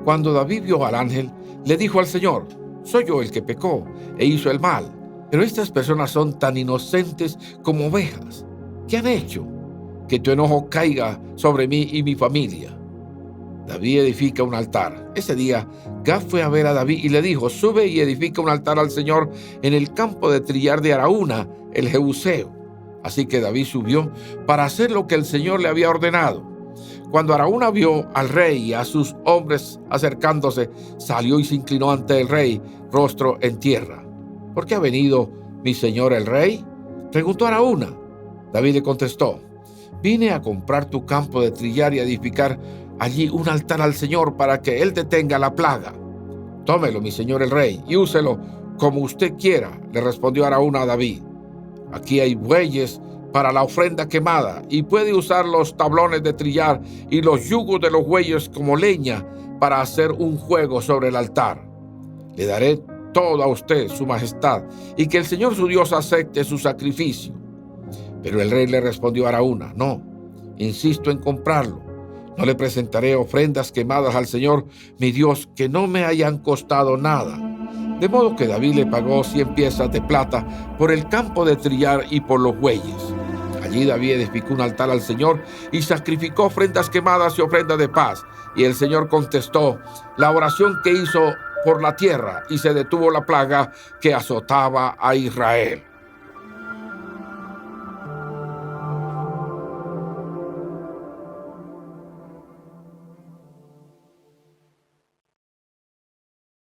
[SPEAKER 1] Cuando David vio al ángel, le dijo al Señor: soy yo el que pecó e hizo el mal, pero estas personas son tan inocentes como ovejas. ¿Qué han hecho? Que tu enojo caiga sobre mí y mi familia. David edifica un altar. Ese día, Gad fue a ver a David y le dijo: sube y edifica un altar al Señor en el campo de trillar de Araúna el Jebuseo. Así que David subió para hacer lo que el Señor le había ordenado. Cuando Araúna vio al rey y a sus hombres acercándose, salió y se inclinó ante el rey, rostro en tierra. ¿Por qué ha venido mi señor el rey?, preguntó Araúna. David le contestó: vine a comprar tu campo de trillar y a edificar allí un altar al Señor para que él detenga la plaga. Tómelo, mi señor el rey, y úselo como usted quiera, le respondió Araúna a David. Aquí hay bueyes para la ofrenda quemada, y puede usar los tablones de trillar y los yugos de los bueyes como leña para hacer un fuego sobre el altar. Le daré todo a usted, su majestad, y que el Señor su Dios acepte su sacrificio. Pero el rey le respondió a Araúna: no, insisto en comprarlo. No le presentaré ofrendas quemadas al Señor, mi Dios, que no me hayan costado nada. De modo que David le pagó 100 piezas de plata por el campo de trillar y por los bueyes. Allí David edificó un altar al Señor y sacrificó ofrendas quemadas y ofrendas de paz. Y el Señor contestó la oración que hizo por la tierra, y se detuvo la plaga que azotaba a Israel.